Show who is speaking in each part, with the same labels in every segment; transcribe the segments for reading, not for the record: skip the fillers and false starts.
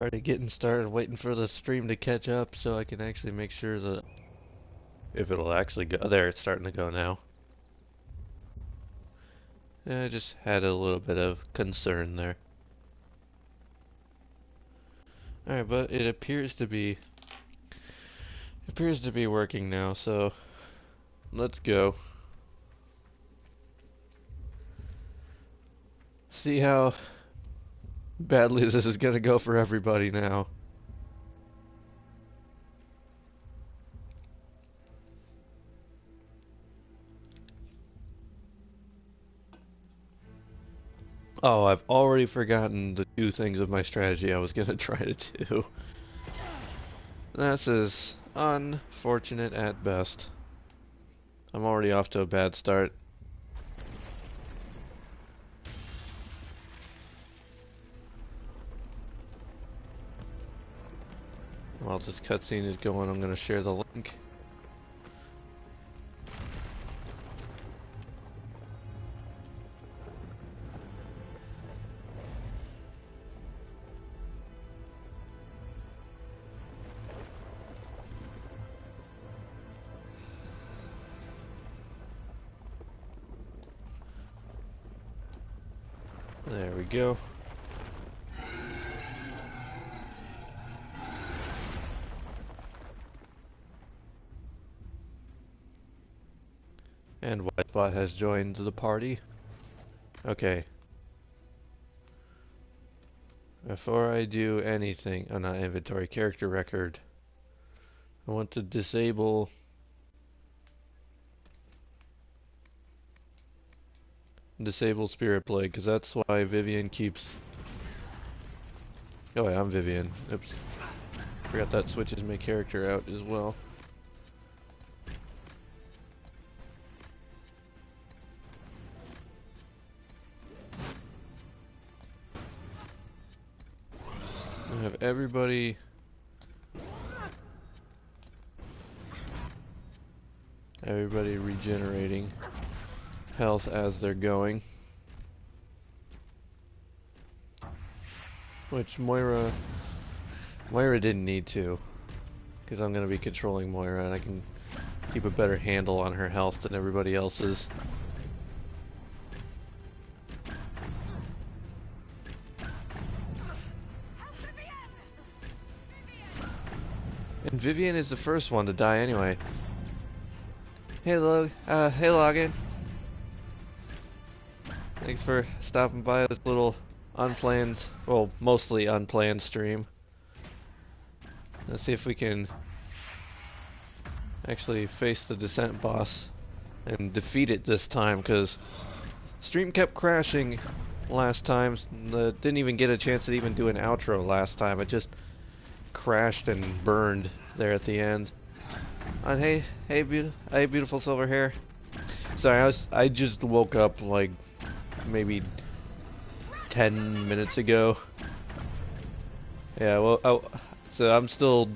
Speaker 1: Already getting started, waiting for the stream to catch up so I can actually make sure that if it'll actually go. There, it's starting to go now. Yeah, I just had a little bit of concern there. Alright, but it appears to be working now, so let's go. See how badly this is gonna go for everybody now. Oh, I've already forgotten the two things of my strategy I was gonna try to do. That's as unfortunate at best. I'm already off to a bad start. While this cutscene is going, I'm gonna share the link. There we go. And Whitespot has joined the party. Okay. Before I do anything, oh, not inventory, character record, I want to disable Spirit Plague, because that's why Vivian keeps... Oh yeah, I'm Vivian. Oops. Forgot that switches my character out as well. I have everybody regenerating health as they're going, which Moira didn't need to, because I'm going to be controlling Moira and I can keep a better handle on her health than everybody else's. And Vivian is the first one to die anyway. Hey Logan. Thanks for stopping by this little unplanned, well, mostly unplanned stream. Let's see if we can actually face the Descent boss and defeat it this time, because stream kept crashing last time. Didn't even get a chance to even do an outro last time. It just crashed and burned there at the end. And hey, beautiful silver hair. Sorry, I just woke up like maybe 10 minutes ago. Yeah, well, so I'm still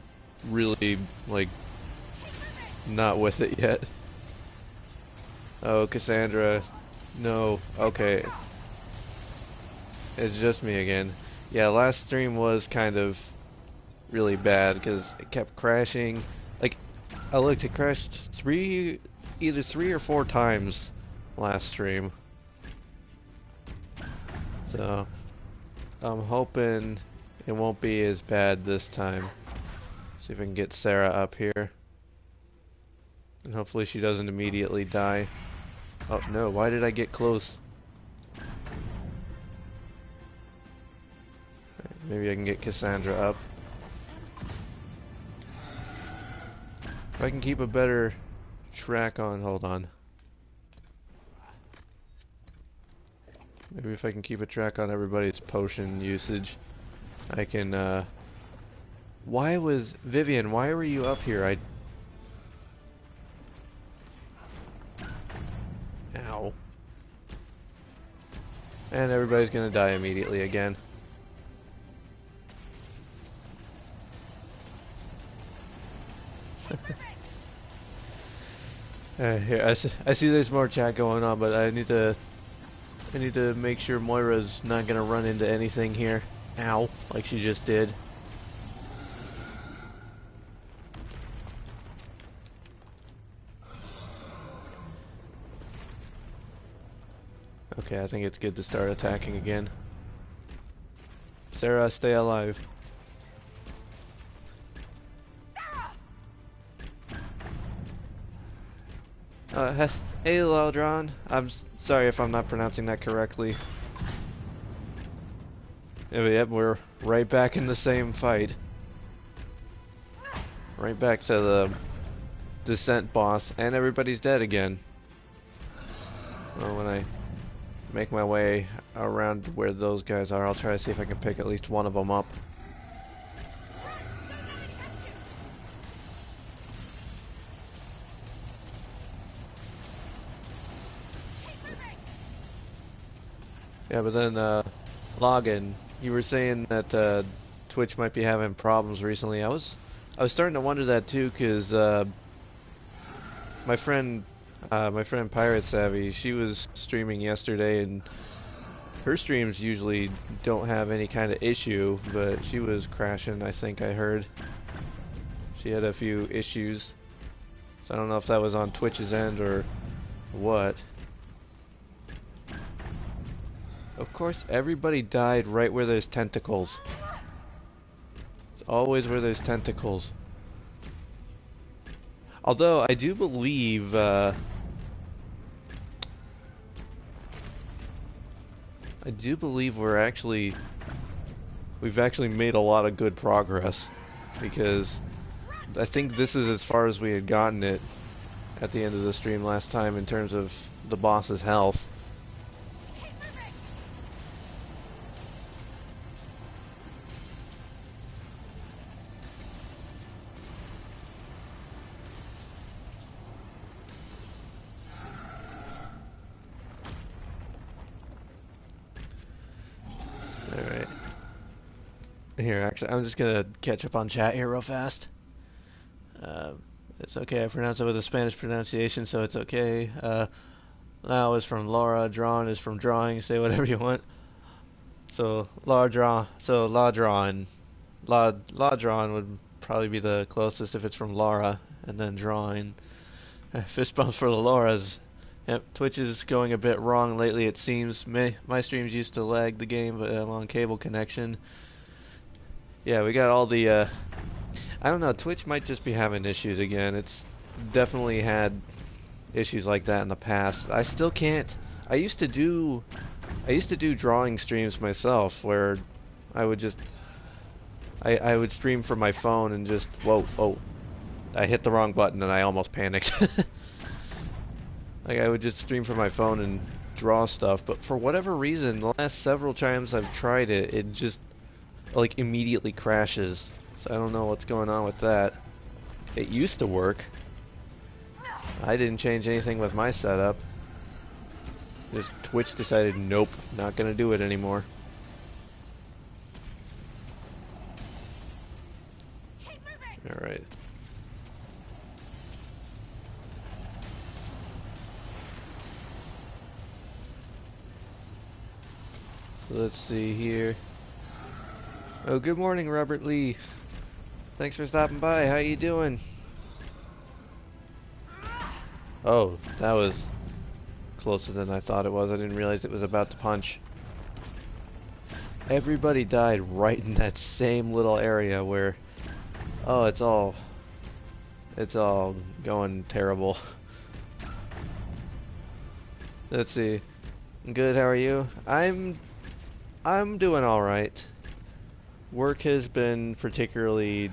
Speaker 1: really like not with it yet. Oh, Cassandra, no, okay. It's just me again. Yeah, last stream was kind of really bad because it kept crashing. Like, I looked, it crashed either three or four times last stream. So, I'm hoping it won't be as bad this time. See if I can get Sarah up here. And hopefully she doesn't immediately die. Oh no, why did I get close? Maybe I can get Cassandra up. If I can keep a better track on, hold on. Maybe if I can keep a track on everybody's potion usage, I can, Why was... Vivian, why were you up here? Ow. And everybody's gonna die immediately again. Here, I see there's more chat going on, but I need to make sure Moira's not gonna run into anything here. Ow, like she just did. Okay, I think it's good to start attacking again. Sarah, stay alive. Hey, Laldron. Sorry if I'm not pronouncing that correctly. Yep, we're right back in the same fight. Right back to the descent boss, and everybody's dead again. Well, when I make my way around where those guys are, I'll try to see if I can pick at least one of them up. Yeah, but then, Login, you were saying that, Twitch might be having problems recently. I was starting to wonder that too, cause, my friend Pirate Savvy, she was streaming yesterday, and her streams usually don't have any kind of issue, but she was crashing, I think I heard. She had a few issues. So I don't know if that was on Twitch's end or what. Of course, everybody died right where there's tentacles. It's always where there's tentacles. Although, I do believe, we've actually made a lot of good progress, because I think this is as far as we had gotten it at the end of the stream last time in terms of the boss's health. Alright. Here, actually, I'm just gonna catch up on chat here real fast. It's okay, I pronounce it with a Spanish pronunciation, so it's okay. Lao is from Laura, drawn is from drawing, say whatever you want. So, ladron would probably be the closest if it's from Laura, and then drawing. Fist bumps for the Lauras. Yep, Twitch is going a bit wrong lately, it seems. My streams used to lag the game, but I'm on cable connection. Yeah, we got all the, I don't know, Twitch might just be having issues again. It's definitely had issues like that in the past. I still can't. I used to do drawing streams myself, where I would just, I would stream from my phone and just, whoa, I hit the wrong button and I almost panicked. Like, I would just stream from my phone and draw stuff, but for whatever reason, the last several times I've tried it, it just, like, immediately crashes. So I don't know what's going on with that. It used to work. I didn't change anything with my setup. Just Twitch decided, nope, not gonna do it anymore. Alright. Let's see here. Oh, good morning, Robert Lee. Thanks for stopping by. How you doing? Oh, that was closer than I thought it was. I didn't realize it was about to punch. Everybody died right in that same little area where... Oh, it's all going terrible. Let's see. Good, how are you? I'm doing alright. Work has been particularly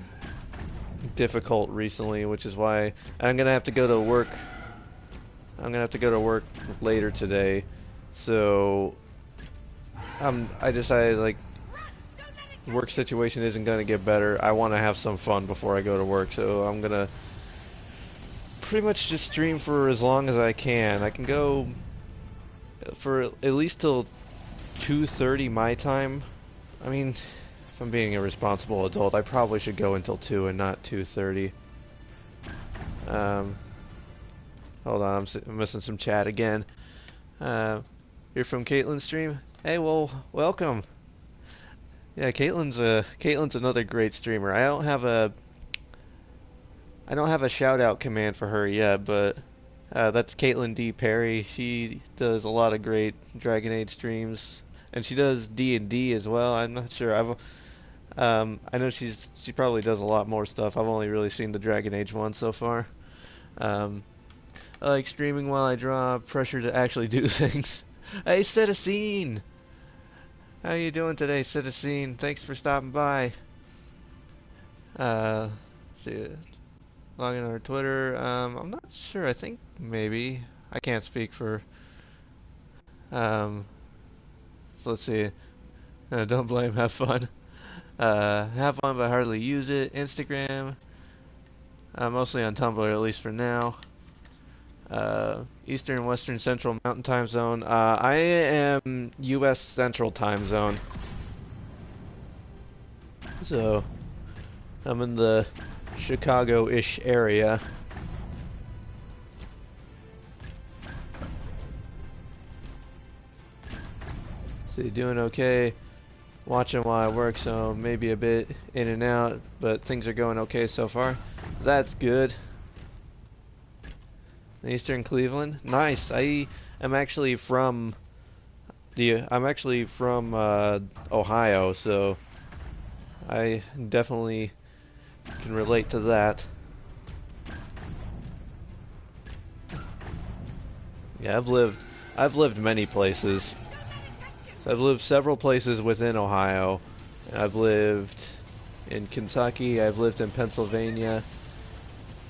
Speaker 1: difficult recently, which is why I'm gonna have to go to work. I'm gonna have to go to work later today. So I decided, like, work situation isn't gonna get better. I want to have some fun before I go to work, so I'm gonna pretty much just stream for as long as I can. I can go for at least till 2:30 my time. I mean, if I'm being a responsible adult, I probably should go until 2 and not 2:30. Hold on, I'm missing some chat again. You're from Caitlin's stream? Hey, well, welcome. Yeah, Caitlin's another great streamer. I don't have a shout out command for her yet, but That's Caitlin D. Perry. She does a lot of great Dragon Age streams, and she does D&D as well. I'm not sure. I know she probably does a lot more stuff. I've only really seen the Dragon Age one so far. Um, I like streaming while I draw. Pressure to actually do things. Hey, Citizen! How you doing today, Citizen? Thanks for stopping by. See, log in on our Twitter. I'm not sure. I think maybe. I can't speak for. Um, so let's see. Don't blame. Have fun. Have fun, but hardly use it. Instagram. Mostly on Tumblr, at least for now. Eastern, Western, Central, Mountain Time Zone. I am U.S. Central Time Zone. So, I'm in the Chicago-ish area. So you're doing okay. Watching while I work, so maybe a bit in and out, but things are going okay so far. That's good. Eastern Cleveland, nice. I'm actually from Ohio, so I definitely can relate to that. Yeah, I've lived many places. So I've lived several places within Ohio. I've lived in Kentucky, I've lived in Pennsylvania,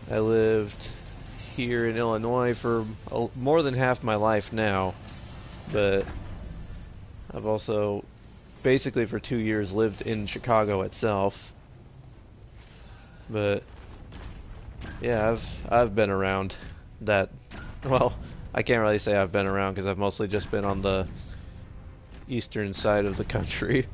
Speaker 1: I lived here in Illinois for more than half my life now, but I've also basically for 2 years lived in Chicago itself. But yeah, I've been around that. Well, I can't really say I've been around because I've mostly just been on the eastern side of the country.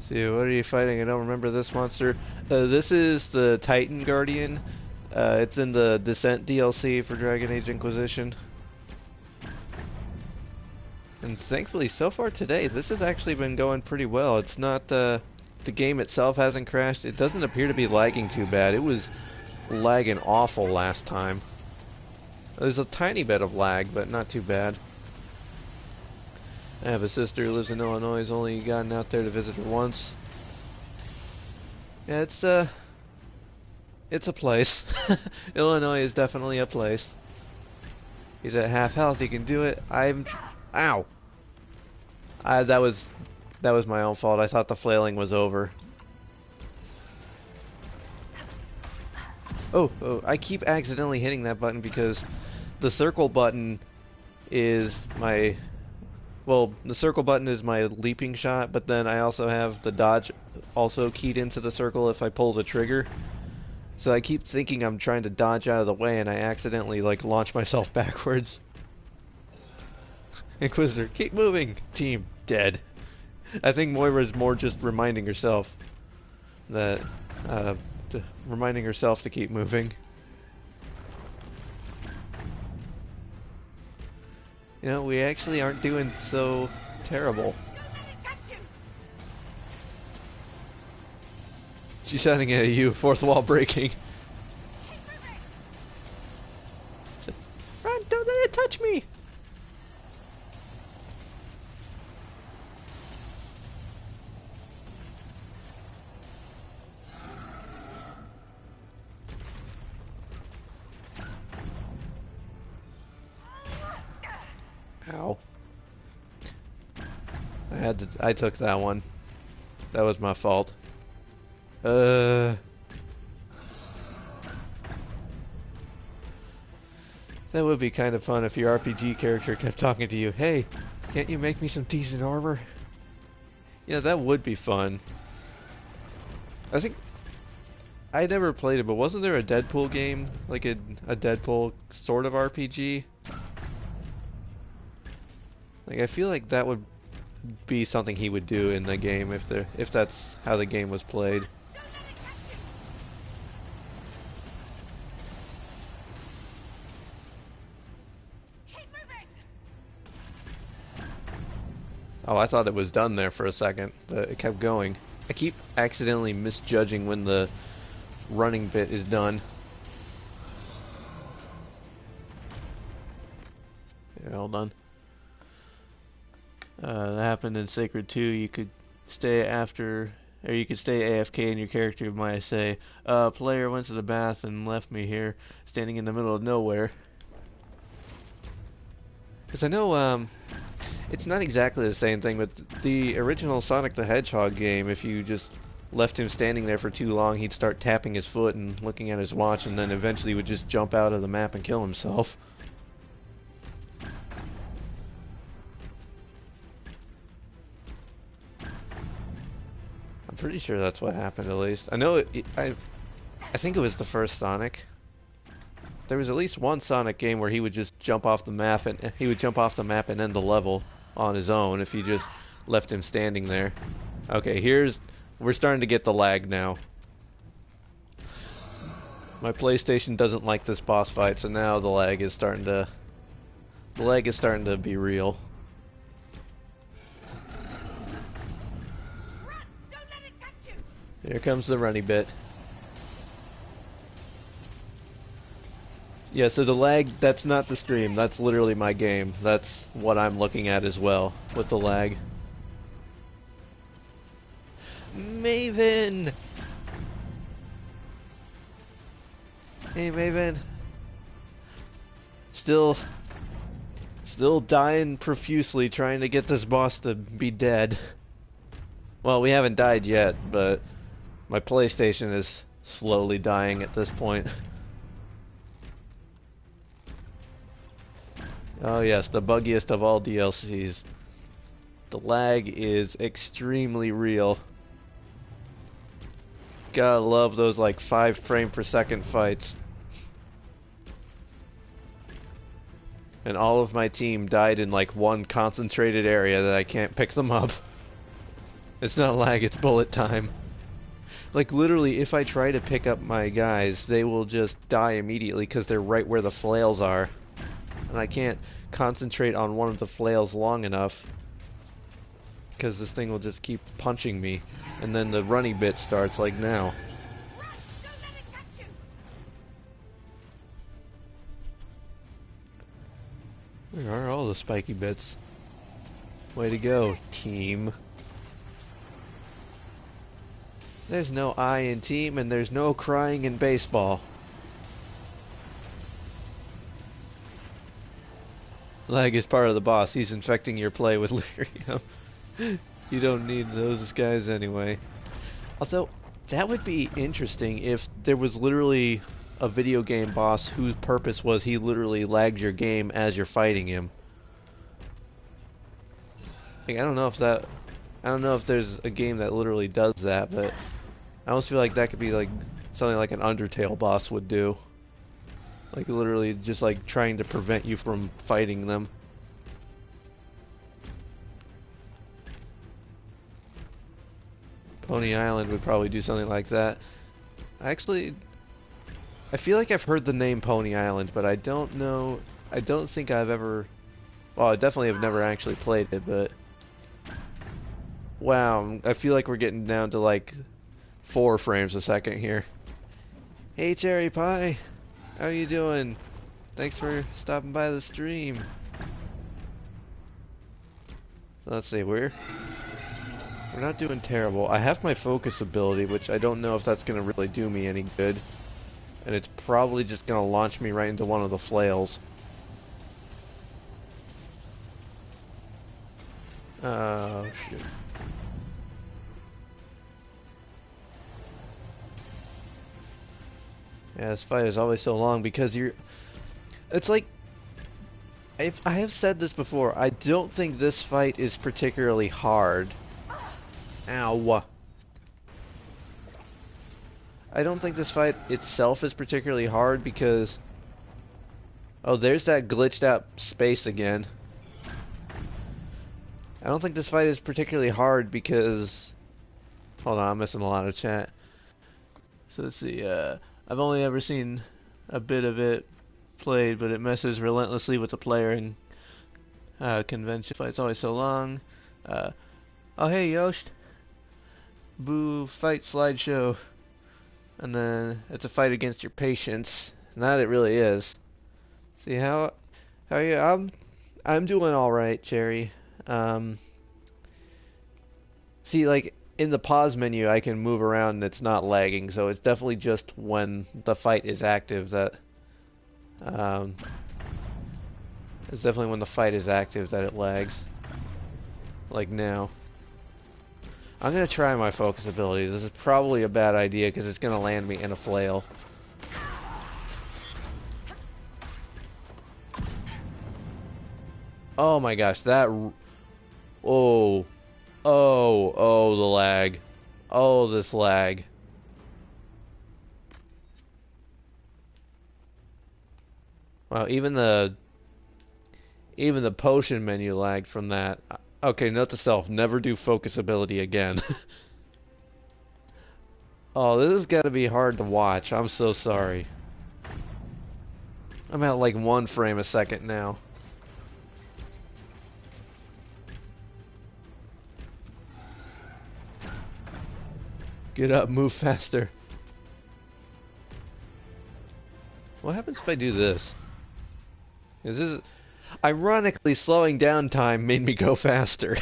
Speaker 1: See, what are you fighting? I don't remember this monster. This is the Titan Guardian. It's in the Descent DLC for Dragon Age Inquisition. And thankfully, so far today, this has actually been going pretty well. It's not, the game itself hasn't crashed. It doesn't appear to be lagging too bad. It was lagging awful last time. There's a tiny bit of lag, but not too bad. I have a sister who lives in Illinois, has only gotten out there to visit her once. Yeah, it's a place. Illinois is definitely a place. He's at half health, he can do it. Ow! That was my own fault. I thought the flailing was over. Oh, I keep accidentally hitting that button because the circle button is my... Well, the circle button is my leaping shot, but then I also have the dodge also keyed into the circle if I pull the trigger. So I keep thinking I'm trying to dodge out of the way, and I accidentally, like, launch myself backwards. Inquisitor, keep moving! Team, dead. I think Moira's more just reminding herself that, reminding herself to keep moving. You know, we actually aren't doing so terrible. She's shouting at you, fourth wall breaking. Run, don't let it touch me! Ow. I took that one. That was my fault. That would be kind of fun if your RPG character kept talking to you. Hey, can't you make me some decent armor? Yeah, that would be fun. I think I never played it, but wasn't there a Deadpool game? Like a Deadpool sort of RPG? Like, I feel like that would be something he would do in the game if that's how the game was played. Oh, I thought it was done there for a second, but it kept going. I keep accidentally misjudging when the running bit is done. Yeah, hold on. That happened in Sacred 2. You could stay after, or you could stay AFK and your character might say, player went to the bath and left me here, standing in the middle of nowhere. Because I know, it's not exactly the same thing, but the original Sonic the Hedgehog game, if you just left him standing there for too long, he'd start tapping his foot and looking at his watch, and then eventually would just jump out of the map and kill himself. I'm pretty sure that's what happened, at least. I know I think it was the first Sonic. There was at least one Sonic game where he would just jump off the map and end the level on his own if you just left him standing there. Okay, we're starting to get the lag now. My PlayStation doesn't like this boss fight, so now the lag is starting to be real.
Speaker 2: Run! Don't let it touch you!
Speaker 1: Here comes the runny bit. Yeah, so the lag, that's not the stream, that's literally my game. That's what I'm looking at as well, with the lag. Maven! Hey, Maven. Still dying profusely trying to get this boss to be dead. Well, we haven't died yet, but my PlayStation is slowly dying at this point. Oh yes, the buggiest of all DLCs. The lag is extremely real. Gotta love those like 5 frame per second fights. And all of my team died in like one concentrated area that I can't pick them up. It's not lag, it's bullet time. Like literally, if I try to pick up my guys, they will just die immediately because they're right where the flails are. And I can't concentrate on one of the flails long enough because this thing will just keep punching me, and then the runny bit starts like now.
Speaker 2: Run! Don't let it touch you!
Speaker 1: Where are all the spiky bits? Way to go, team. There's no I in team, and there's no crying in baseball. Lag is part of the boss. He's infecting your play with lyrium. You don't need those guys anyway. Although, that would be interesting if there was literally a video game boss whose purpose was he literally lagged your game as you're fighting him. Like, I don't know if there's a game that literally does that, but I almost feel like that could be like something like an Undertale boss would do. Like literally just like trying to prevent you from fighting them. Pony Island would probably do something like that. Actually, I feel like I've heard the name Pony Island, but I don't know. I don't think I've ever. Well, I definitely have never actually played it, but. Wow, I feel like we're getting down to like 4 frames a second here. Hey, Cherry Pie. How you doing? Thanks for stopping by the stream. Let's see, we're not doing terrible. I have my focus ability, which I don't know if that's going to really do me any good. And it's probably just going to launch me right into one of the flails. Oh, shit. Yeah, this fight is always so long because it's like, I have said this before, I don't think this fight is particularly hard. Ow. I don't think this fight itself is particularly hard because... Oh, there's that glitched out space again. I don't think this fight is particularly hard because... Hold on, I'm missing a lot of chat. So let's see, I've only ever seen a bit of it played, but it messes relentlessly with the player and convention fights always so long. Uh, oh hey Yost, boo fight slideshow, and then it's a fight against your patience. And that it really is. See how you? I'm doing all right, Cherry. Um, See, like in the pause menu, I can move around and it's not lagging. So it's definitely just when the fight is active that. Um, it's definitely when the fight is active that it lags. Like now. I'm gonna try my focus ability. This is probably a bad idea because it's gonna land me in a flail. Oh my gosh, that. Oh. Oh, the lag. Oh, this lag. Wow, even the potion menu lagged from that. Okay, note to self, never do focus ability again. Oh, this has got to be hard to watch. I'm so sorry. I'm at like 1 frame a second now. Get up, move faster. What happens if I do this? Is this ironically slowing down time made me go faster.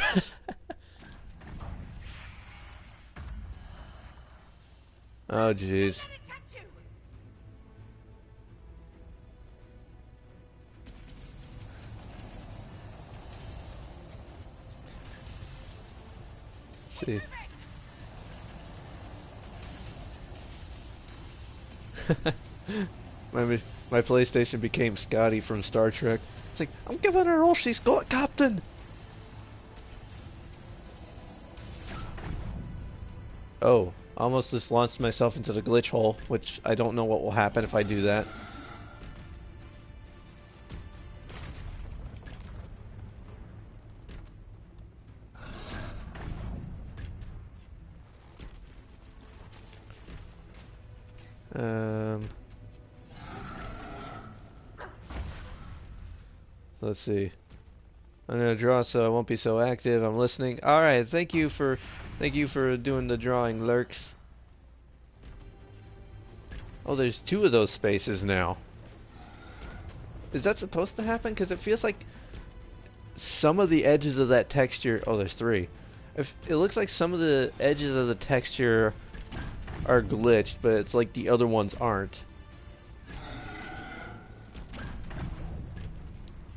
Speaker 1: Oh jeez. See. My PlayStation became Scotty from Star Trek. It's like, I'm giving her all she's got, Captain! Oh, almost just launched myself into the glitch hole, which I don't know what will happen if I do that. Let's see. I'm gonna draw so I won't be so active. I'm listening. All right, thank you for doing the drawing, Lurks. Oh, there's 2 of those spaces now. Is that supposed to happen? Because it feels like some of the edges of that texture. Oh, there's 3. It looks like some of the edges of the texture are glitched, but it's like the other ones aren't.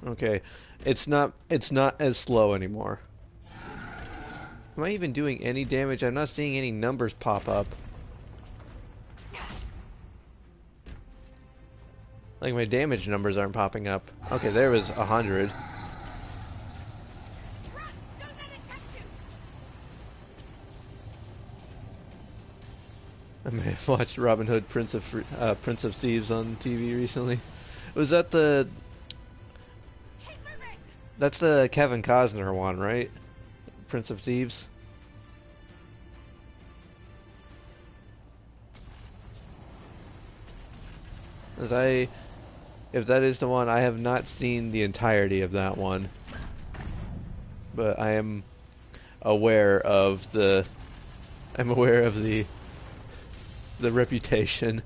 Speaker 1: Okay, it's not as slow anymore. Am I even doing any damage? I'm not seeing any numbers pop up. Like my damage numbers aren't popping up. Okay, there was 100. I may have watched Robin Hood, Prince of Thieves on TV recently. Was that the? That's the Kevin Costner one, right? Prince of Thieves. If that is the one, I have not seen the entirety of that one, but I am aware of the. I'm aware of the reputation.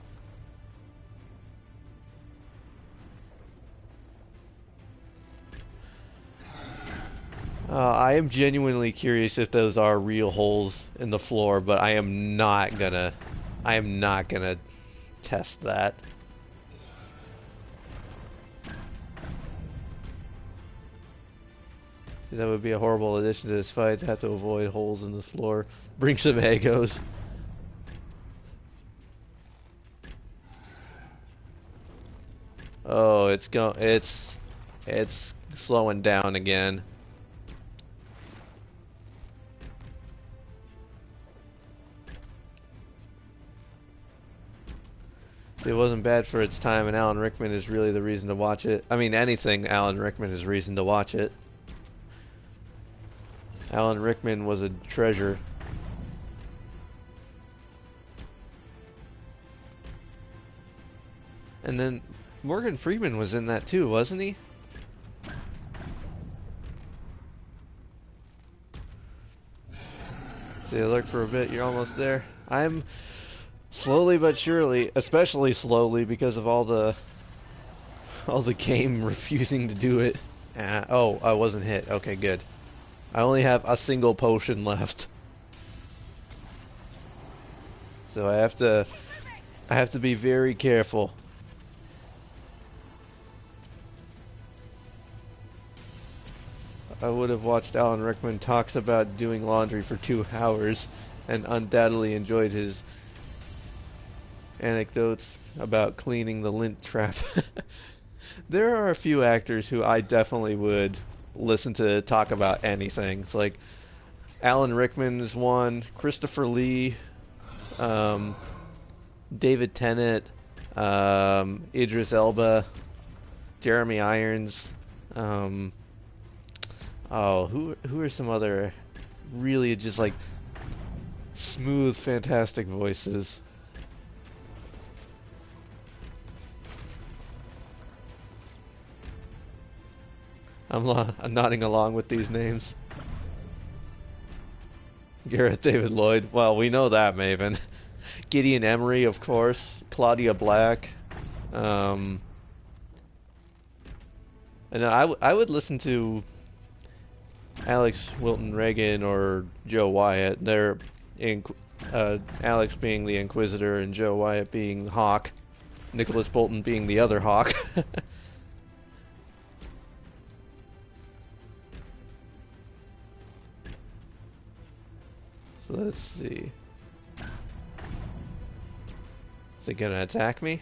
Speaker 1: I am genuinely curious if those are real holes in the floor, but I am not gonna test that. That would be a horrible addition to this fight to have to avoid holes in the floor. Bring some Egos. Oh, it's slowing down again. It wasn't bad for its time, and Alan Rickman is really the reason to watch it. I mean, anything Alan Rickman is reason to watch it. Alan Rickman was a treasure. And then Morgan Freeman was in that too, wasn't he? Stay alert for a bit, you're almost there. I'm slowly but surely, especially slowly because of all the game refusing to do it. Oh, I wasn't hit. Okay, good. I only have a single potion left. So I have to be very careful. I would have watched Alan Rickman talks about doing laundry for 2 hours and undoubtedly enjoyed his anecdotes about cleaning the lint trap. There are a few actors who I definitely would listen to talk about anything. It's like Alan Rickman is one, Christopher Lee, David Tennant, Idris Elba, Jeremy Irons. Oh, who are some other really just like smooth, fantastic voices? I'm nodding along with these names. Gareth David Lloyd. Well, we know that, Maven. Gideon Emery, of course. Claudia Black. And I would listen to Alex Wilton Reagan or Joe Wyatt. They're Alex being the Inquisitor and Joe Wyatt being Hawk. Nicholas Bolton being the other Hawk. So let's see. Is it gonna attack me?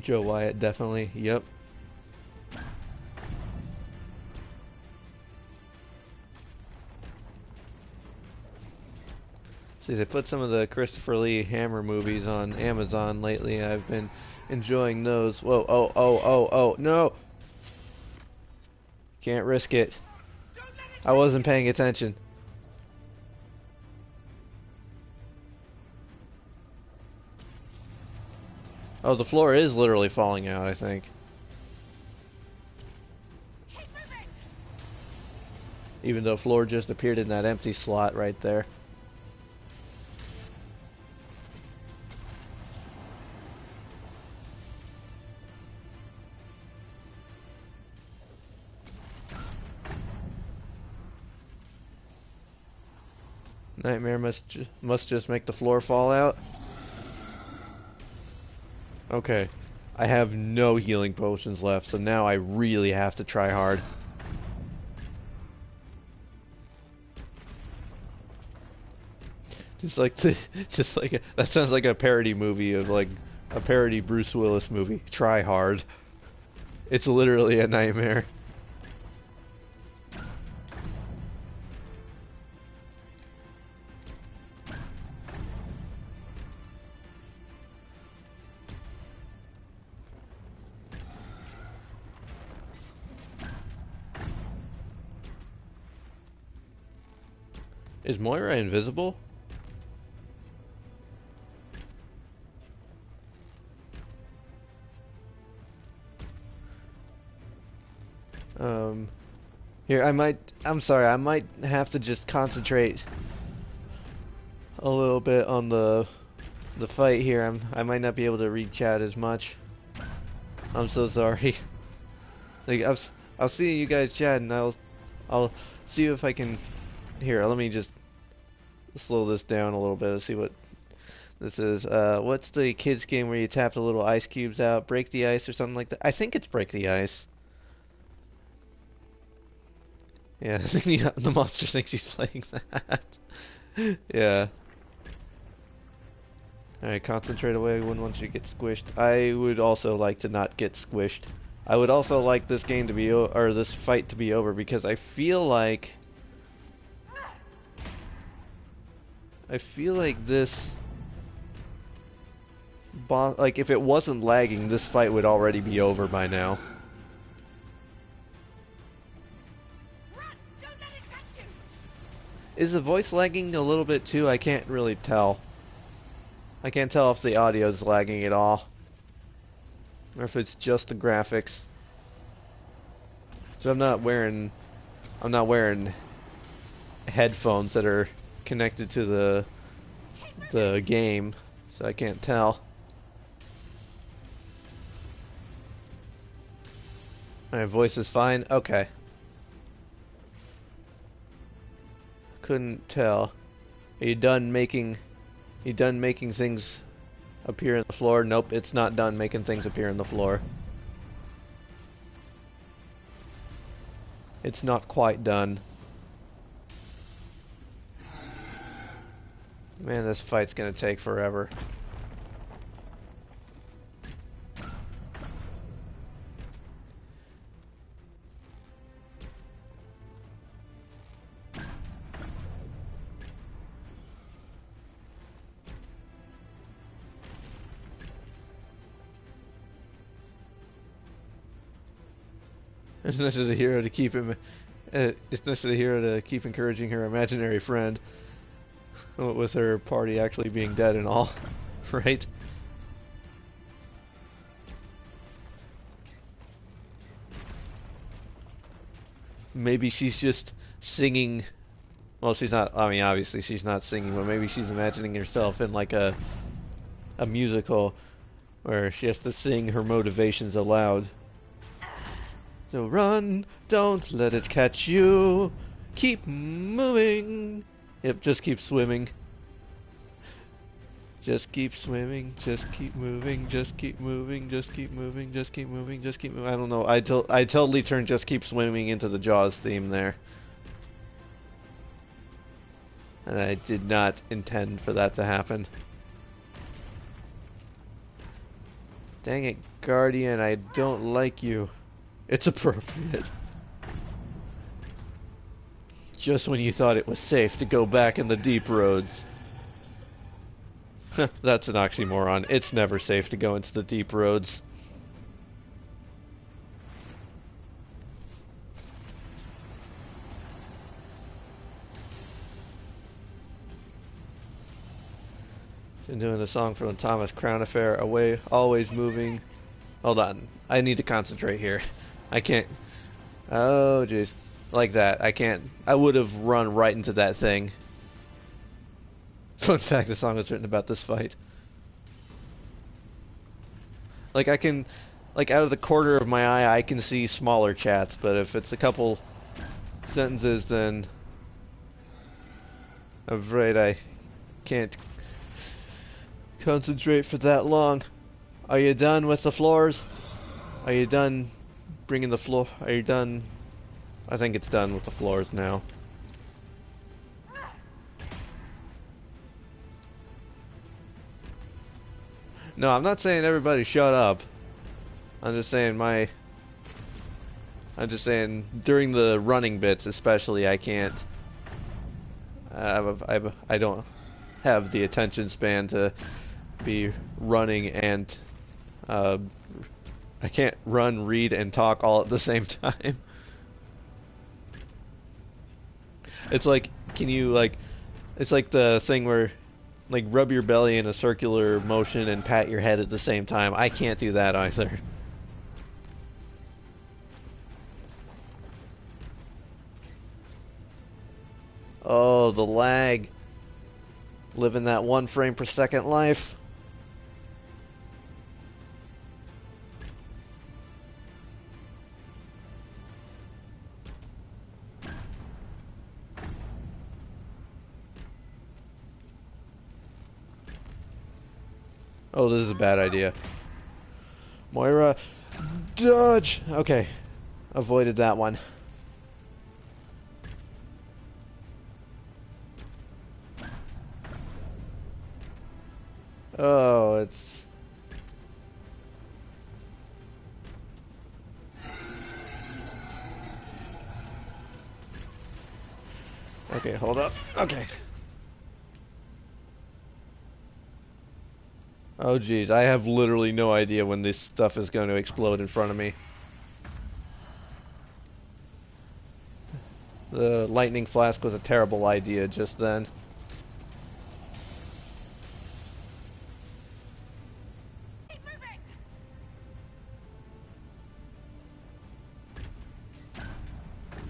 Speaker 1: Joe Wyatt, definitely. Yep. See, they put some of the Christopher Lee Hammer movies on Amazon lately. I've been enjoying those. Whoa, oh, no! Can't risk it. I wasn't paying attention. Oh, the floor is literally falling out, I think. Even though floor just appeared in that empty slot right there. Nightmare must just make the floor fall out. Okay. I have no healing potions left, so now I really have to try hard. That sounds like a parody movie of like a parody Bruce Willis movie. Try hard. It's literally a nightmare. Is Moira invisible? Here, I'm sorry, I might have to just concentrate a little bit on the fight here. I might not be able to read chat as much. I'm so sorry. Like, I'll see you guys chat, and I'll see if I can. Here, let me just slow this down a little bit. Let's see what this is. What's the kids game where you tap the little ice cubes out, break the ice or something like that? I think it's break the ice. Yeah, I think the monster thinks he's playing that. Yeah. Alright, concentrate away once you get squished. I would also like to not get squished. I would also like this game to be or this fight to be over because I feel like this boss, like if it wasn't lagging, this fight would already be over by now. Is the voice lagging a little bit too? I can't really tell. I can't tell if the audio is lagging at all, or if it's just the graphics. So I'm not wearing headphones that are connected to the game, so I can't tell. My voice is fine. Okay. Couldn't tell. Are you done making? You done making things appear in the floor? Nope, it's not done making things appear in the floor. It's not quite done. Man, this fight's gonna take forever. It's nice of the hero to keep him. It's nice of the hero to keep encouraging her imaginary friend, with her party actually being dead and all, right? Maybe she's just singing. Well, she's not. I mean, obviously she's not singing, but maybe she's imagining herself in like a musical where she has to sing her motivations aloud. So run, don't let it catch you. Keep moving. Yep, just keep swimming. Just keep swimming, just keep moving, just keep moving, just keep moving, just keep moving, just keep moving. I don't know. I totally turned just keep swimming into the Jaws theme there. And I did not intend for that to happen. Dang it, Guardian, I don't like you. It's appropriate. Just when you thought it was safe to go back in the deep roads. That's an oxymoron. It's never safe to go into the deep roads. Been doing the song from the Thomas Crown Affair. Away, always moving. Hold on. I need to concentrate here. I can't. Oh, jeez. Like that. I can't. I would have run right into that thing. Fun fact, the song was written about this fight. Like, I can... Like, out of the corner of my eye, I can see smaller chats, but if it's a couple sentences, then... I'm afraid I can't concentrate for that long. Are you done with the floors? Are you done bringing the floor? Are you done? I think it's done with the floors now. No, I'm not saying everybody shut up. I'm just saying during the running bits especially, I can't. I don't have the attention span to be running and I can't run, read, and talk all at the same time. It's like, can you like, it's like the thing where, like, rub your belly in a circular motion and pat your head at the same time. I can't do that either. Oh, the lag. Living that 1 frame per second life. Oh, this is a bad idea. Moira, dodge! Okay, avoided that one. Oh, it's... Okay, hold up. Okay. Oh geez, I have literally no idea when this stuff is going to explode in front of me. The lightning flask was a terrible idea just then.
Speaker 2: Keep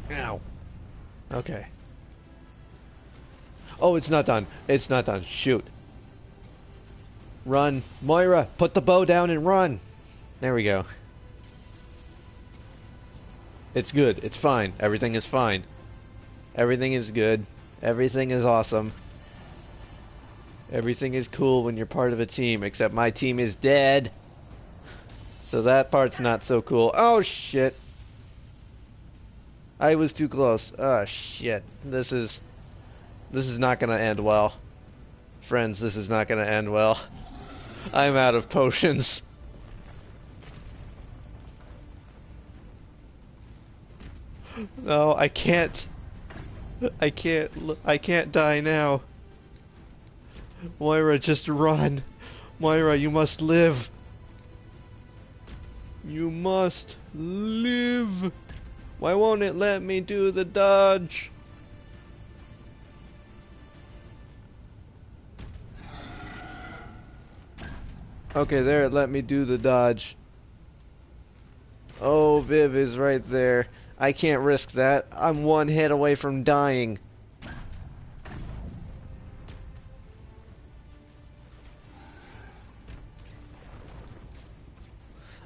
Speaker 2: moving.
Speaker 1: Ow. Okay. Oh, it's not done. It's not done. Shoot. Run. Moira, put the bow down and run. There we go. It's good. It's fine. Everything is fine. Everything is good. Everything is awesome. Everything is cool when you're part of a team, except my team is dead. So that part's not so cool. Oh, shit. I was too close. Oh, shit. This is not gonna end well. Friends, this is not gonna end well. I'm out of potions. No, I can't. I can't die now. Moira, just run. Moira, you must live. You must live. Why won't it let me do the dodge? Okay, there it let me do the dodge. Oh, Viv is right there. I can't risk that. I'm one hit away from dying.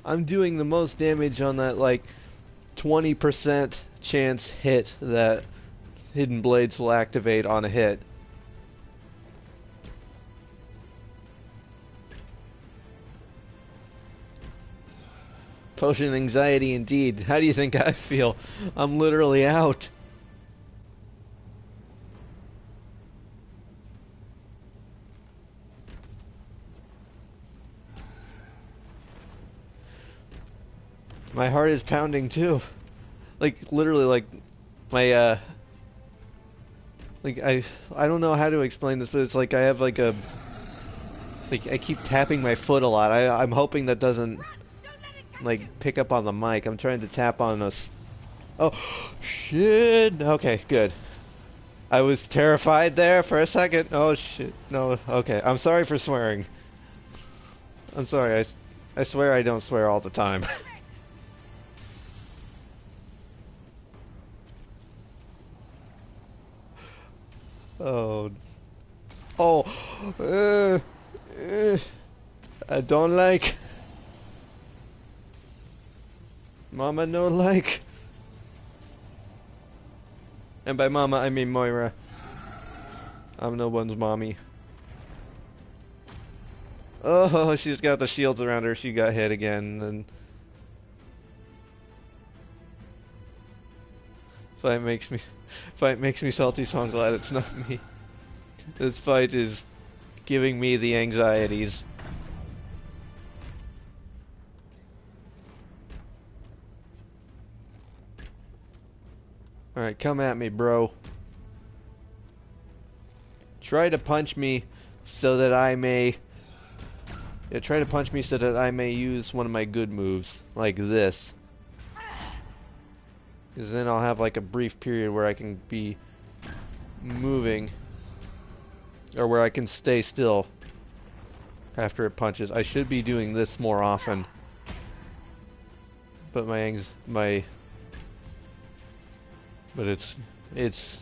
Speaker 1: I'm doing the most damage on that, like, 20% chance hit that Hidden Blades will activate on a hit. Potion anxiety indeed. How do you think I feel? I'm literally out. My heart is pounding too. Like literally like my like I don't know how to explain this, but it's like I have like a like I keep tapping my foot a lot. I'm hoping that doesn't like pick up on the mic. I'm trying to tap on us. Oh shit. Okay, good. I was terrified there for a second. Oh shit. No. Okay. I'm sorry for swearing. I'm sorry. I swear I don't swear all the time. Oh. Oh. I don't like. Mama no like. And by mama I mean Moira. I'm no one's mommy. Oh, she's got the shields around her. She got hit again. And fight makes me salty, so I'm glad it's not me. This fight is giving me the anxieties. Alright, come at me, bro. Try to punch me so that I may... Yeah, try to punch me so that I may use one of my good moves, like this. Because then I'll have like a brief period where I can be moving. Or where I can stay still after it punches. I should be doing this more often. But But it's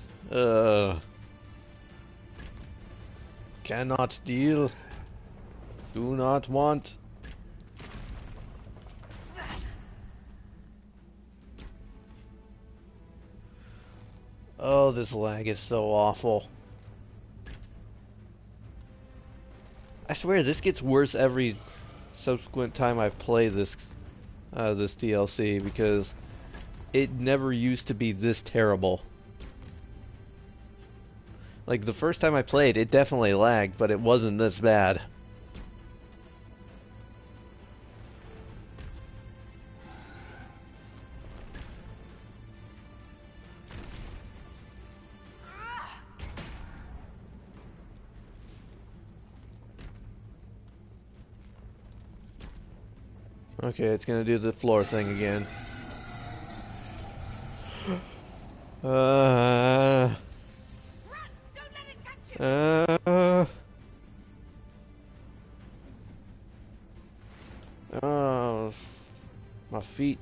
Speaker 1: cannot deal. Do not want. Oh, this lag is so awful. I swear this gets worse every subsequent time I play this this DLC because it never used to be this terrible. Like the first time I played, it definitely lagged, but it wasn't this bad. Okay, it's gonna do the floor thing again.
Speaker 2: Run! Don't let it touch you!
Speaker 1: Oh, my feet.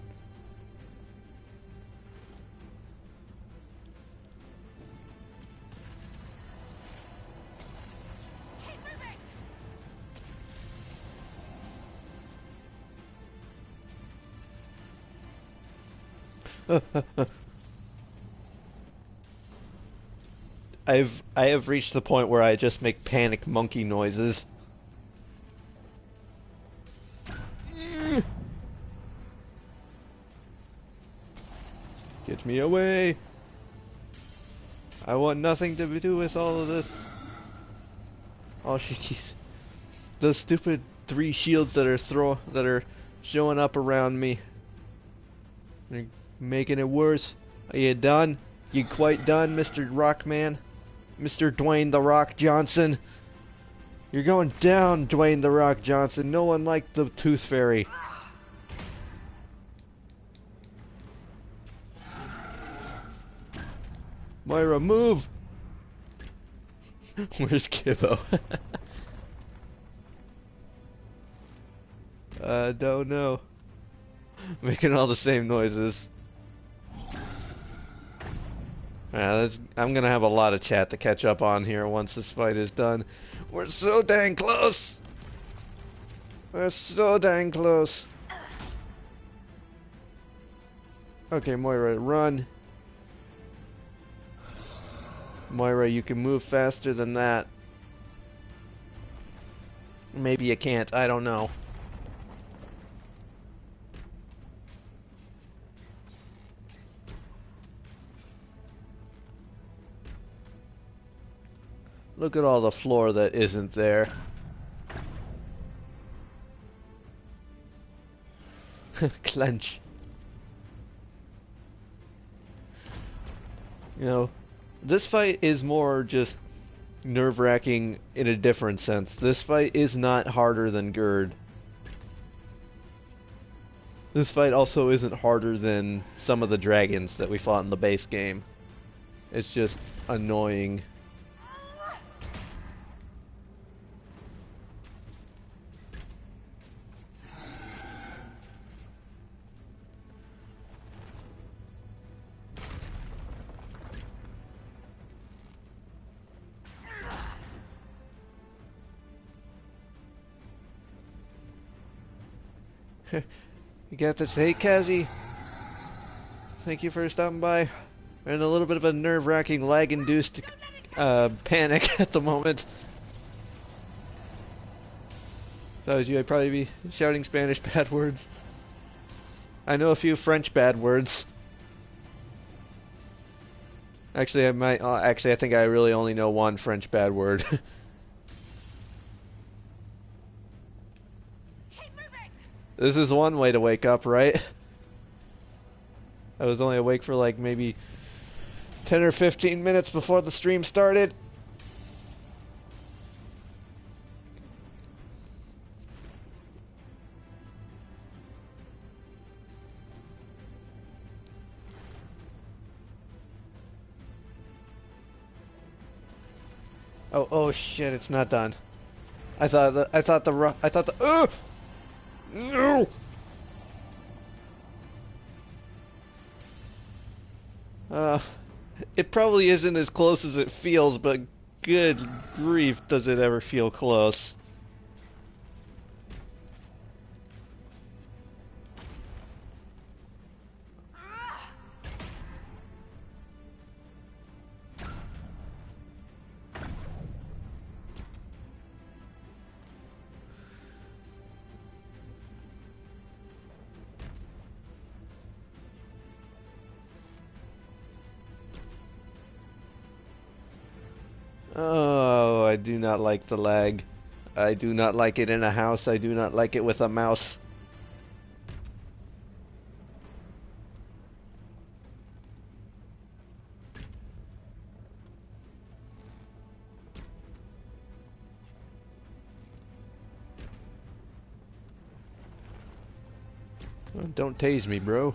Speaker 1: I have reached the point where I just make panic monkey noises. Get me away! I want nothing to do with all of this. Oh jeez. The stupid 3 shields that are showing up around me. They're making it worse. Are you done? You quite done, Mr. Rockman? Mr. Dwayne The Rock Johnson? You're going down, Dwayne The Rock Johnson. No one liked the Tooth Fairy. Moira, move! Where's Kibbo? Don't know. Making all the same noises. I'm gonna have a lot of chat to catch up on here once this fight is done. We're so dang close! We're so dang close. Okay, Moira, run. Moira, you can move faster than that. Maybe you can't, I don't know. Look at all the floor that isn't there. Clench. You know, this fight is more just nerve-wracking in a different sense. This fight is not harder than Gerd. This fight also isn't harder than some of the dragons that we fought in the base game. It's just annoying. You got this. Hey, Kazi. Thank you for stopping by. We're in a little bit of a nerve-wracking, lag-induced panic at the moment. If I was you, I'd probably be shouting Spanish bad words. I know a few French bad words. Actually, I might. Actually, I think I really only know one French bad word. This is one way to wake up, right? I was only awake for like maybe 10 or 15 minutes before the stream started. Oh shit, it's not done. I thought the no! It probably isn't as close as it feels, but good grief, does it ever feel close. Oh, I do not like the lag. I do not like it in a house. I do not like it with a mouse. Oh, don't tase me, bro.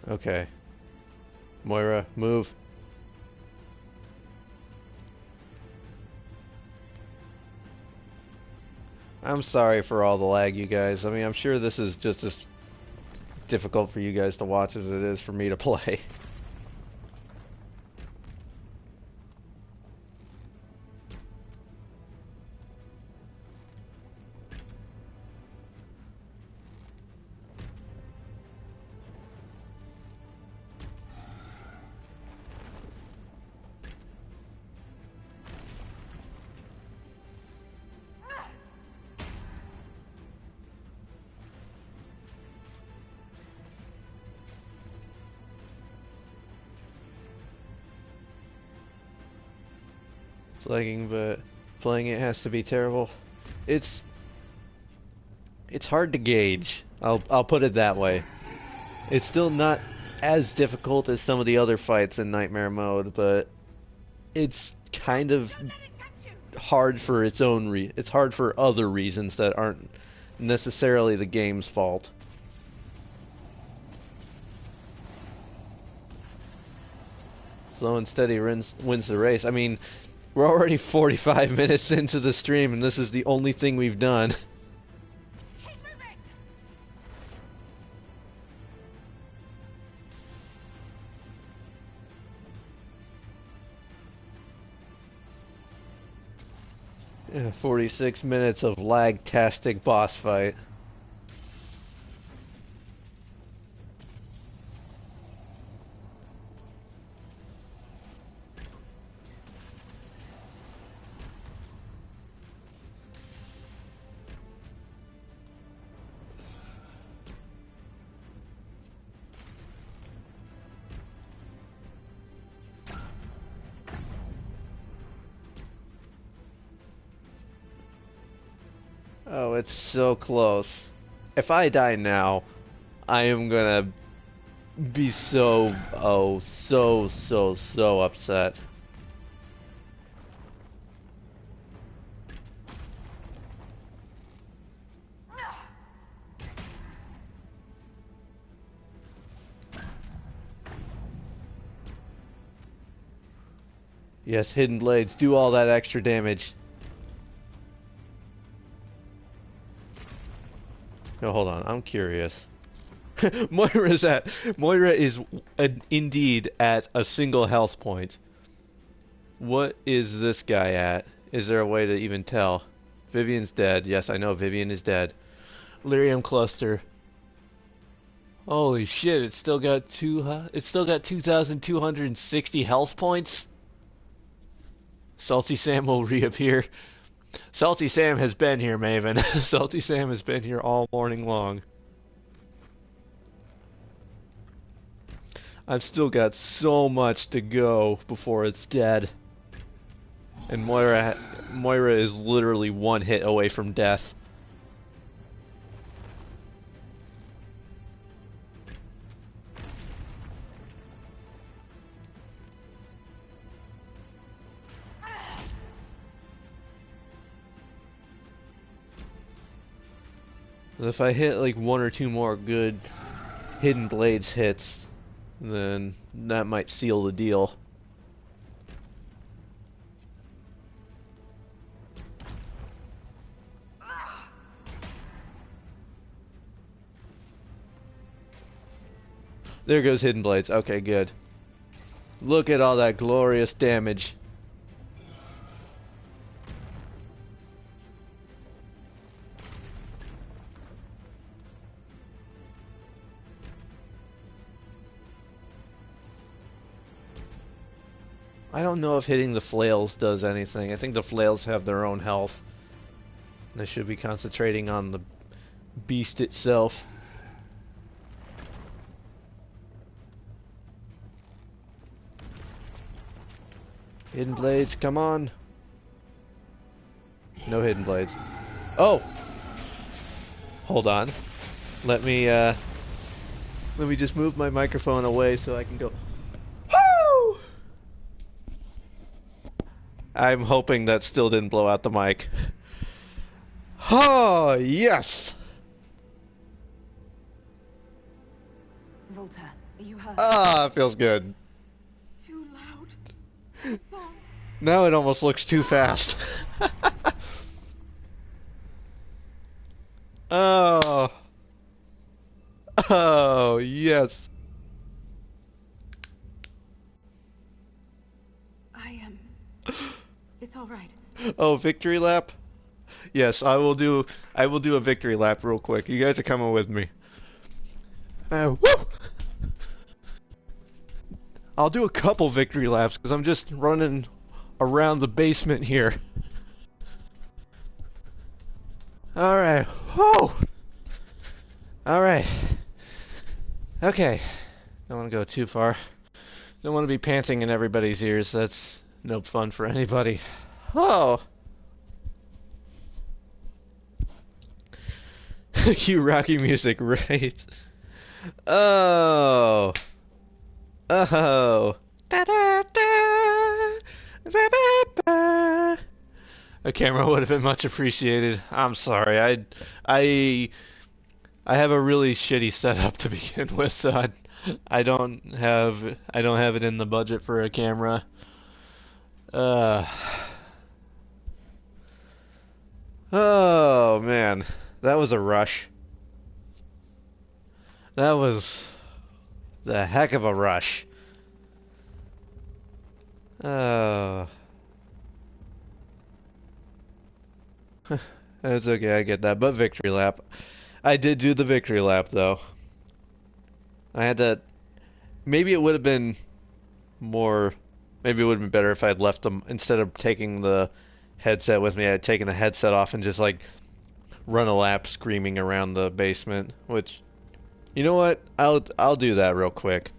Speaker 1: Okay. Moira, move. I'm sorry for all the lag, you guys. I mean, I'm sure this is just as difficult for you guys to watch as it is for me to play. lagging, but playing it has to be terrible. It's hard to gauge. I'll put it that way. It's still not as difficult as some of the other fights in Nightmare Mode, but it's kind of hard for its own it's hard for other reasons that aren't necessarily the game's fault. Slow and steady wins the race. I mean, we're already 45 minutes into the stream and this is the only thing we've done.
Speaker 2: Keep moving.
Speaker 1: Yeah, 46 minutes of lag-tastic boss fight. Oh, it's so close. If I die now, I am gonna be so upset. Yes, hidden blades do all that extra damage. No, hold on. I'm curious. Moira is indeed at a single health point. What is this guy at? Is there a way to even tell? Vivian's dead. Yes, I know Vivian is dead. Lyrium cluster. Holy shit! It's still got 2,260 health points. Salty Sam will reappear. Salty Sam has been here, Maven. Salty Sam has been here all morning long. I've still got so much to go before it's dead. And Moira is literally one hit away from death. If I hit like one or two more good Hidden Blades hits, then that might seal the deal. There goes Hidden Blades. Okay, good. Look at all that glorious damage. I don't know if hitting the flails does anything. I think the flails have their own health. They should be concentrating on the beast itself. Hidden Blades, come on. No Hidden Blades. Oh! Hold on. Let me just move my microphone away so I can go. Woo! I'm hoping that still didn't blow out the mic. Oh, yes!
Speaker 2: Volta, you heard?
Speaker 1: Ah, feels good.
Speaker 2: Too loud. The song.
Speaker 1: Now it almost looks too fast. Oh. Oh, yes.
Speaker 2: It's all right.
Speaker 1: Oh, victory lap? Yes, I will do a victory lap real quick. You guys are coming with me. Woo! I'll do a couple victory laps because I'm just running around the basement here. Alright. Whoa! Alright. Okay. Don't want to go too far. Don't want to be panting in everybody's ears. That's no fun for anybody. Oh. Cue rocky music, right? Oh. Oh. Da da da. Ba, ba, ba. A camera would have been much appreciated. I'm sorry. I I have a really shitty setup to begin with, so I don't have it in the budget for a camera. Uh Oh man. That was a rush. That was the heck of a rush. Oh. It's okay, I get that. But victory lap. I did do the victory lap though. I had to maybe it would have been more maybe it would have been better if I had left them instead of taking the headset with me. I had taken the headset off and just like run a lap screaming around the basement, which you know what? I'll do that real quick.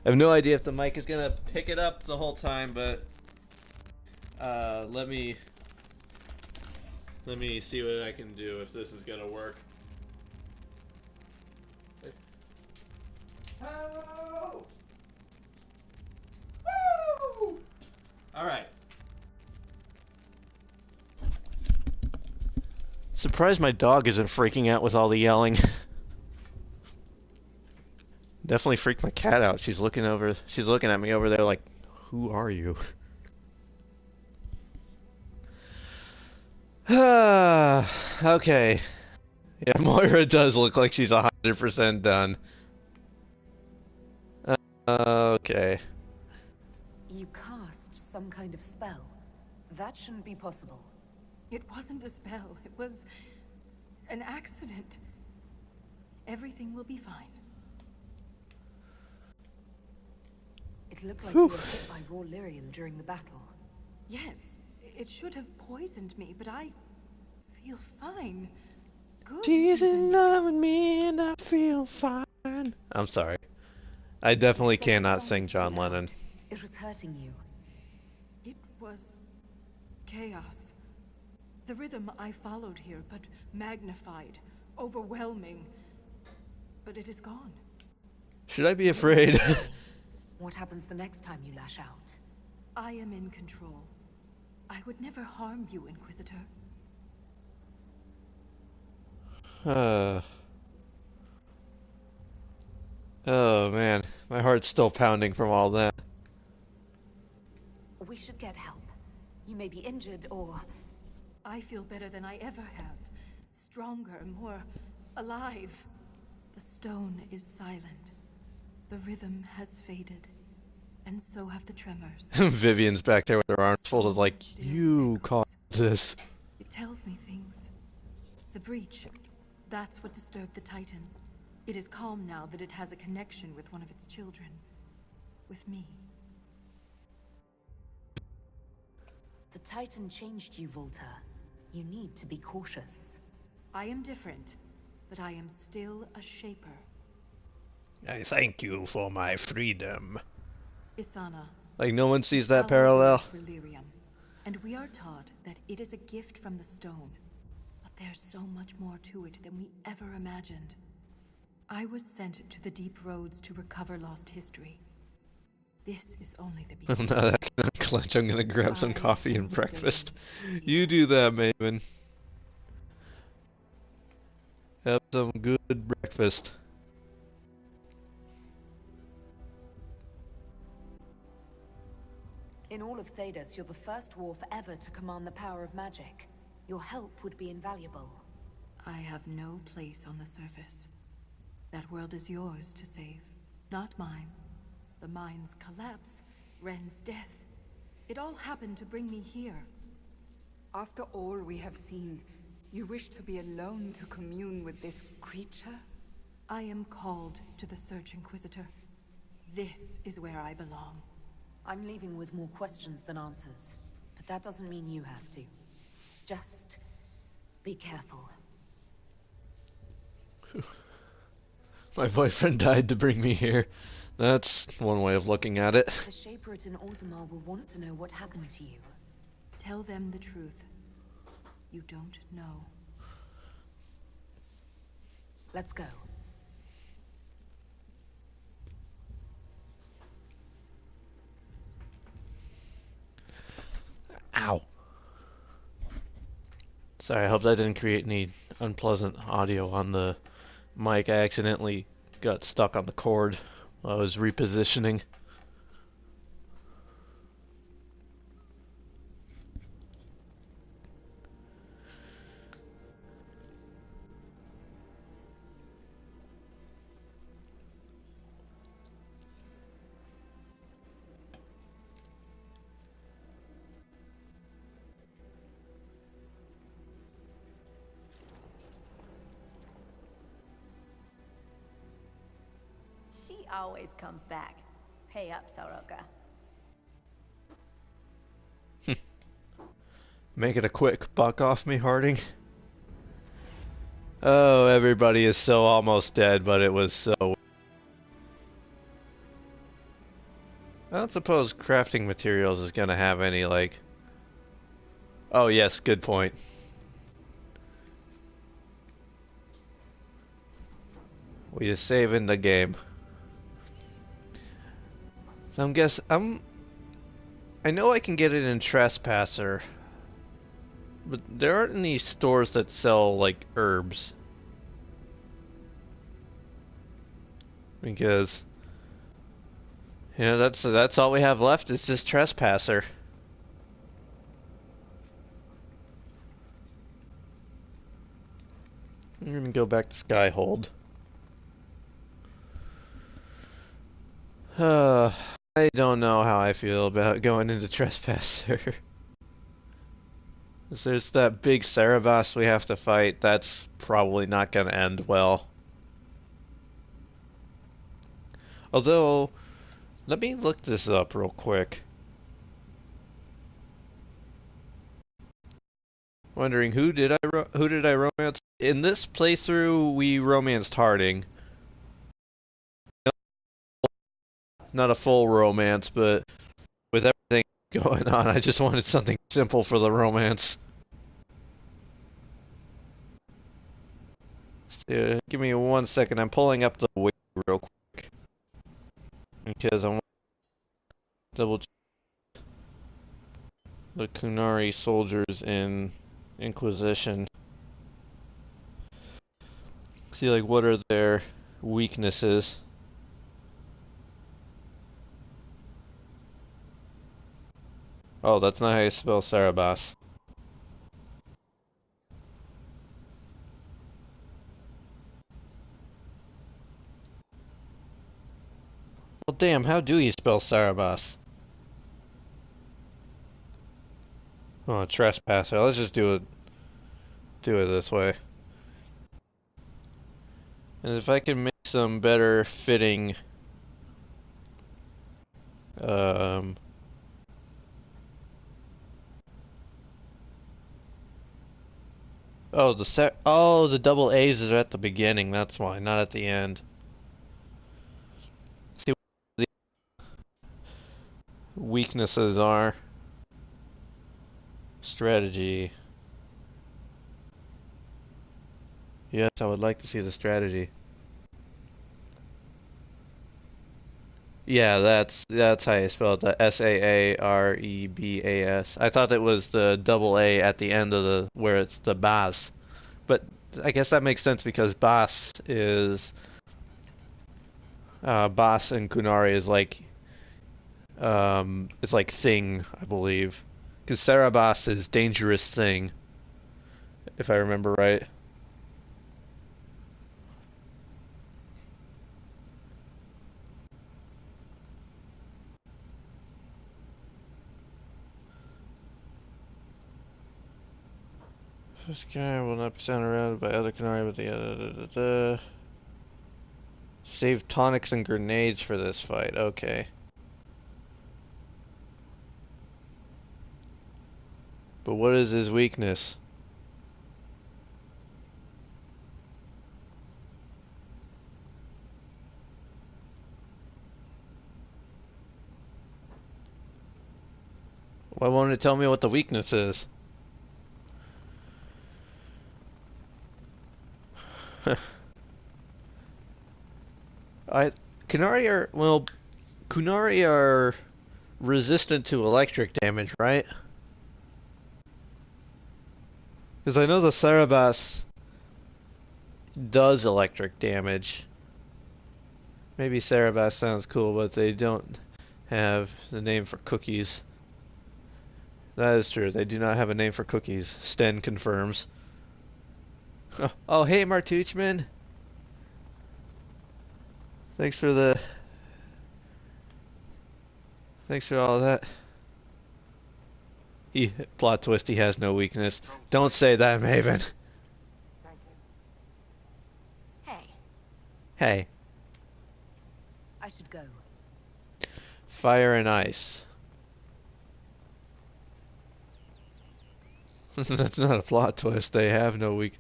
Speaker 1: I have no idea if the mic is gonna pick it up the whole time, but let me see what I can do if this is gonna work. Hello! Woo! All right. Surprised my dog isn't freaking out with all the yelling. Definitely freaked my cat out. She's looking at me over there like, who are you? Okay. Yeah, Moira does look like she's 100% done. Okay.
Speaker 3: You cast some kind of spell. That shouldn't be possible.
Speaker 4: It wasn't a spell. It was an accident. Everything will be fine.
Speaker 3: It looked like you were hit by raw lyrium during the battle.
Speaker 4: Yes, it should have poisoned me, but I feel fine. Good.
Speaker 1: She's in
Speaker 4: even.
Speaker 1: love with me and I feel fine. I'm sorry. I definitely
Speaker 3: You said the
Speaker 1: cannot
Speaker 3: song
Speaker 1: sing
Speaker 3: was too
Speaker 1: John
Speaker 3: loud.
Speaker 1: Lennon.
Speaker 3: It was hurting you.
Speaker 4: It was chaos. The rhythm I followed here, but magnified, overwhelming. But it is gone.
Speaker 1: Should I be afraid?
Speaker 3: What happens the next time you lash out?
Speaker 4: I am in control. I would never harm you, Inquisitor.
Speaker 1: Oh man, my heart's still pounding from all that.
Speaker 3: We should get help. You may be injured or...
Speaker 4: I feel better than I ever have. Stronger, more alive. The stone is silent. The rhythm has faded. And so have the tremors.
Speaker 1: Vivian's back there with her arms folded like,
Speaker 4: Still
Speaker 1: you
Speaker 4: echoes.
Speaker 1: caused this.
Speaker 4: It tells me things. The breach. That's what disturbed the Titan. It is calm now that it has a connection with one of its children. With me.
Speaker 3: The Titan changed you, Volta. You need to be cautious.
Speaker 4: I am different, but I am still a Shaper.
Speaker 1: I thank you for my freedom.
Speaker 4: Isana.
Speaker 1: Like no one sees that
Speaker 4: our
Speaker 1: parallel.
Speaker 4: word for lyrium, and we are taught that it is a gift from the stone. But there's so much more to it than we ever imagined. I was sent to the deep roads to recover lost history. This is only the
Speaker 1: I'm
Speaker 4: beginning.
Speaker 1: not gonna clench, I'm gonna grab some
Speaker 4: I
Speaker 1: coffee
Speaker 4: am
Speaker 1: and breakfast.
Speaker 4: staying
Speaker 1: You
Speaker 4: here.
Speaker 1: do that, Maven. Have some good breakfast.
Speaker 3: In all of Thedas, you're the first dwarf ever to command the power of magic. Your help would be invaluable.
Speaker 4: I have no place on the surface. That world is yours to save, not mine. The mine's collapse, Ren's death. It all happened to bring me here.
Speaker 5: After all we have seen, you wish to be alone to commune with this creature?
Speaker 4: I am called to the Search, Inquisitor. This is where I belong.
Speaker 3: I'm leaving with more questions than answers. But that doesn't mean you have to. Just... be careful.
Speaker 1: My boyfriend died to bring me here. That's one way of looking at it.
Speaker 3: The Shaper at an Orzammar will want to know what happened to you.
Speaker 4: Tell them the truth. You don't know.
Speaker 3: Let's go.
Speaker 1: Ow. Sorry, I hope that didn't create any unpleasant audio on the mic. I accidentally got stuck on the cord while I was repositioning.
Speaker 6: She always comes back. Pay up, Soroka.
Speaker 1: Make it a quick buck off me, Harding. Oh, everybody is so almost dead, but it was so... I don't suppose crafting materials is gonna have any, like... Oh yes, good point. We just saving the game. So I know I can get it in Trespasser, but there aren't any stores that sell like herbs. Because that's all we have left is just Trespasser. I'm gonna go back to Skyhold. I don't know how I feel about going into Trespasser. If there's that big Cerebos we have to fight, that's probably not gonna end well. Although, let me look this up real quick. Wondering who did I romance? In this playthrough, we romanced Harding. Not a full romance, but with everything going on, I just wanted something simple for the romance. Give me 1 second. I'm pulling up the wiki real quick because I want to double check the Kunari soldiers in Inquisition. See, like, what are their weaknesses? Oh, that's not how you spell Cerebos. Well, damn, how do you spell Cerebos? Oh, Trespasser. Let's just do it this way. And if I can make some better fitting, oh, the double A's are at the beginning. That's why, not at the end. See what the weaknesses are. Strategy. Yes, I would like to see the strategy. Yeah, that's how you spell it. The Saarebas. I thought it was the double A at the end of the where it's the Bas, but I guess that makes sense because Bas is Bas and Kunari is like it's like thing, I believe, because Cerebos is dangerous thing, if I remember right. This guy will not be surrounded by other Kunari, but the save tonics and grenades for this fight. Okay. But what is his weakness? Why won't him to tell me what the weakness is. Kunari are, well, Kunari are resistant to electric damage, right? Because I know the Cerebas does electric damage. Maybe Cerebas sounds cool, but they don't have the name for cookies. That is true. They do not have a name for cookies. Sten confirms. Oh, hey, Martuchman. Thanks for the... Thanks for all of that. Plot twist, he has no weakness. Don't say that, Maven.
Speaker 3: Hey,
Speaker 1: Hey.
Speaker 3: I should go.
Speaker 1: Fire and ice. That's not a plot twist. They have no weak.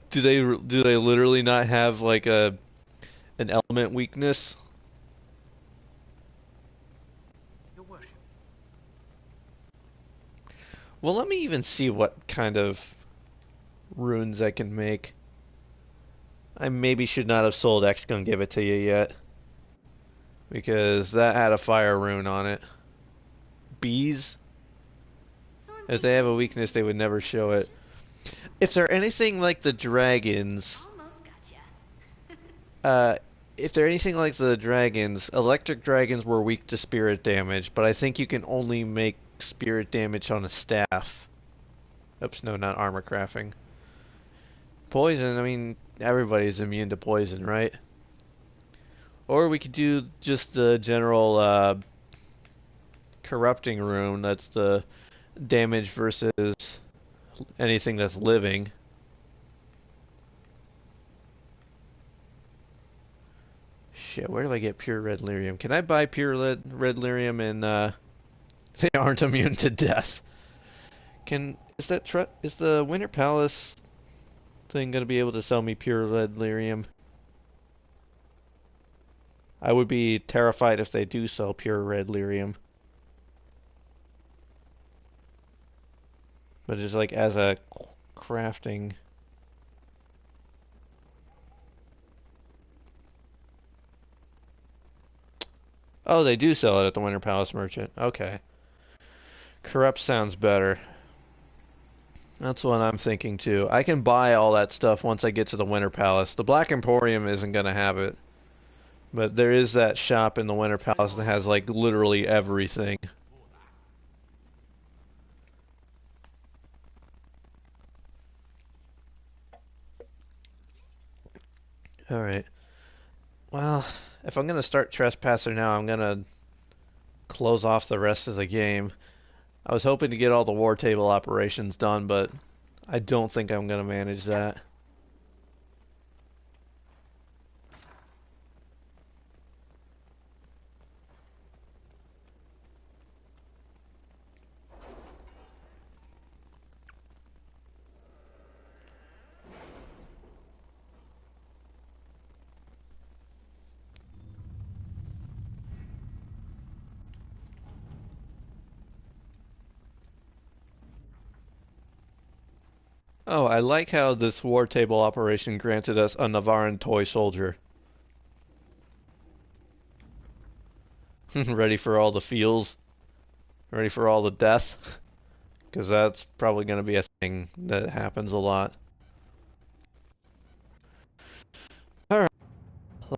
Speaker 1: Do they literally not have like an element weakness?
Speaker 7: Your worship.
Speaker 1: Well, let me even see what kind of runes I can make. I maybe should not have sold X Gun Give It to you yet. Because that had a fire rune on it. Bees? If they have a weakness, they would never show it. If they're anything like the dragons...
Speaker 6: Almost gotcha.
Speaker 1: if they're anything like the dragons, electric dragons were weak to spirit damage, but I think you can only make spirit damage on a staff. Oops, no, not armor crafting. Poison, I mean, everybody's immune to poison, right? Or we could do just the general corrupting rune, that's the damage versus anything that's living. Shit, where do I get pure red lyrium? Can I buy pure red lyrium and they aren't immune to death? Is the Winter Palace thing gonna be able to sell me pure red lyrium? I would be terrified if they do sell pure red lyrium. But just like as a crafting. Oh, they do sell it at the Winter Palace Merchant. Okay. Corrupt sounds better. That's what I'm thinking too. I can buy all that stuff once I get to the Winter Palace. The Black Emporium isn't gonna have it. But there is that shop in the Winter Palace that has like literally everything. Alright. Well, if I'm gonna start Trespasser now, I'm gonna close off the rest of the game. I was hoping to get all the war table operations done, but I don't think I'm gonna manage that. Oh, I like how this war table operation granted us a Navaran toy soldier. Ready for all the feels? Ready for all the death? Because that's probably going to be a thing that happens a lot. Alright,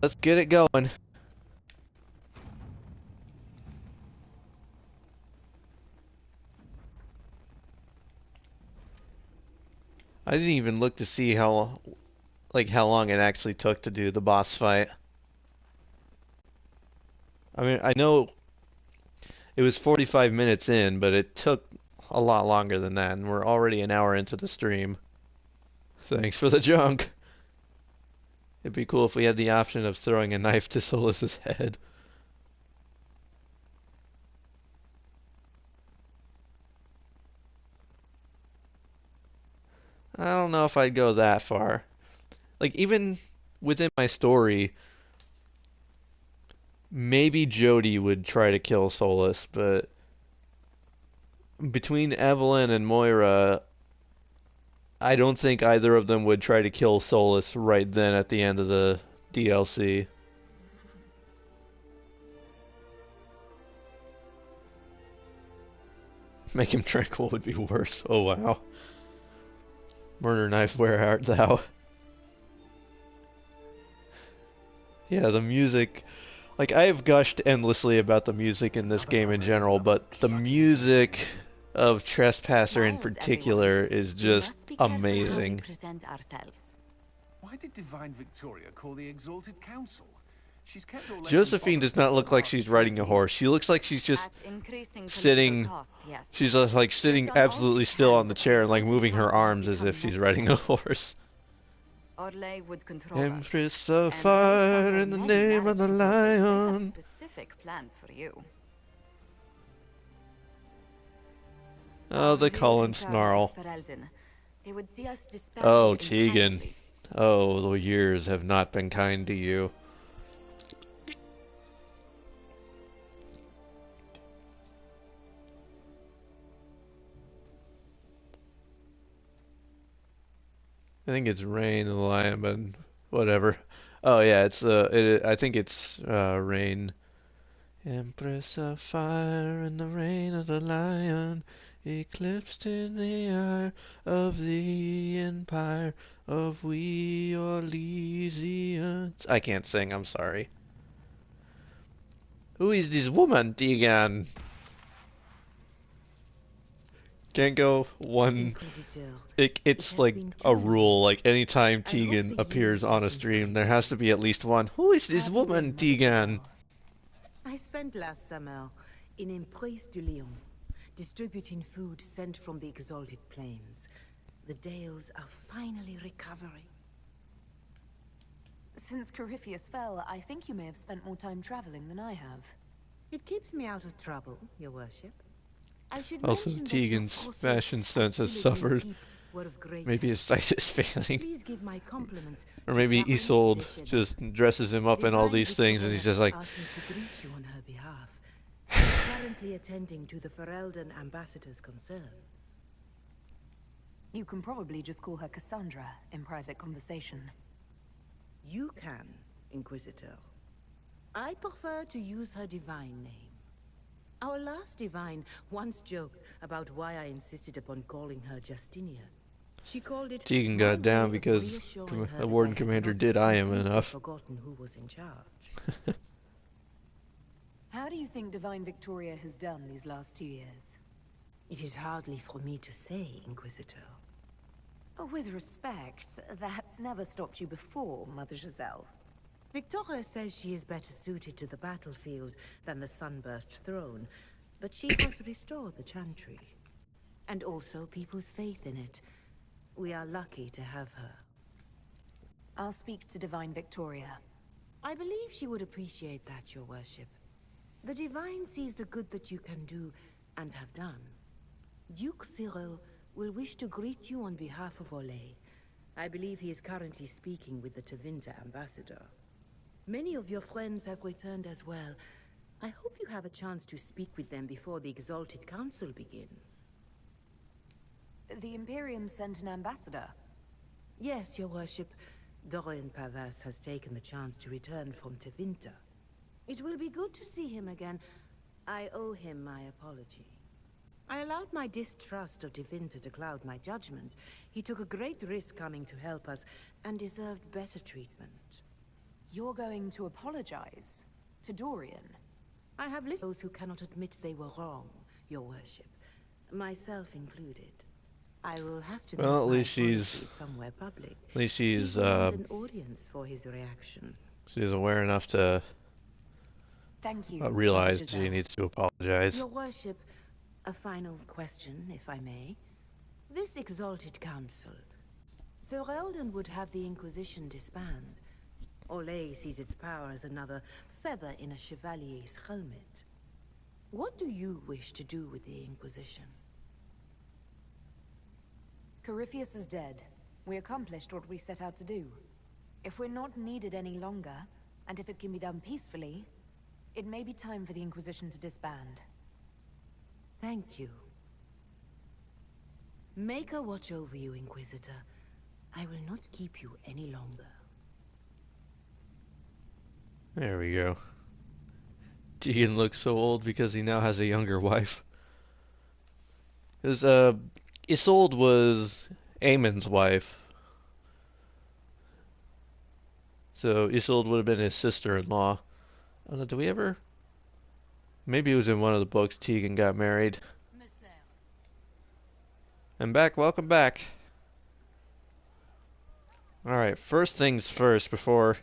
Speaker 1: let's get it going. I didn't even look to see how long it actually took to do the boss fight. I mean, I know it was 45 minutes in, but it took a lot longer than that, and we're already an hour into the stream. Thanks for the junk. It'd be cool if we had the option of throwing a knife to Solus's head. I don't know if I'd go that far. Like, even within my story, maybe Jody would try to kill Solus, but between Evelyn and Moira, I don't think either of them would try to kill Solus right then at the end of the DLC. Make him tranquil would be worse. Oh wow. Murder knife, where art thou? Yeah, the music... Like, I have gushed endlessly about the music in this game in general, but the music of Trespasser in particular is just amazing.
Speaker 7: Why did Divine Victoria call the Exalted Council? She's kept all
Speaker 1: Josephine does not look like she's riding a horse. She looks like she's just sitting... She's like sitting absolutely still on the chair and like moving her arms as if she's riding a horse. Empress of fire in the name of the lion.
Speaker 6: Specific plans for you.
Speaker 1: Oh, the Cullen snarl. Oh, Tegan. Oh, the years have not been kind to you. I think it's Rain of the Lion, but whatever. Oh yeah, it's I think it's Rain. Empress of fire and the reign of the lion, eclipsed in the eye of the empire of we Orlesians. I can't sing, I'm sorry. Who is this woman, Tegan? Can't go one... It's like a rule, like anytime Tegan appears on a stream, there has to be at least one. Who is this woman, Tegan?
Speaker 8: I spent last summer in Impromptu, distributing food sent from the Exalted Plains. The Dales are finally recovering.
Speaker 3: Since Corypheus fell, I think you may have spent more time traveling than I have.
Speaker 8: It keeps me out of trouble, Your Worship. I should
Speaker 1: Also,
Speaker 8: mention that
Speaker 1: Tegan's
Speaker 8: your
Speaker 1: fashion sense has suffered. Maybe his sight is failing.
Speaker 8: Please give my compliments
Speaker 1: Or maybe Isolde just dresses him up in all these things and he's just like...
Speaker 8: asked me to greet you on her behalf. She's currently attending to the Ferelden ambassador's concerns.
Speaker 3: You can probably just call her Cassandra in private conversation.
Speaker 8: You can, Inquisitor. I prefer to use her divine name. Our last divine once joked about why I insisted upon calling her Justinian. She called it
Speaker 1: Tegan got down because the Warden Commander did eye him enough.
Speaker 8: Forgotten who was in charge.
Speaker 3: How do you think Divine Victoria has done these last 2 years?
Speaker 8: It is hardly for me to say, Inquisitor.
Speaker 3: Oh, with respect, that's never stopped you before, Mother Giselle.
Speaker 8: Victoria says she is better suited to the battlefield than the Sunburst throne, but she has restored the Chantry. And also people's faith in it. We are lucky to have her.
Speaker 3: I'll speak to Divine Victoria.
Speaker 8: I believe she would appreciate that, Your Worship. The Divine sees the good that you can do and have done. Duke Cyril will wish to greet you on behalf of Olay. I believe he is currently speaking with the Tevinter ambassador. Many of your friends have returned as well. I hope you have a chance to speak with them before the Exalted Council begins.
Speaker 3: The Imperium sent an ambassador.
Speaker 8: Yes, Your Worship. Dorian Pavas has taken the chance to return from Tevinter. It will be good to see him again. I owe him my apology. I allowed my distrust of Tevinter to cloud my judgment. He took a great risk coming to help us, and deserved better treatment.
Speaker 3: You're going to apologize? To Dorian?
Speaker 8: I have those who cannot admit they were wrong, Your Worship. Myself included. I will have to
Speaker 1: Well,
Speaker 8: make
Speaker 1: at least
Speaker 8: my
Speaker 1: she's...
Speaker 8: apologies somewhere public.
Speaker 1: At least she's,
Speaker 8: He warned an audience for his reaction.
Speaker 1: she's aware enough to
Speaker 3: Thank you.
Speaker 1: realize
Speaker 3: Giselle.
Speaker 1: she needs to apologize.
Speaker 8: Your Worship, a final question, if I may. This Exalted Council, Ferelden would have the Inquisition disband. Olay sees its power as another feather in a chevalier's helmet. What do you wish to do with the Inquisition?
Speaker 3: Corypheus is dead. We accomplished what we set out to do. If we're not needed any longer, and if it can be done peacefully, it may be time for the Inquisition to disband.
Speaker 8: Thank you. Make her watch over you, Inquisitor. I will not keep you any longer.
Speaker 1: There we go. Tegan looks so old because he now has a younger wife. Because, Isolde was Aemon's wife. So Isolde would have been his sister-in-law. I don't know, do we ever... Maybe it was in one of the books Tegan got married. I'm back, welcome back. Alright, first things first, before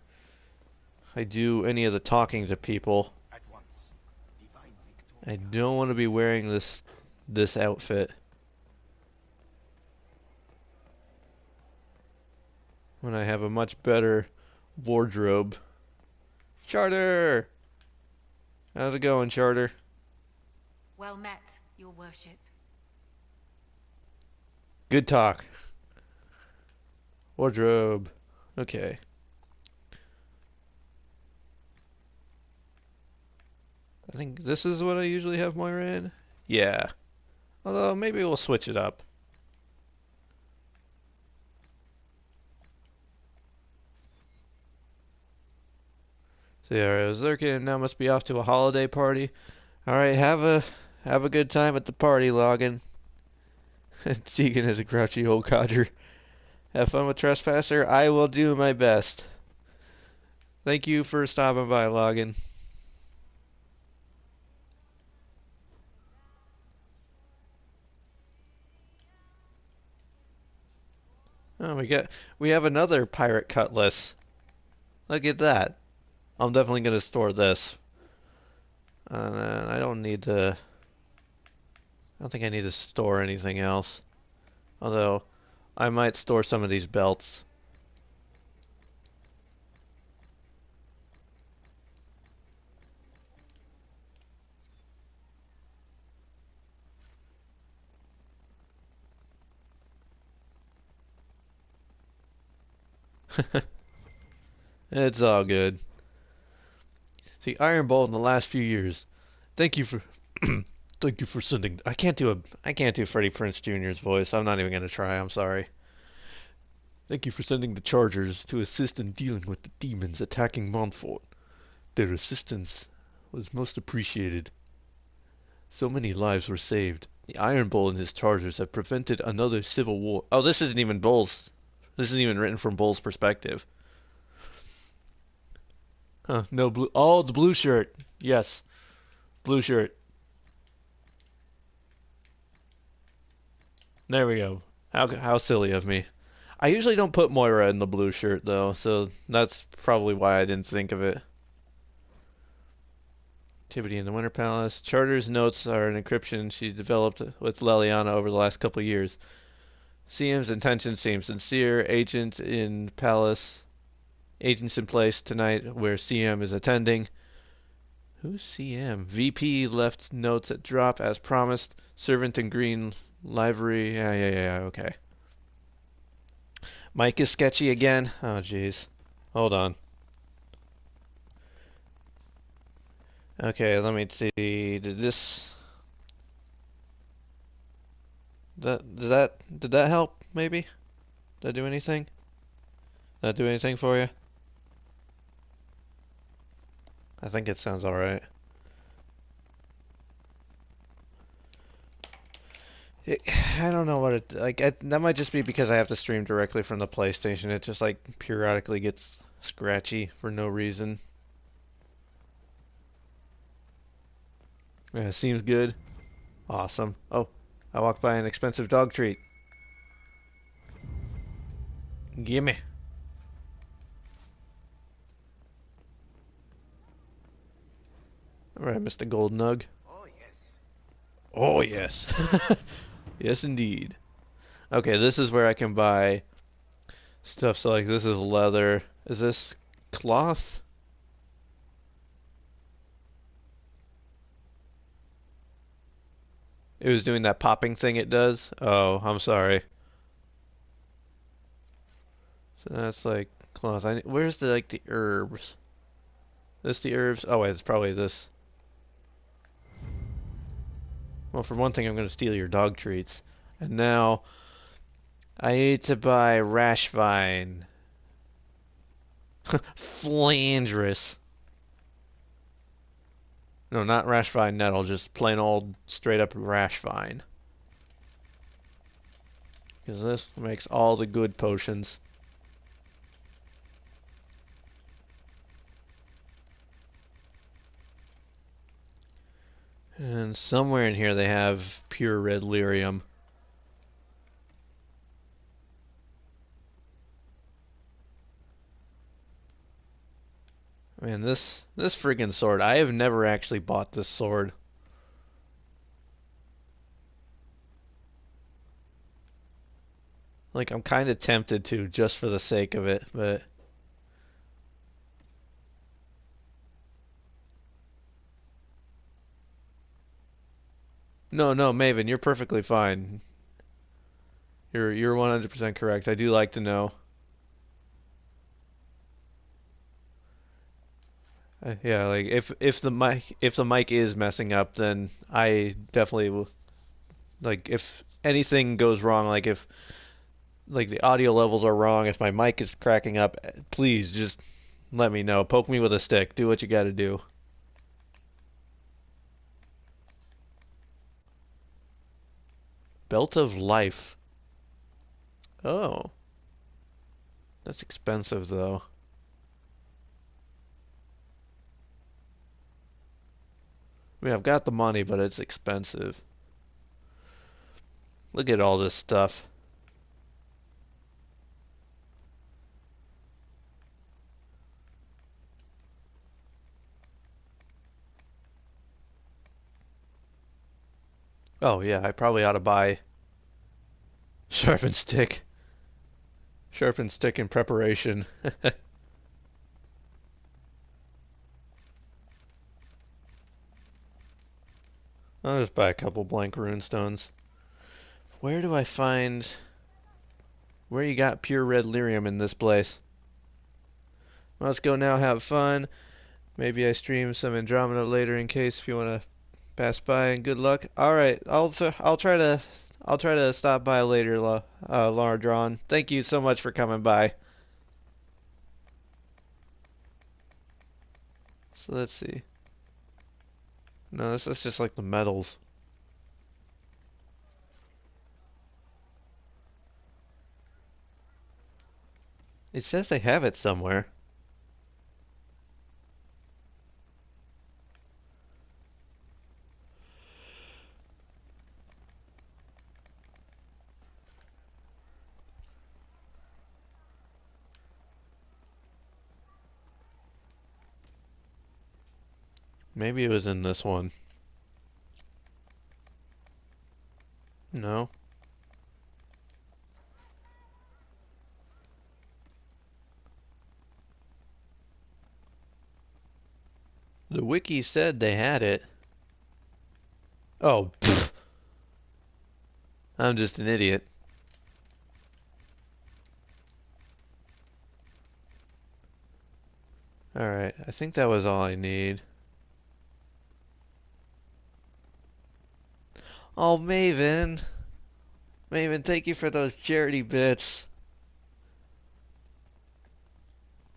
Speaker 1: I do any of the talking to people. I don't want to be wearing this outfit when I have a much better wardrobe. Charter! How's it going, Charter?
Speaker 9: Well met, your worship.
Speaker 1: Good talk. Wardrobe. Okay. I think this is what I usually have Moira in. Yeah. Although, maybe we'll switch it up. So yeah, I was lurking and now must be off to a holiday party. Alright, have a good time at the party, Logan. Tegan is a grouchy old codger. Have fun with Trespasser. I will do my best. Thank you for stopping by, Logan. Oh, we have another pirate cutlass. Look at that. I'm definitely gonna store this. I don't need to. I don't think I need to store anything else. Although, I might store some of these belts. It's all good. See, Iron Bolt in the last few years. Thank you for thank you for sending. I can't do Freddie Prinze Jr.'s voice. I'm not even gonna try. I'm sorry. Thank you for sending the Chargers to assist in dealing with the demons attacking Montfort. Their assistance was most appreciated. So many lives were saved. The Iron Bull and his Chargers have prevented another civil war. Oh, this isn't even Bull's. This isn't even written from Bull's perspective. Huh, no blue. Oh, the blue shirt. Yes. Blue shirt. There we go. How silly of me. I usually don't put Moira in the blue shirt, though, so that's probably why I didn't think of it. Activity in the Winter Palace. Charter's notes are an encryption she developed with Leliana over the last couple of years. CM's intentions seem sincere. Agents in place tonight where CM is attending. Who's CM? VP left notes at drop as promised. Servant in green livery. Yeah, okay. Mike is sketchy again. Oh, jeez. Hold on. Okay, let me see. Did that help? Maybe. Did that do anything? Did that do anything for you? I think it sounds alright. I don't know what it like. That might just be because I have to stream directly from the PlayStation. It just like periodically gets scratchy for no reason. Yeah, seems good. Awesome. Oh, I walked by an expensive dog treat. Gimme. Alright, Mr. Gold Nug.
Speaker 7: Oh, yes.
Speaker 1: Oh, yes. Yes, indeed. Okay, this is where I can buy stuff. So, like, this is leather. Is this cloth? It was doing that popping thing it does? Oh, I'm sorry. So that's like cloth. Where's the, like, the herbs? This the herbs? Oh, wait, it's probably this. Well, for one thing, I'm going to steal your dog treats. And now, I need to buy rash vine. Flandrous. No, not rash vine nettle, just plain old straight up rash vine. Because this makes all the good potions. And somewhere in here they have pure red lyrium. Man, this friggin' sword. I have never actually bought this sword. Like, I'm kind of tempted to, just for the sake of it, but... No, no, Maven, you're perfectly fine. You're 100% correct. I do like to know. Yeah, like if the mic is messing up, then I definitely will. Like if anything goes wrong, like if like the audio levels are wrong, if my mic is cracking up, please just let me know. Poke me with a stick. Do what you got to do. Belt of Life. Oh, that's expensive though. I mean, I've got the money, but it's expensive. Look at all this stuff. Oh yeah, I probably ought to buy sharpened stick. Sharpened stick in preparation. I'll just buy a couple blank runestones. Where do I find... Where you got pure red lyrium in this place? Well, let's go now, have fun. Maybe I stream some Andromeda later in case if you want to pass by, and good luck. Alright, I'll try to stop by later, Laura Drawn. Thank you so much for coming by. So let's see. No, this is just like the medals. It says they have it somewhere. Maybe it was in this one. No. The wiki said they had it. Oh, pfft. I'm just an idiot. Alright, I think that was all I need. Oh, Maven. Maven, thank you for those charity bits.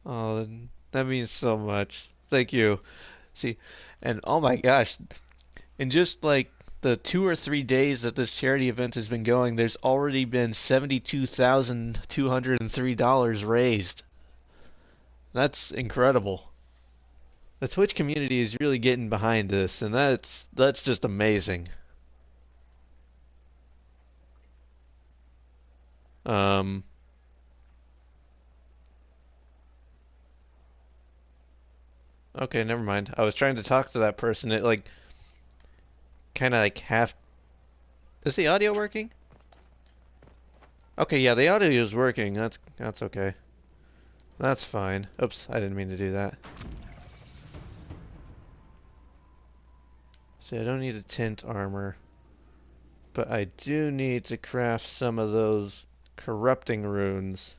Speaker 1: Oh, that means so much. Thank you. See, and oh my gosh, in just like the 2 or 3 days that this charity event has been going, there's already been $72,203 raised. That's incredible. The Twitch community is really getting behind this, and that's just amazing. Um, okay, never mind. I was trying to talk to that person. It like kind of like half. Is the audio working? Okay, yeah, the audio is working. That's okay. That's fine. Oops, I didn't mean to do that. See, I don't need a tint armor, but I do need to craft some of those corrupting runes.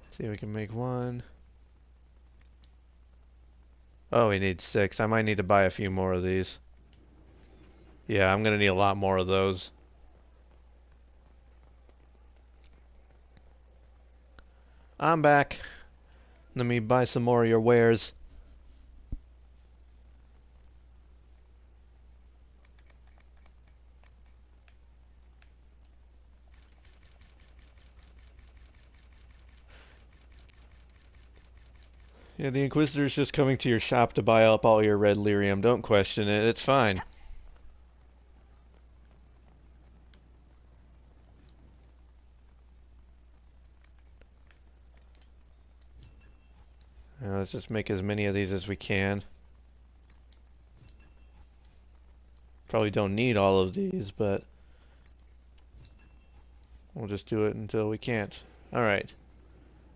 Speaker 1: See if we can make one. Oh, we need 6. I might need to buy a few more of these. Yeah, I'm gonna need a lot more of those. I'm back. Let me buy some more of your wares. Yeah, the Inquisitor's just coming to your shop to buy up all your red lyrium. Don't question it, it's fine. Let's just make as many of these as we can. Probably don't need all of these, but we'll just do it until we can't. Alright.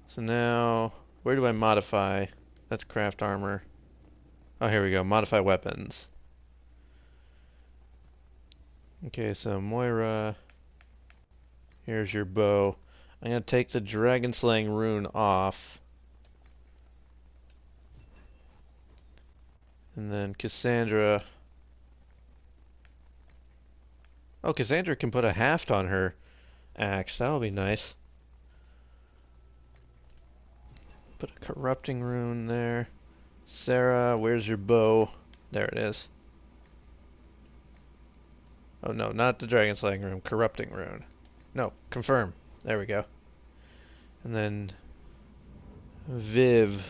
Speaker 1: So now, where do I modify? That's craft armor. Oh, here we go. Modify weapons. Okay, so Moira, here's your bow. I'm going to take the dragon slaying rune off. And then Cassandra. Oh, Cassandra can put a haft on her axe. That'll be nice. Put a corrupting rune there. Sarah, where's your bow? There it is. Oh no, not the dragon slaying rune, corrupting rune. No, confirm. There we go. And then Viv.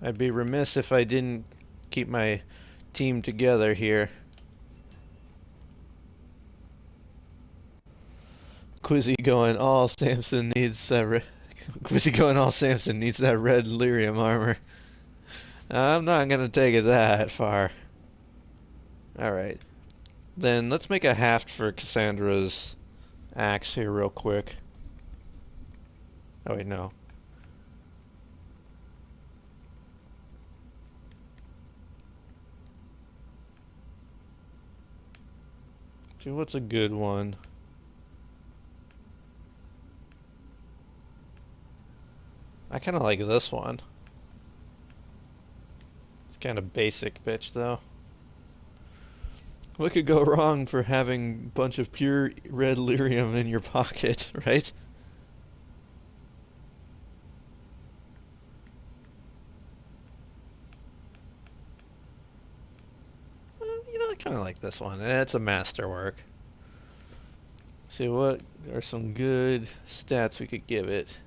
Speaker 1: I'd be remiss if I didn't keep my team together here. Quizzy going all Samson needs that Quizzy going all Samson needs that red lyrium armor. I'm not gonna take it that far. Alright. Then let's make a haft for Cassandra's axe here real quick. Oh wait, no. See, what's a good one? I kind of like this one. It's kind of basic, bitch, though. What could go wrong for having a bunch of pure red lyrium in your pocket, right? You know, I kind of like this one. It's a masterwork. See, what are some good stats we could give it?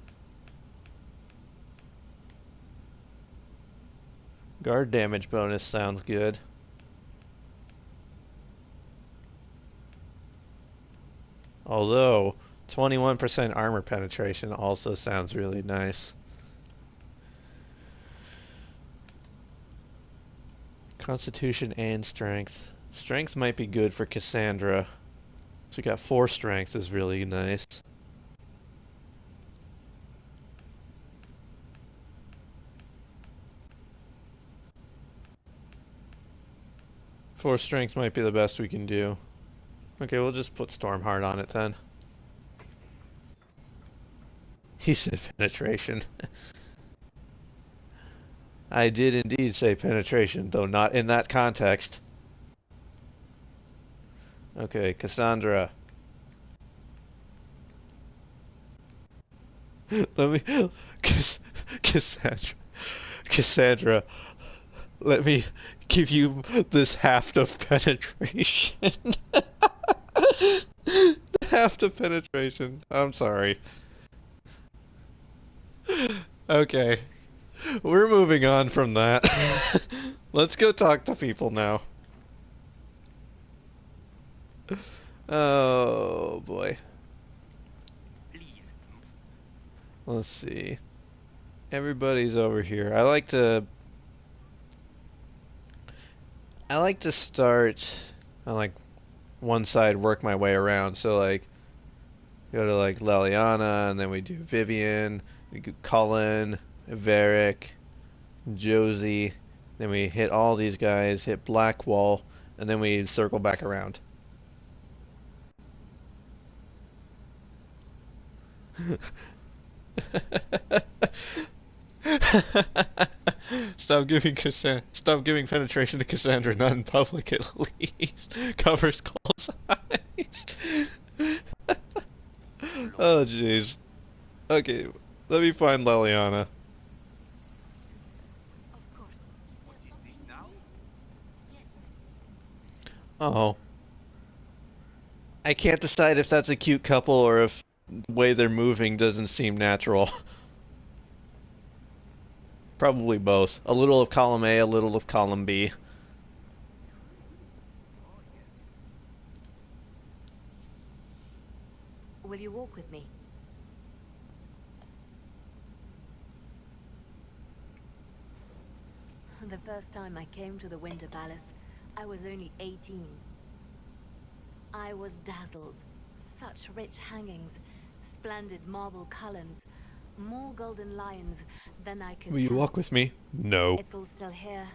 Speaker 1: Guard damage bonus sounds good. Although, 21% armor penetration also sounds really nice. Constitution and strength. Strength might be good for Cassandra. So we got 4 strength is really nice. Four strength might be the best we can do. Okay, we'll just put Stormheart on it then. He said penetration. I did indeed say penetration, though not in that context. Okay, Cassandra. Let me... Cassandra. Let me give you this haft of penetration. Haft of penetration. I'm sorry. Okay. We're moving on from that. Let's go talk to people now. Oh boy.
Speaker 10: Please.
Speaker 1: Let's see. Everybody's over here. I like to start on like one side, work my way around. So like go to like Leliana, and then we do Vivian, we do Cullen, Varric, Josie, then we hit all these guys, hit Blackwall, and then we circle back around. Stop giving penetration to Cassandra, not in public at least. Covers Cole's eyes. Oh, jeez. Okay, let me find Leliana. Oh. I can't decide if that's a cute couple or if the way they're moving doesn't seem natural. Probably both. A little of column A, a little of column B.
Speaker 3: Will you walk with me? The first time I came to the Winter Palace, I was only 18. I was dazzled. Such rich hangings, splendid marble columns, more golden lions than I could
Speaker 1: Will you
Speaker 3: count.
Speaker 1: walk with me? No.
Speaker 3: It's all still here,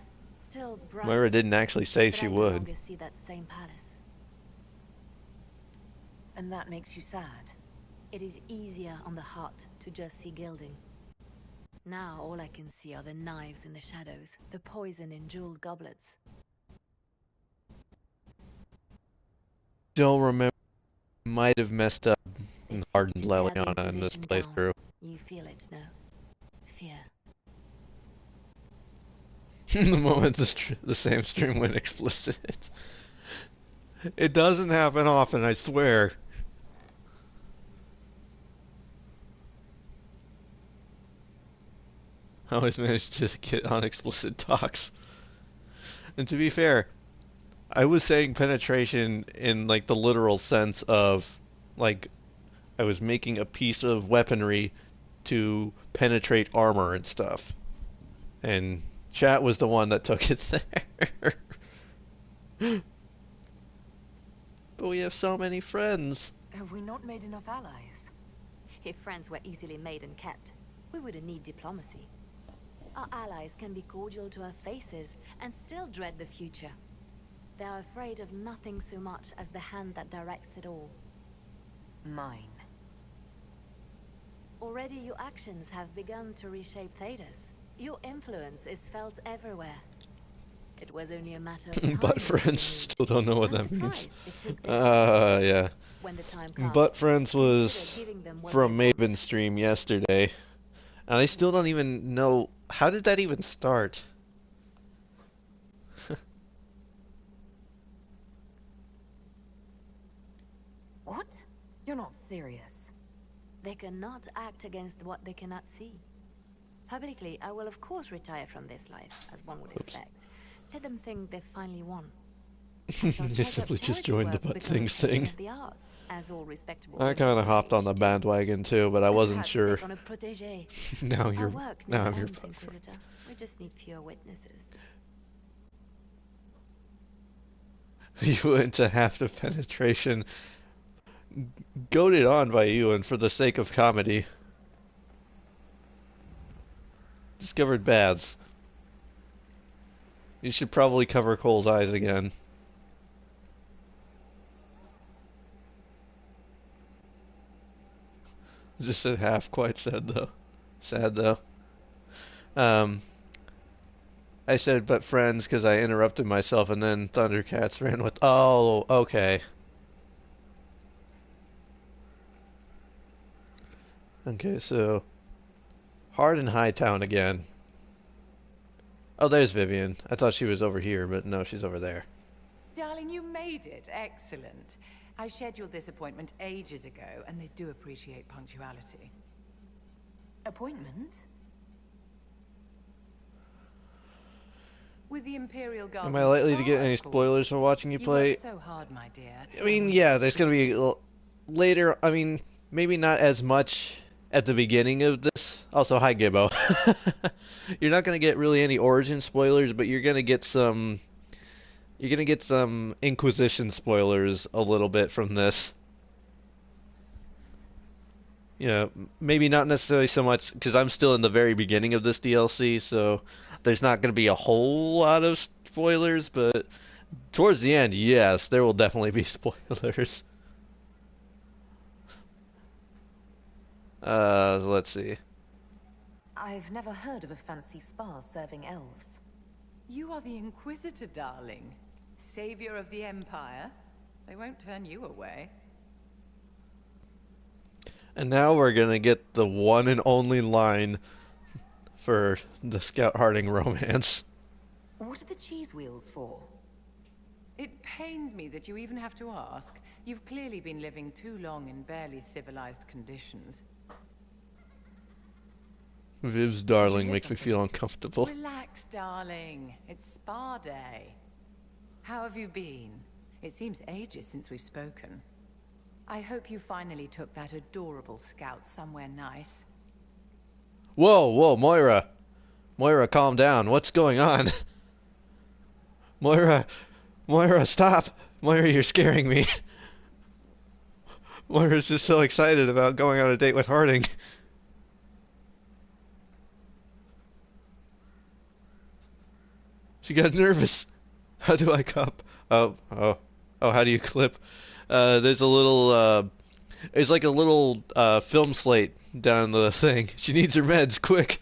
Speaker 3: still bright.
Speaker 1: Moira didn't actually say
Speaker 3: but
Speaker 1: she
Speaker 3: I no
Speaker 1: would.
Speaker 3: longer see that same palace. And that makes you sad? It is easier on the heart to just see gilding. Now all I can see are the knives in the shadows, the poison in jeweled goblets.
Speaker 1: Don't remember. Might have messed up and
Speaker 3: They seek
Speaker 1: hardened
Speaker 3: to tear the
Speaker 1: Leliana in this
Speaker 3: Inquisition
Speaker 1: playthrough.
Speaker 3: down. You feel it now. Fear.
Speaker 1: The moment the same stream went explicit. It doesn't happen often, I swear. I always managed to get on explicit talks. And to be fair, I was saying penetration in like the literal sense of like I was making a piece of weaponry to penetrate armor and stuff. And chat was the one that took it there. But we have so many friends.
Speaker 3: Have we not made enough allies? If friends were easily made and kept, we wouldn't need diplomacy. Our allies can be cordial to our faces and still dread the future. They are afraid of nothing so much as the hand that directs it all. Mine. Already your actions have begun to reshape Thedas. Your influence is felt everywhere. It was only a matter of time.
Speaker 1: But friends still don't know what that means.
Speaker 3: It took this long.
Speaker 1: Yeah.
Speaker 3: When the time comes,
Speaker 1: But friends was
Speaker 3: consider giving them what
Speaker 1: from
Speaker 3: they
Speaker 1: Maven's
Speaker 3: want.
Speaker 1: stream yesterday. And I still don't even know, how did that even start?
Speaker 3: What? You're not serious. They cannot act against what they cannot see. Publicly, I will of course retire from this life, as one would expect. Let them think they've finally won.
Speaker 1: They simply just joined the butt things thing.
Speaker 3: The arts, as all respectable
Speaker 1: I kind of hopped on the bandwagon too, but I wasn't sure.
Speaker 3: Take on a protégé.
Speaker 1: Now
Speaker 3: Our
Speaker 1: you're,
Speaker 3: work
Speaker 1: now
Speaker 3: never
Speaker 1: I'm your
Speaker 3: ends,
Speaker 1: butt friend.
Speaker 3: Inquisitor. We just need fewer witnesses.
Speaker 1: You went to half the penetration, goaded on by you, and for the sake of comedy, discovered baths. You should probably cover Cole's eyes again. Just said half, quite sad though. Sad though. I said but friends because I interrupted myself, and then Thundercats ran with, oh, okay. Okay, so Hard and Hightown again. Oh, there's Vivian. I thought she was over here, but no, she's over there.
Speaker 11: Darling, you made it. Excellent. I scheduled this appointment ages ago, and they do appreciate punctuality.
Speaker 3: Appointment?
Speaker 11: With the Imperial Guard.
Speaker 1: Am I likely to get any spoilers for watching you play?
Speaker 11: Worked so hard, my dear.
Speaker 1: I mean, yeah, there's gonna be later. I mean, maybe not as much at the beginning of this. Also, hi Gibbo. You're not gonna get really any origin spoilers, but you're gonna get some. You're gonna get some Inquisition spoilers a little bit from this. You know, maybe not necessarily so much because I'm still in the very beginning of this DLC, so there's not gonna be a whole lot of spoilers, but towards the end, yes, there will definitely be spoilers. Let's see.
Speaker 3: I've never heard of a fancy spa serving elves.
Speaker 11: You are the Inquisitor, darling. Savior of the Empire. They won't turn you away.
Speaker 1: And now we're gonna get the one and only line for the Scout Harding romance.
Speaker 3: What are the cheese wheels for?
Speaker 11: It pains me that you even have to ask. You've clearly been living too long in barely civilized conditions.
Speaker 1: Viv's darling
Speaker 11: hear
Speaker 1: makes me
Speaker 11: something?
Speaker 1: feel uncomfortable.
Speaker 11: Relax, darling. It's spa day. How have you been? It seems ages since we've spoken. I hope you finally took that adorable scout somewhere nice.
Speaker 1: Whoa, whoa, Moira. Moira, calm down. What's going on? Moira, stop. Moira, you're scaring me. Moira's just so excited about going on a date with Harding. She got nervous. How do I cop? Oh, how do you clip? There's a little, it's like a little, film slate down the thing. She needs her meds, quick.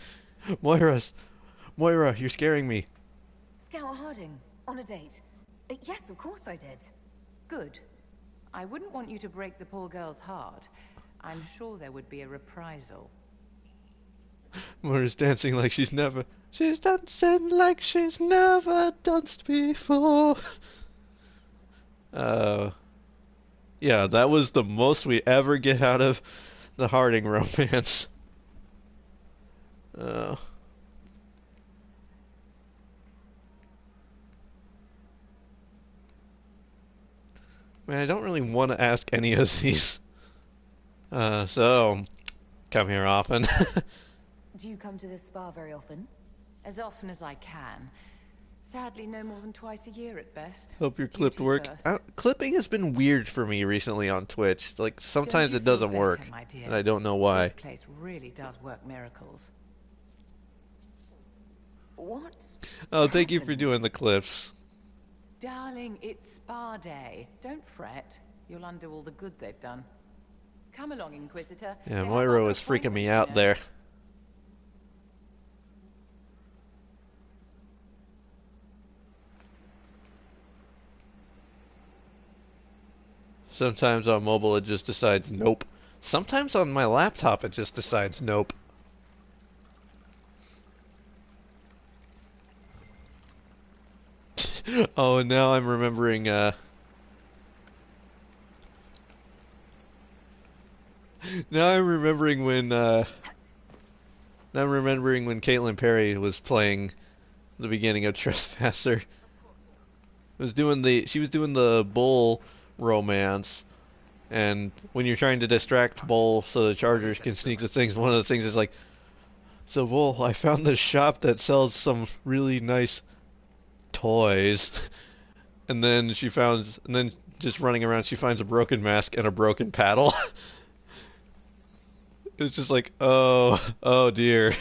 Speaker 1: Moira, you're scaring me.
Speaker 3: Scout Harding, on a date. Yes, of course I did.
Speaker 11: Good. I wouldn't want you to break the poor girl's heart. I'm sure there would be a reprisal.
Speaker 1: Moira's dancing like she's never danced before. Yeah, that was the most we ever get out of the Harding romance. Man, I don't really want to ask any of these. So, come here often.
Speaker 3: Do you come to this spa very often?
Speaker 11: As often as I can. Sadly, no more than twice a year at best.
Speaker 1: Hope your clipped work. Clipping has been weird for me recently on Twitch. Like, sometimes it doesn't work, and I don't know why.
Speaker 11: This place really does work miracles.
Speaker 3: What?
Speaker 1: Oh, thank you for doing the clips.
Speaker 11: Darling, it's spa day. Don't fret. You'll undo all the good they've done. Come along, Inquisitor.
Speaker 1: Yeah, Moira was freaking me out there. Sometimes on mobile it just decides nope. Sometimes on my laptop it just decides nope. Oh, and now I'm remembering, now I'm remembering when, Caitlin Perry was playing the beginning of Trespasser. She was doing the bull romance, and when you're trying to distract Bull so the Chargers can sneak the things, one of the things is like, so Bull, I found this shop that sells some really nice toys, and then just running around she finds a broken mask and a broken paddle. It's just like, oh dear.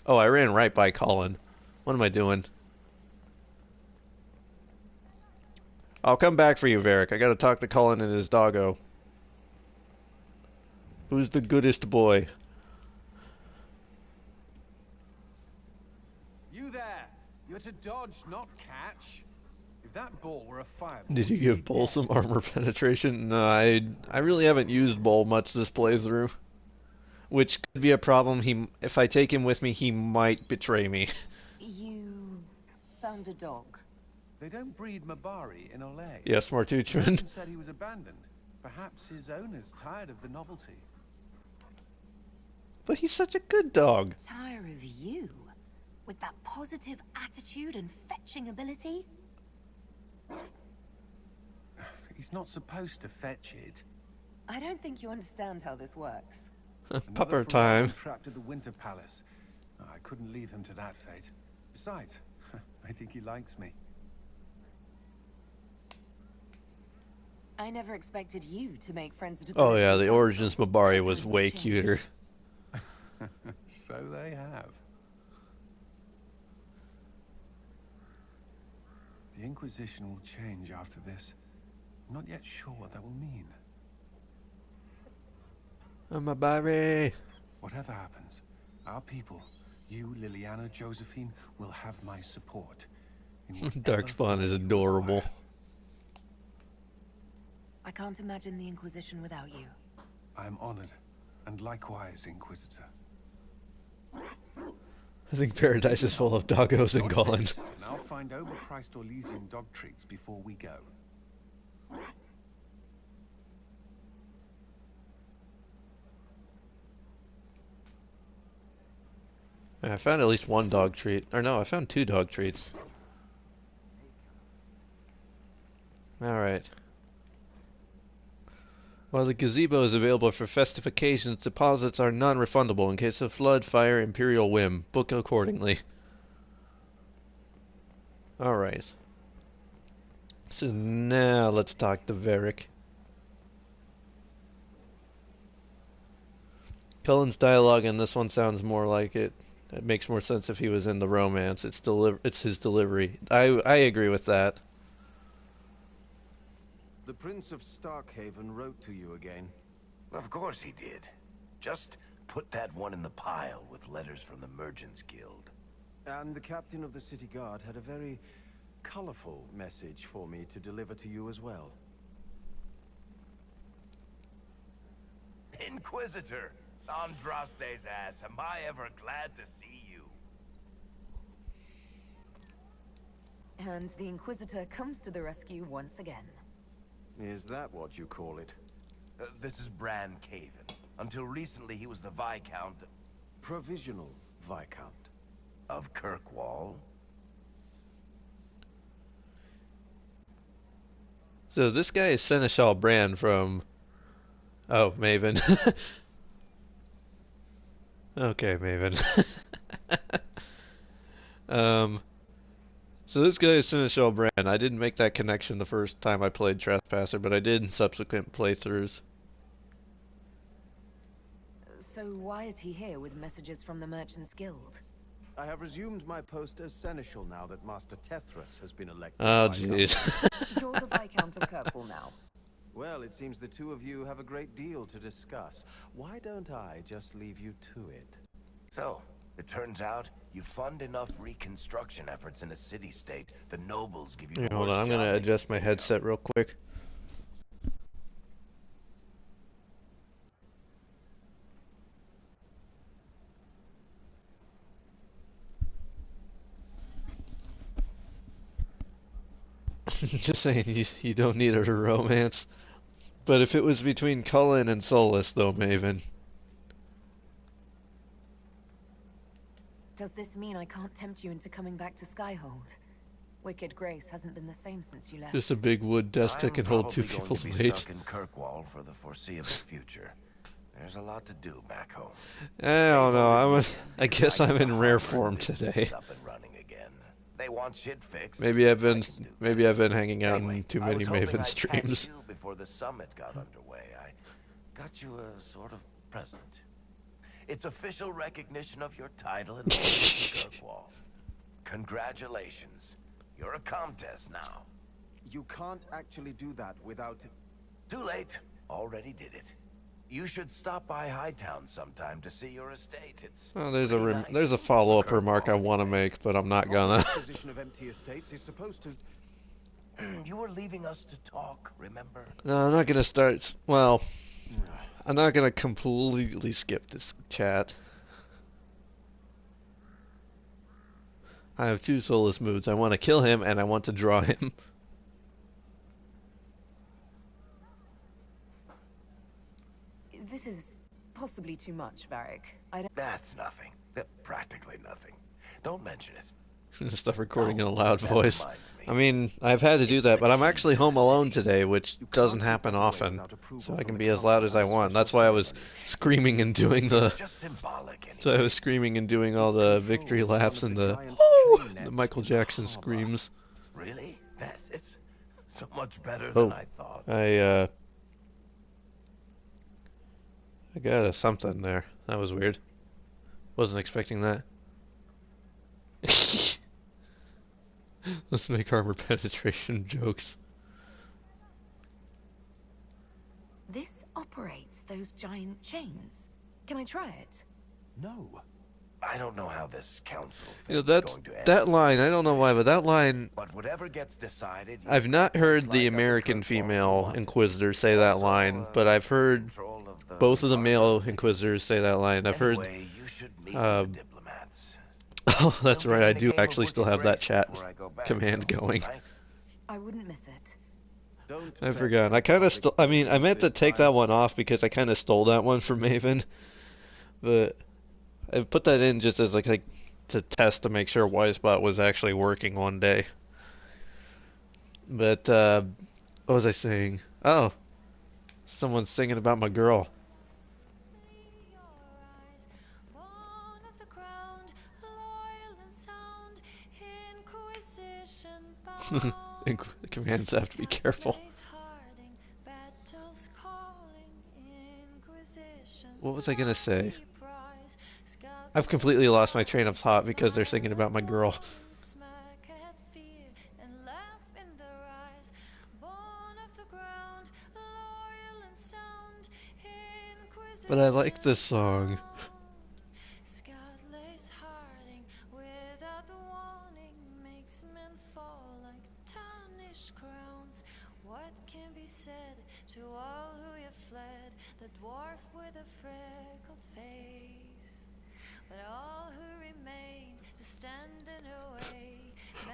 Speaker 1: Oh, I ran right by Colin. What am I doing? I'll come back for you, Varric. I gotta talk to Colin and his doggo. Who's the goodest boy?
Speaker 7: You there! You're to dodge, not catch. If that ball were a fireball...
Speaker 1: Did you give Bull some armor penetration? No, I really haven't used Bull much this playthrough. Which could be a problem. If I take him with me, he might betray me.
Speaker 3: You found a dog?
Speaker 7: They don't breed Mabari in Olay.
Speaker 1: Yes, Martuchman.
Speaker 7: Said he was abandoned. Perhaps his owner's tired of the novelty.
Speaker 1: But he's such a good dog.
Speaker 3: Tired of you? With that positive attitude and fetching ability?
Speaker 7: He's not supposed to fetch it.
Speaker 3: I don't think you understand how this works.
Speaker 1: Pupper time.
Speaker 7: Trapped at the Winter Palace. I couldn't leave him to that fate. Besides, I think he likes me.
Speaker 3: I never expected you to make friends at a
Speaker 1: Oh yeah, the Origins Mabari was way cuter.
Speaker 7: So they have. The Inquisition will change after this. I'm not yet sure what that will mean.
Speaker 1: Oh, Mabari.
Speaker 7: Whatever happens, our people, you, Liliana, Josephine, will have my support.
Speaker 1: Darkspawn is adorable.
Speaker 3: I can't imagine the Inquisition without you.
Speaker 7: I am honored. And likewise, Inquisitor.
Speaker 1: I think paradise is full of doggos and Gollins.
Speaker 7: And I'll find overpriced Orlesian dog treats before we go.
Speaker 1: I found at least one dog treat. Or no, I found 2 dog treats. Alright. While the gazebo is available for festive occasions, deposits are non-refundable in case of flood, fire, imperial whim. Book accordingly. Alright. So now let's talk to Varric. Cullen's dialogue in this one sounds more like it. It makes more sense if he was in the romance. It's his delivery. I agree with that.
Speaker 12: The Prince of Starkhaven wrote to you again.
Speaker 13: Of course he did. Just put that one in the pile with letters from the Merchants Guild.
Speaker 12: And the captain of the city guard had a very colorful message for me to deliver to you as well.
Speaker 13: Inquisitor! Andraste's ass, am I ever glad to see you?
Speaker 3: And the Inquisitor comes to the rescue once again.
Speaker 12: Is that what you call it?
Speaker 13: This is Bran Caven. Until recently he was the Viscount...
Speaker 12: Provisional Viscount.
Speaker 13: Of Kirkwall.
Speaker 1: So this guy is Seneschal Bran from... Oh, Maven. Okay, Maven. So this guy is Seneschal Bran. I didn't make that connection the first time I played Trespasser, but I did in subsequent playthroughs.
Speaker 3: So why is he here with messages from the Merchants Guild?
Speaker 12: I have resumed my post as Seneschal now that Master Tethras has been elected.
Speaker 1: Oh, jeez.
Speaker 3: You're the Viscount of Kirkwall now.
Speaker 12: Well, it seems the two of you have a great deal to discuss. Why don't I just leave you to it?
Speaker 13: So, it turns out you fund enough reconstruction efforts in a city-state, the nobles give you
Speaker 1: Yeah,
Speaker 13: the
Speaker 1: hold on, I'm gonna adjust my headset real quick. Just saying, you don't need a romance. But if it was between Cullen and Solus, though, Maven.
Speaker 3: Does this mean I can't tempt you into coming back to Skyhold? Wicked Grace hasn't been the same since you left.
Speaker 1: Just a big wood desk that can hold 2 people's weight.
Speaker 13: I'm probably going to be stuck in Kirkwall for the foreseeable future. There's a lot to do back home.
Speaker 1: I don't know. I guess I'm in rare form today.
Speaker 13: Up and running again. They want shit fixed.
Speaker 1: Maybe I've been hanging out in too many Maven streams.
Speaker 13: Before the summit got underway, I got you a sort of present. It's official recognition of your title in Kirkwall. Congratulations. You're a Comtesse now.
Speaker 12: You can't actually do that without...
Speaker 13: Too late. Already did it. You should stop by Hightown sometime to see your estate. It's
Speaker 1: oh, there's a follow-up remark I want to make, but I'm not gonna.
Speaker 12: Position of empty estates is supposed to...
Speaker 13: You were leaving us to talk, remember?
Speaker 1: No, I'm not gonna start... Well, I'm not gonna completely skip this chat. I have 2 soulless moods. I want to kill him, and I want to draw him.
Speaker 3: This is possibly too much, Varric.
Speaker 13: That's nothing. Practically nothing. Don't mention it.
Speaker 1: Stuff recording in a loud voice. I mean, I've had to do that, but I'm actually home alone today, which doesn't happen often, so I can be as loud as I want. That's why I was screaming and doing the... So I was screaming and doing all the victory laps and the... Oh! The Michael Jackson screams.
Speaker 13: Really? It's so much better than I thought.
Speaker 1: I got a something there. That was weird. Wasn't expecting that. Let's make armor penetration jokes.
Speaker 3: This operates those giant chains. Can I try it?
Speaker 12: No.
Speaker 13: I don't know how this council
Speaker 1: You know, that line, I don't know why, but that line...
Speaker 13: But whatever gets decided...
Speaker 1: I've not heard the American female Inquisitor say that line, but I've heard both of the male Inquisitors say that line. I've heard.
Speaker 13: Anyway, you should meet with the diplomats.
Speaker 1: Oh, that's
Speaker 13: We'll
Speaker 1: right.
Speaker 13: get
Speaker 1: I
Speaker 13: in the
Speaker 1: do
Speaker 13: game of
Speaker 1: actually still
Speaker 13: Wicked
Speaker 1: have that
Speaker 13: Grace
Speaker 1: chat
Speaker 13: before I go back,
Speaker 1: command
Speaker 13: though,
Speaker 1: going.
Speaker 13: right?
Speaker 3: I wouldn't miss it.
Speaker 1: I forgot. I kind of I mean, I meant to take that one off because I kind of stole that one from Maven, but I put that in just as like to test to make sure Wisebot was actually working one day. But what was I saying? Oh, someone's singing about my girl. Commands have to be careful. What was I gonna say? I've completely lost my train of thought because they're singing about my girl. But I like this song.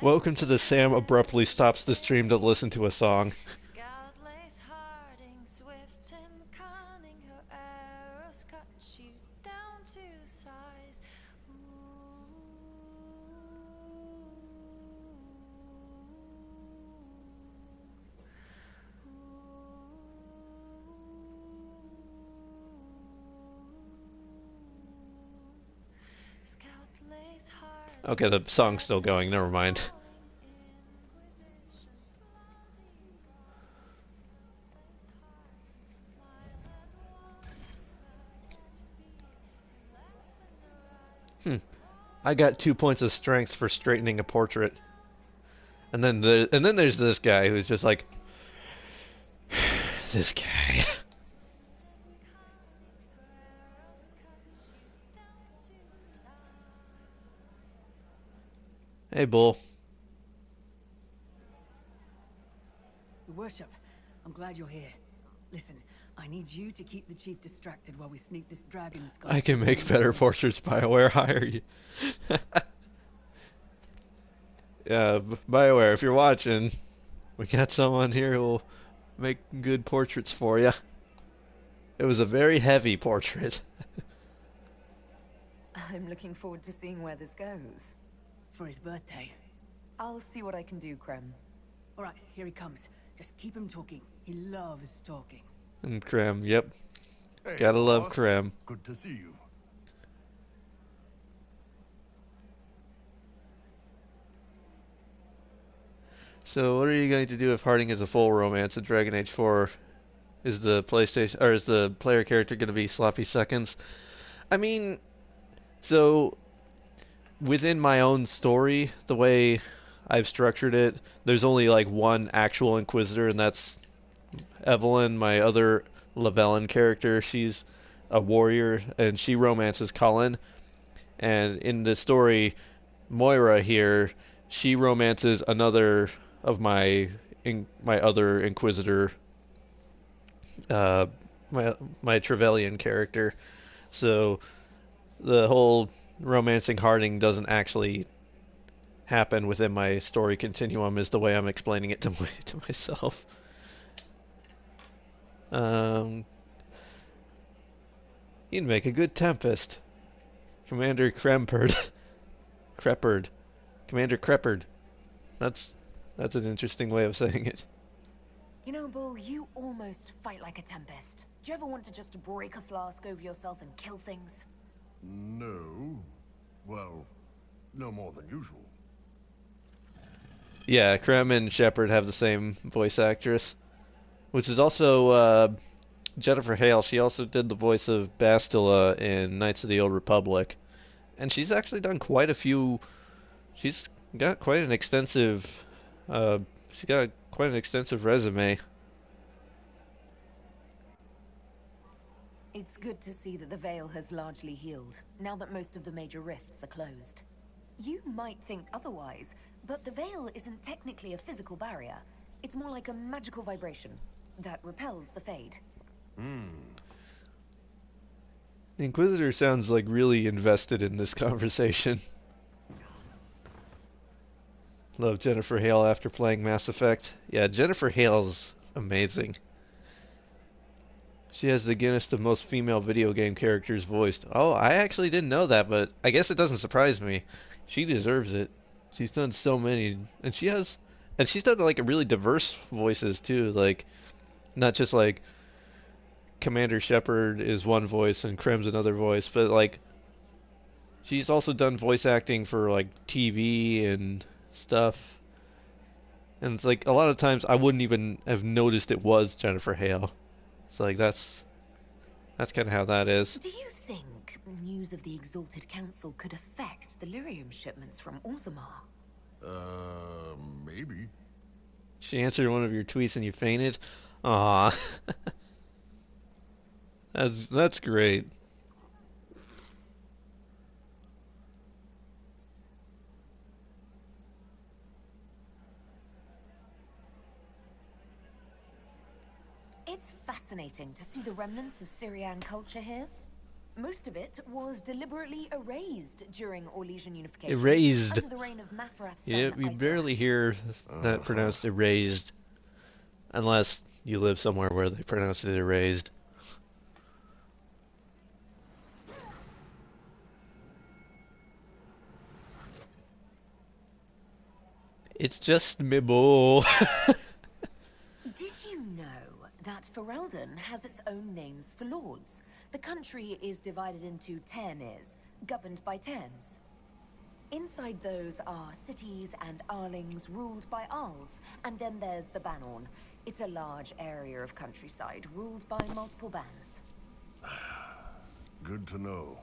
Speaker 1: Welcome to the Sam abruptly stops the stream to listen to a song. Okay, the song's still going, never mind. I got 2 points of strength for straightening a portrait. And then there's this guy who's just like this guy. Hey, Bull.
Speaker 14: Your Worship, I'm glad you're here. Listen, I need you to keep the Chief distracted while we sneak this dragon skull.
Speaker 1: I can make better portraits, BioWare. Hire you. Yeah, BioWare, if you're watching, we got someone here who'll make good portraits for you. It was a very heavy portrait.
Speaker 3: I'm looking forward to seeing where this goes.
Speaker 14: It's for his birthday.
Speaker 3: I'll see what I can do, Krem.
Speaker 14: All right, here he comes. Just keep him talking. He loves talking.
Speaker 1: And Krem, yep.
Speaker 15: Hey,
Speaker 1: Gotta love
Speaker 15: boss.
Speaker 1: Krem.
Speaker 15: Good to see you.
Speaker 1: So, what are you going to do if Harding is a full romance in Dragon Age 4? Is the PlayStation or is the player character going to be sloppy seconds? I mean, so within my own story, the way I've structured it, there's only like one actual Inquisitor, and that's Evelyn, my other Lavellan character. She's a warrior, and she romances Colin. And in the story, Moira here, she romances another of my other Inquisitor, my Trevelyan character. So the whole romancing Harding doesn't actually happen within my story continuum, is the way I'm explaining it to myself. You'd make a good Tempest. Commander Kremperd. Crepperd. Commander Crepperd. That's an interesting way of saying it.
Speaker 9: You know, Bull, you almost fight like a Tempest. Do you ever want to just break a flask over yourself and kill things?
Speaker 15: No. Well, no more than usual.
Speaker 1: Yeah, Krem and Shepard have the same voice actress, which is also Jennifer Hale. She also did the voice of Bastila in Knights of the Old Republic, and she's actually done quite a few. She's got quite an extensive. She's got quite an extensive resume.
Speaker 3: It's good to see that the veil has largely healed, now that most of the major rifts are closed. You might think otherwise, but the veil isn't technically a physical barrier. It's more like a magical vibration that repels the Fade.
Speaker 1: The Inquisitor sounds like really invested in this conversation. Love Jennifer Hale after playing Mass Effect. Yeah, Jennifer Hale's amazing. She has the Guinness of most female video game characters voiced. Oh, I actually didn't know that, but I guess it doesn't surprise me. She deserves it. She's done so many, and she's done like a really diverse voices too. Like, not just like Commander Shepard is one voice and Krem's another voice, but like she's also done voice acting for like TV and stuff. And it's like a lot of times I wouldn't even have noticed it was Jennifer Hale. It's like that's kind of how that is.
Speaker 9: Do you think news of the Exalted Council could affect the lyrium shipments from Orzammar?
Speaker 15: Maybe.
Speaker 1: She answered one of your tweets and you fainted? Aw. That's great.
Speaker 9: It's fascinating to see the remnants of Syrian culture here. Most of it was deliberately erased during Orlesian unification.
Speaker 1: Erased.
Speaker 9: Under the reign of Mathrath's son,
Speaker 1: Yeah, we barely hear that pronounced erased. Unless you live somewhere where they pronounce it erased. It's just Mibble.
Speaker 9: Did you know that Ferelden has its own names for lords? The country is divided into Ternes, governed by Terns. Inside those are cities and Arlings ruled by Arls, and then there's the Banorn. It's a large area of countryside ruled by multiple bands.
Speaker 15: Good to know.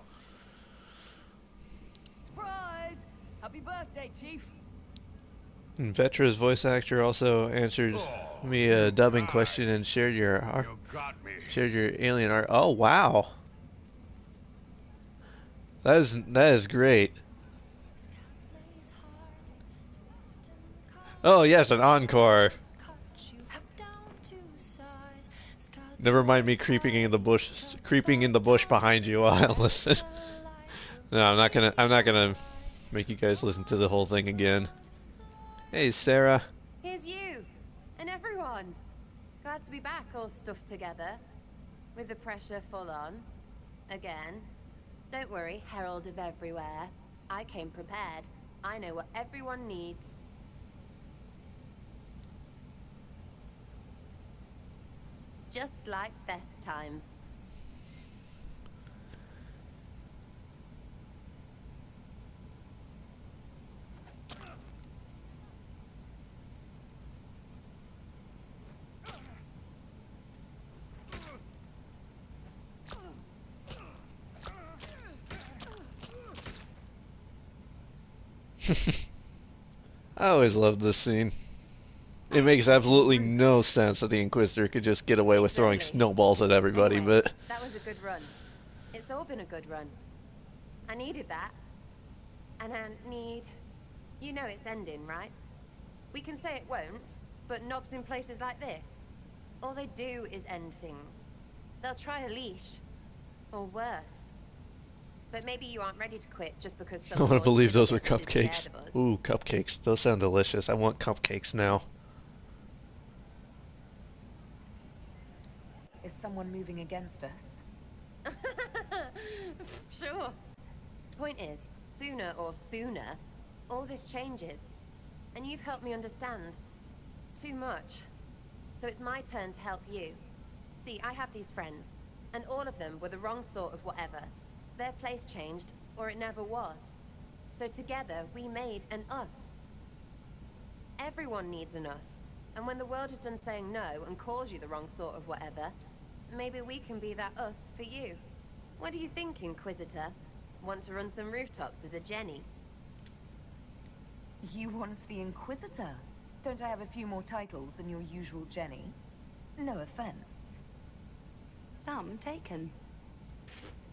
Speaker 14: Surprise! Happy birthday, Chief!
Speaker 1: And Vetra's voice actor also answered me a dubbing question and shared your alien art. Oh wow, that is great. Oh yes, an encore. Never mind me creeping in the bush behind you while I listen. No, I'm not gonna make you guys listen to the whole thing again. Hey, Sarah.
Speaker 16: Here's you, and everyone. Glad to be back, all stuffed together. With the pressure full on. Again. Don't worry, Herald of Everywhere. I came prepared. I know what everyone needs. Just like best times.
Speaker 1: I always loved this scene. It makes absolutely no sense that the Inquisitor could just get away with throwing snowballs at everybody,
Speaker 16: Anyway,
Speaker 1: but...
Speaker 16: that was a good run. It's all been a good run. I needed that. And I need... You know it's ending, right? We can say it won't, but knobs in places like this, all they do is end things. They'll try a leash. Or worse. But maybe you aren't ready to quit just because
Speaker 1: I
Speaker 16: someone
Speaker 1: want to believe those are
Speaker 16: is scared
Speaker 1: cupcakes.
Speaker 16: of us.
Speaker 1: Ooh, cupcakes. Those sound delicious. I want cupcakes now.
Speaker 9: Is someone moving against us?
Speaker 16: Sure. Point is, sooner, all this changes. And you've helped me understand. Too much. So it's my turn to help you. See, I have these friends, and all of them were the wrong sort of whatever. Their place changed, or it never was. So together, we made an us. Everyone needs an us. And when the world is done saying no and calls you the wrong sort of whatever, maybe we can be that us for you. What do you think, Inquisitor? Want to run some rooftops as a Jenny?
Speaker 9: You want the Inquisitor? Don't I have a few more titles than your usual Jenny? No offense.
Speaker 6: Some taken.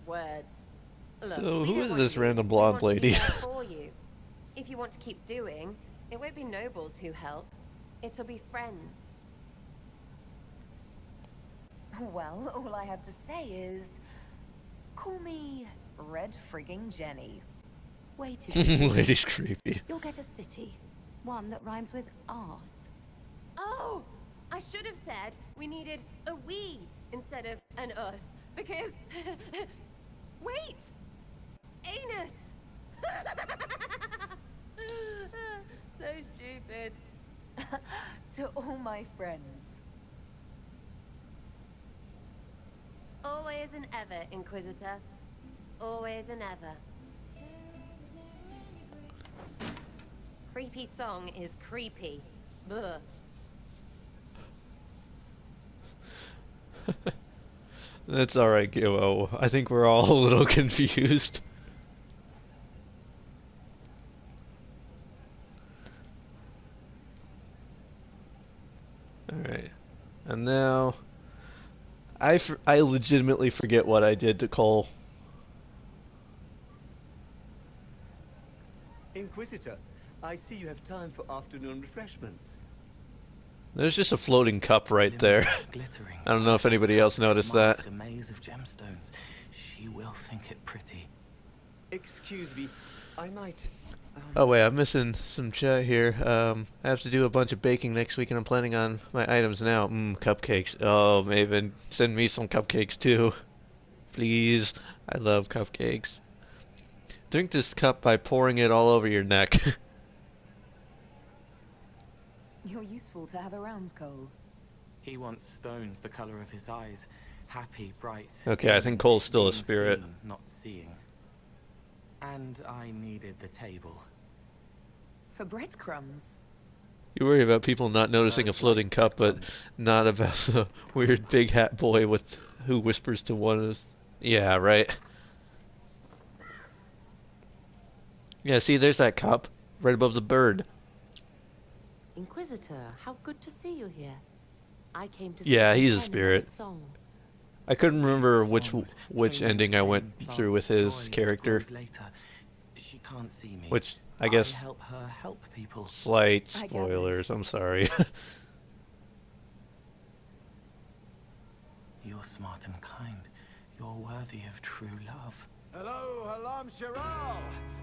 Speaker 16: Words. Look,
Speaker 1: So,
Speaker 16: we
Speaker 1: who
Speaker 16: don't
Speaker 1: is
Speaker 16: want
Speaker 1: this
Speaker 16: you.
Speaker 1: random
Speaker 16: We
Speaker 1: blonde
Speaker 16: want to be
Speaker 1: lady?
Speaker 16: there for you. If you want to keep doing, it won't be nobles who help. It'll be friends.
Speaker 9: Well, all I have to say is... Call me Red Frigging Jenny. Way too creepy.
Speaker 1: Lady's creepy.
Speaker 3: You'll get a city. One that rhymes with arse.
Speaker 16: Oh! I should have said we needed a we instead of an us, because... Wait! Anus! So stupid.
Speaker 9: To all my friends.
Speaker 16: Always and ever, Inquisitor. Always and ever. Creepy song is creepy. Buh.
Speaker 1: That's alright, Gillo. I think we're all a little confused. Alright. And now... I legitimately forget what I did to Cole.
Speaker 10: Inquisitor, I see you have time for afternoon refreshments.
Speaker 1: There's just a floating cup right there.
Speaker 17: Glittering.
Speaker 1: I don't know if anybody else noticed that.
Speaker 17: A maze of gemstones. She will think it pretty.
Speaker 10: Excuse me, I might...
Speaker 1: Oh wait, I'm missing some chat here. I have to do a bunch of baking next week and I'm planning on my items now. Cupcakes. Oh, Maven, send me some cupcakes too. Please. I love cupcakes. Drink this cup by pouring it all over your neck.
Speaker 4: You're useful to have around, Cole.
Speaker 17: He wants stones the color of his eyes. Happy, bright.
Speaker 1: Okay, I think Cole's still a
Speaker 17: being
Speaker 1: spirit.
Speaker 17: Seen, not seeing. And I needed the table.
Speaker 4: For breadcrumbs.
Speaker 1: You worry about people not noticing a floating cup, but not about the weird big hat boy with who whispers to one of... Yeah, right. Yeah, see, there's that cup, right above the bird.
Speaker 8: Inquisitor, how good to see you here. I came to
Speaker 1: Yeah,
Speaker 8: see
Speaker 1: he's a
Speaker 8: you
Speaker 1: spirit.
Speaker 8: song.
Speaker 1: I couldn't remember which ending I went through with his character.
Speaker 17: She can't see me.
Speaker 1: Which, I guess,
Speaker 17: help her help people.
Speaker 1: Slight spoilers, I'm sorry.
Speaker 17: You're smart and kind. You're worthy of true love.
Speaker 12: Hello, Halam Shiral!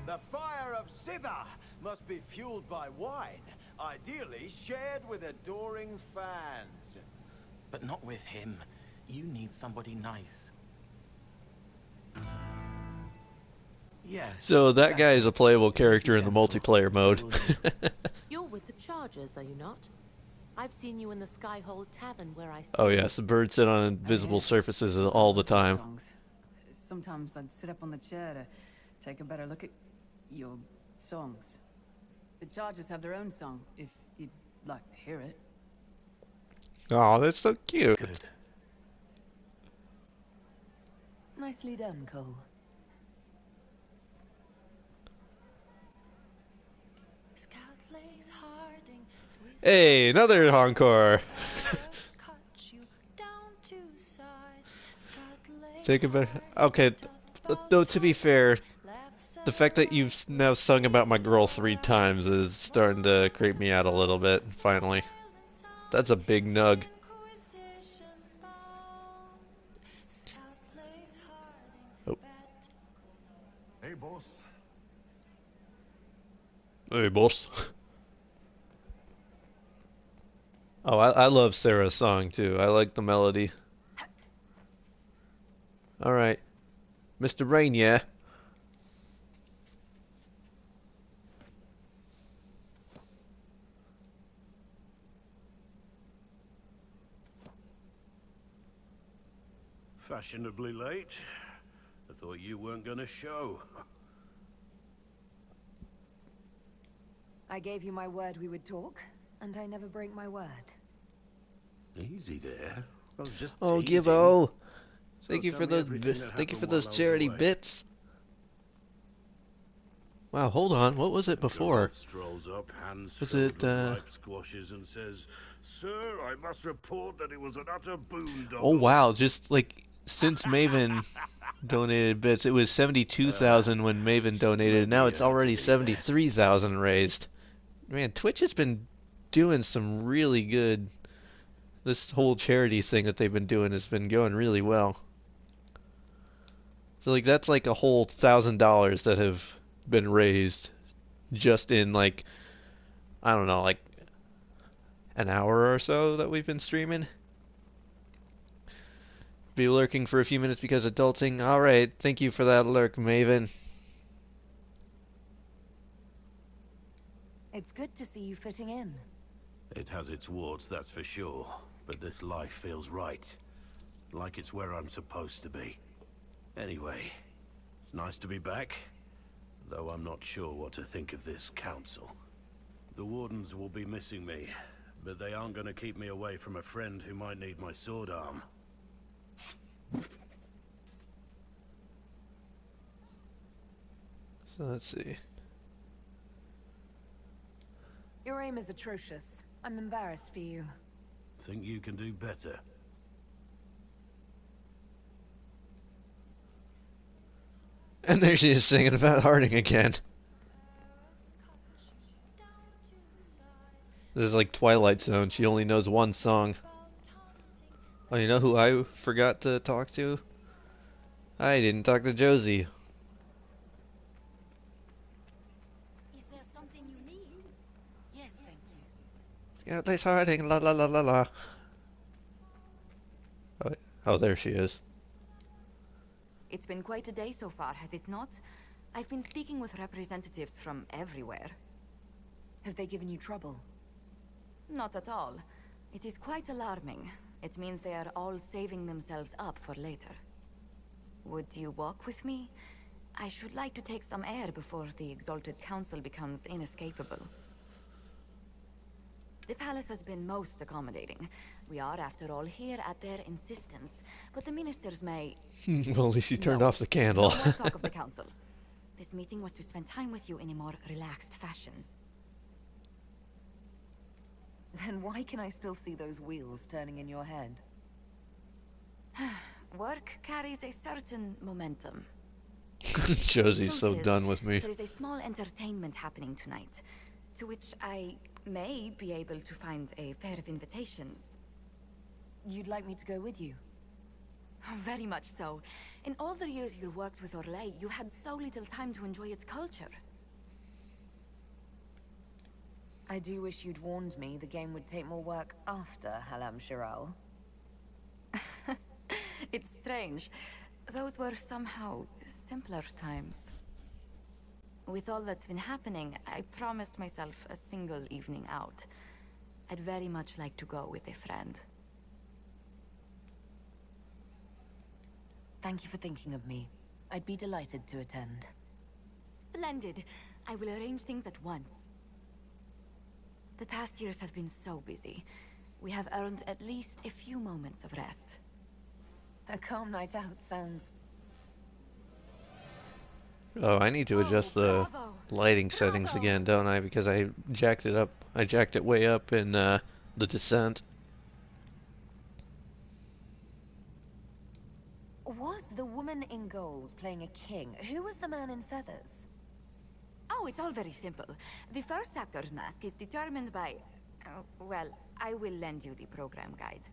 Speaker 12: The fire of Sitha must be fueled by wine, ideally shared with adoring fans.
Speaker 17: But not with him. You need somebody nice. Yes.
Speaker 1: So that guy is a playable character in the multiplayer mode.
Speaker 8: You're with the Chargers, are you not? I've seen you in the Skyhold Tavern where I
Speaker 1: Oh yes, the birds sit on invisible surfaces all the time.
Speaker 14: Sometimes I'd sit up on the chair to take a better look at your songs. The Chargers have their own song, if you'd like to hear it.
Speaker 1: Oh, that's so cute.
Speaker 17: Good.
Speaker 9: Nicely done, Cole.
Speaker 1: Hey, another encore. Take a better. Okay, though to be fair, the fact that you've now sung about my girl 3 times is starting to creep me out a little bit. Finally, that's a big nug. Oh.
Speaker 15: Hey, boss.
Speaker 1: Hey, boss. Oh, I love Sarah's song too. I like the melody. Alright. Mr. Rain, yeah?
Speaker 15: Fashionably late. I thought you weren't gonna show.
Speaker 4: I gave you my word we would talk, and I never break my word.
Speaker 15: Easy there. I was just
Speaker 1: Oh,
Speaker 15: teasing.
Speaker 1: Gibbo.
Speaker 15: So
Speaker 1: Thank you
Speaker 15: tell
Speaker 1: for
Speaker 15: me
Speaker 1: those.
Speaker 15: everything that
Speaker 1: Thank you for
Speaker 15: happened
Speaker 1: those
Speaker 15: while I was
Speaker 1: charity
Speaker 15: away.
Speaker 1: bits. Wow, hold on. What was it before?
Speaker 15: Girl strolls up, hands
Speaker 1: Was
Speaker 15: filled
Speaker 1: it,
Speaker 15: with ripe squashes, and says, "Sir, I must report that it was an utter boondoggle."
Speaker 1: Oh wow! Just like since Maven donated bits, it was 72,000 when Maven donated. Now it's already 73,000 raised. Man, Twitch has been doing some really good. This whole charity thing that they've been doing has been going really well. So like that's like a whole $1,000 that have been raised just in like I don't know, like an hour or so that we've been streaming. Be lurking for a few minutes because adulting. Alright, thank you for that lurk, Maven.
Speaker 9: It's good to see you fitting in.
Speaker 15: It has its warts, that's for sure. But this life feels right. Like it's where I'm supposed to be. Anyway, it's nice to be back. Though I'm not sure what to think of this council. The Wardens will be missing me, but they aren't going to keep me away from a friend who might need my sword arm.
Speaker 1: So let's see.
Speaker 9: Your aim is atrocious. I'm embarrassed for you.
Speaker 15: Think you can do better?
Speaker 1: And there she is singing about Harding again. This is like Twilight Zone. She only knows one song. Oh, you know who I forgot to talk to? I didn't talk to Josie.
Speaker 3: Is there something you need? Yes, thank you.
Speaker 1: Yeah, there's Harding. La la la la la. Oh, there she is.
Speaker 18: It's been quite a day so far, has it not? I've been speaking with representatives from everywhere.
Speaker 9: Have they given you trouble?
Speaker 18: Not at all. It is quite alarming. It means they are all saving themselves up for later. Would you walk with me? I should like to take some air before the Exalted Council becomes inescapable. The palace has been most accommodating. We are, after all, here at their insistence, but the ministers may...
Speaker 1: Well, at least she turned off the candle.
Speaker 18: No more talk of the council. This meeting was to spend time with you in a more relaxed fashion.
Speaker 9: Then why can I still see those wheels turning in your head?
Speaker 18: Work carries a certain momentum.
Speaker 1: Josie's so done with me.
Speaker 18: There is a small entertainment happening tonight, to which I may be able to find a pair of invitations.
Speaker 9: You'd like me to go with you?
Speaker 18: Very much so. In all the years you worked with Orlais, you had so little time to enjoy its culture.
Speaker 9: I do wish you'd warned me the game would take more work after Halam Shiral.
Speaker 18: It's strange. Those were somehow simpler times. With all that's been happening, I promised myself a single evening out. I'd very much like to go with a friend.
Speaker 9: Thank you for thinking of me. I'd be delighted to attend.
Speaker 18: Splendid. I will arrange things at once. The past years have been so busy. We have earned at least a few moments of rest.
Speaker 9: A calm night out sounds...
Speaker 1: Oh, I need to adjust the lighting settings again, don't I? Because I jacked it up. I jacked it way up in the Descent.
Speaker 9: Was the woman in gold playing a king? Who was the man in feathers?
Speaker 18: Oh, it's all very simple. The first actor's mask is determined by... well, I will lend you the program guide.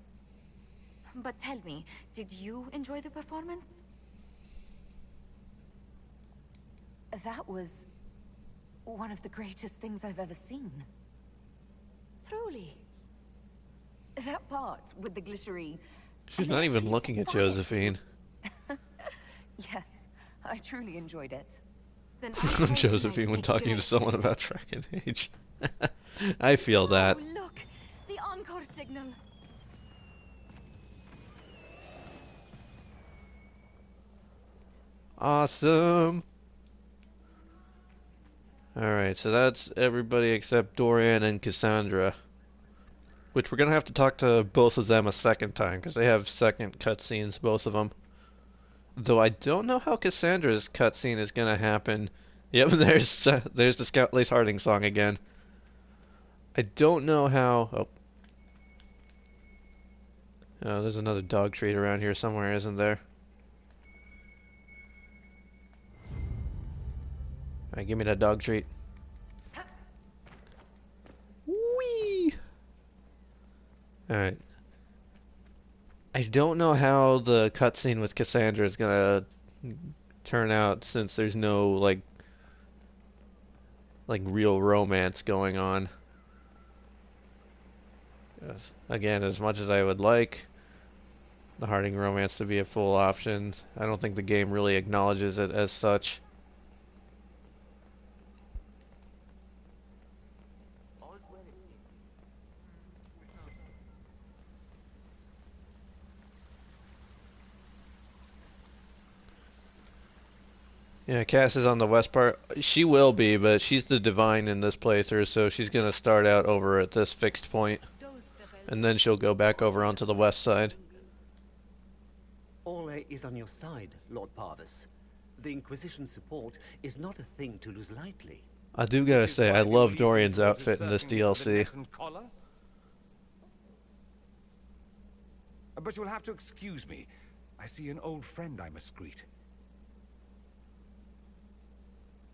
Speaker 18: But tell me, did you enjoy the performance?
Speaker 9: That was one of the greatest things I've ever seen.
Speaker 18: Truly.
Speaker 9: That part with the glittery...
Speaker 1: She's not even looking at Josephine.
Speaker 9: Yes, I truly enjoyed it.
Speaker 18: Then
Speaker 1: Josephine when talking to someone about Dragon Age. I feel that.
Speaker 18: Oh, look! The encore signal!
Speaker 1: Awesome! Alright, so that's everybody except Dorian and Cassandra. Which we're gonna have to talk to both of them a second time, because they have second cutscenes, both of them. Though I don't know how Cassandra's cutscene is gonna happen. Yep, there's the Scout Lace Harding song again. I don't know how... Oh, there's another dog treat around here somewhere, isn't there? Alright, give me that dog treat. Whee! Alright. I don't know how the cutscene with Cassandra is gonna turn out since there's no like real romance going on. Again, as much as I would like the Harding romance to be a full option, I don't think the game really acknowledges it as such. Yeah, Cass is on the west part. She will be, but she's the divine in this playthrough, so she's gonna start out over at this fixed point, and then she'll go back over onto the west side.
Speaker 10: Ole is on your side, Lord Parvis. The Inquisition support is not a thing to lose lightly.
Speaker 1: I do gotta say, I love Dorian's outfit in this DLC.
Speaker 7: But you'll have to excuse me. I see an old friend I must greet.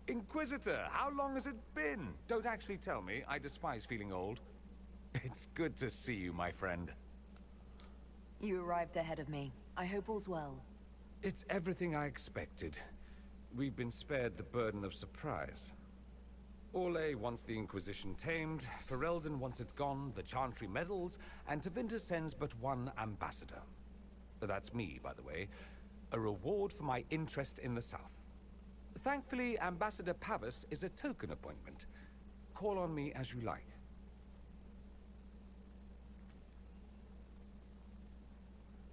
Speaker 7: Inquisitor, how long has it been? Don't actually tell me. I despise feeling old. It's good to see you, my friend.
Speaker 3: You arrived ahead of me. I hope all's well.
Speaker 7: It's everything I expected. We've been spared the burden of surprise. Orlais wants the Inquisition tamed, Ferelden wants it gone, the Chantry meddles, and Tevinter sends but one ambassador. That's me, by the way. A reward for my interest in the South. Thankfully, Ambassador Pavis is a token appointment. Call on me as you like.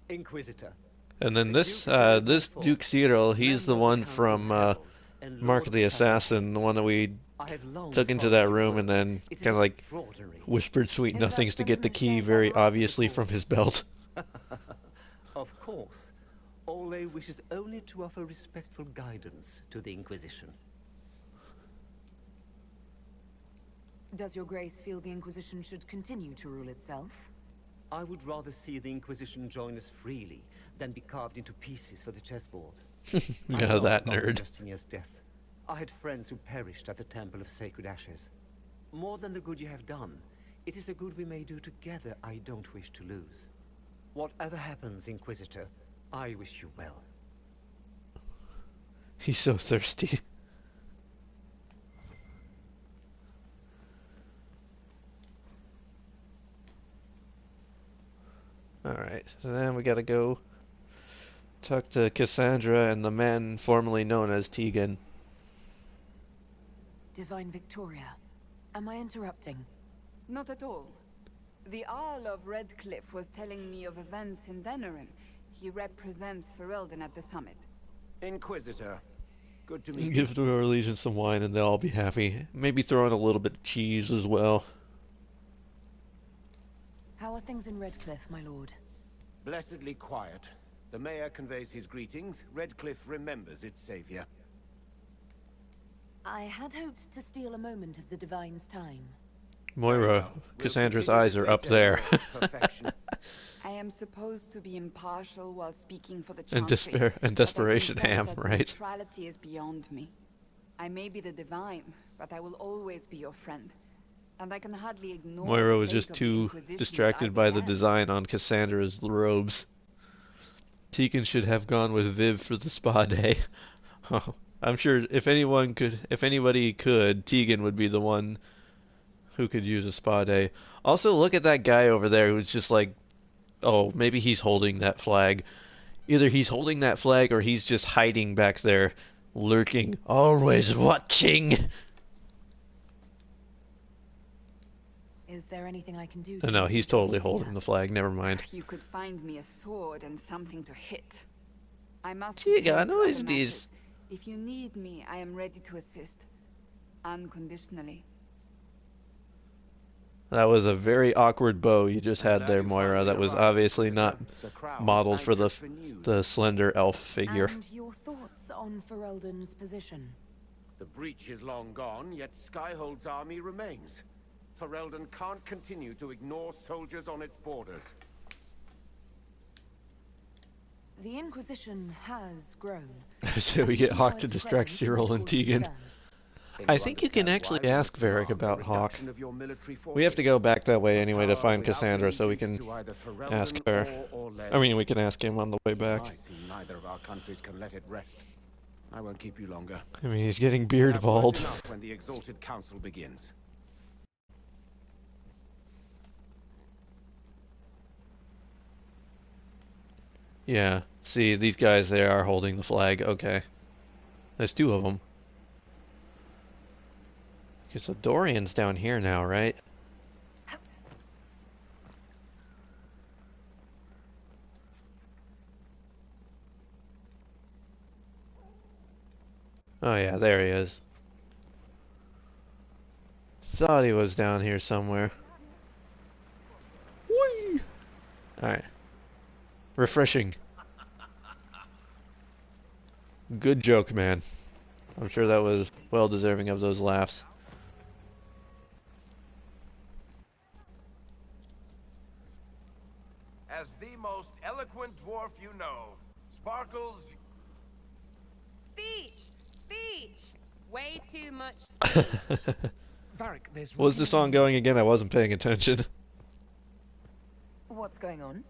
Speaker 10: Inquisitor.
Speaker 1: And then this Duke Cyril, he's the one from Mark the Assassin, the one that we took into that room and then kind of like whispered sweet nothings to get the key very obviously from his belt.
Speaker 10: Of course. Ole wishes only to offer respectful guidance to the Inquisition.
Speaker 3: Does your grace feel the Inquisition should continue to rule itself?
Speaker 10: I would rather see the Inquisition join us freely than be carved into pieces for the chessboard.
Speaker 1: Yeah, that nerd.
Speaker 10: Justinia's death. I had friends who perished at the Temple of Sacred Ashes. More than the good you have done, it is a good we may do together I don't wish to lose. Whatever happens, Inquisitor, I wish you well.
Speaker 1: He's so thirsty. Alright, so then we gotta go talk to Cassandra and the man formerly known as Tegan.
Speaker 3: Divine Victoria, am I interrupting?
Speaker 5: Not at all. The Earl of Redcliffe was telling me of events in Denerim. He represents Ferelden at the summit.
Speaker 12: Inquisitor, good to meet you.
Speaker 1: Give the allegiance some wine and they'll all be happy. Maybe throw in a little bit of cheese as well.
Speaker 3: How are things in Redcliffe, my lord?
Speaker 12: Blessedly quiet. The mayor conveys his greetings. Redcliffe remembers its savior.
Speaker 3: I had hoped to steal a moment of the Divine's time.
Speaker 1: Moira, Cassandra's eyes are up there.
Speaker 5: I am supposed to be impartial while speaking for the Chantry.
Speaker 1: And desperation, Ham, right?
Speaker 5: Neutrality is beyond me. I may be the Divine, but I will always be your friend. And I can hardly ignore
Speaker 1: Moira was just too distracted by the design on Cassandra's robes. Tegan should have gone with Viv for the spa day. I'm sure if anybody could, Tegan would be the one who could use a spa day. Also, look at that guy over there who's just like, oh, maybe he's holding that flag. Either he's holding that flag or he's just hiding back there, lurking, always watching.
Speaker 3: Is there anything I can do to
Speaker 1: No, he's totally holding the flag. Never mind.
Speaker 5: You could find me a sword and something to hit. I must.
Speaker 1: Chica, no is this.
Speaker 5: If you need me, I am ready to assist. Unconditionally.
Speaker 1: That was a very awkward bow you just had there, Moira. That was obviously not modeled for the slender elf figure.
Speaker 3: And your thoughts on Ferelden's position?
Speaker 12: The breach is long gone, yet Skyhold's army remains. Ferelden can't continue to ignore soldiers on its borders.
Speaker 3: The Inquisition has grown.
Speaker 1: So we get Hawk to distract Cyril and Tegan. I think you can actually ask Varric about Hawk. We have to go back that way anyway to find Cassandra, so we can ask her. I mean, we can ask him on the way back.
Speaker 19: I see neither of our countries can let it rest. I won't keep you longer.
Speaker 1: I mean, he's getting beard bald.
Speaker 19: Enough when the Exalted Council begins.
Speaker 1: Yeah, see, these guys, they are holding the flag. Okay. There's two of them. Okay, so Dorian's down here now, right? Oh yeah, there he is. Thought he was down here somewhere. Whee! Alright. Refreshing. Good joke, man. I'm sure that was well deserving of those laughs.
Speaker 13: As the most eloquent dwarf you know, Sparkles...
Speaker 16: Speech! Speech! Way too much speech.
Speaker 19: Varric, there's
Speaker 1: What was the song going again? I wasn't paying attention.
Speaker 9: What's going on?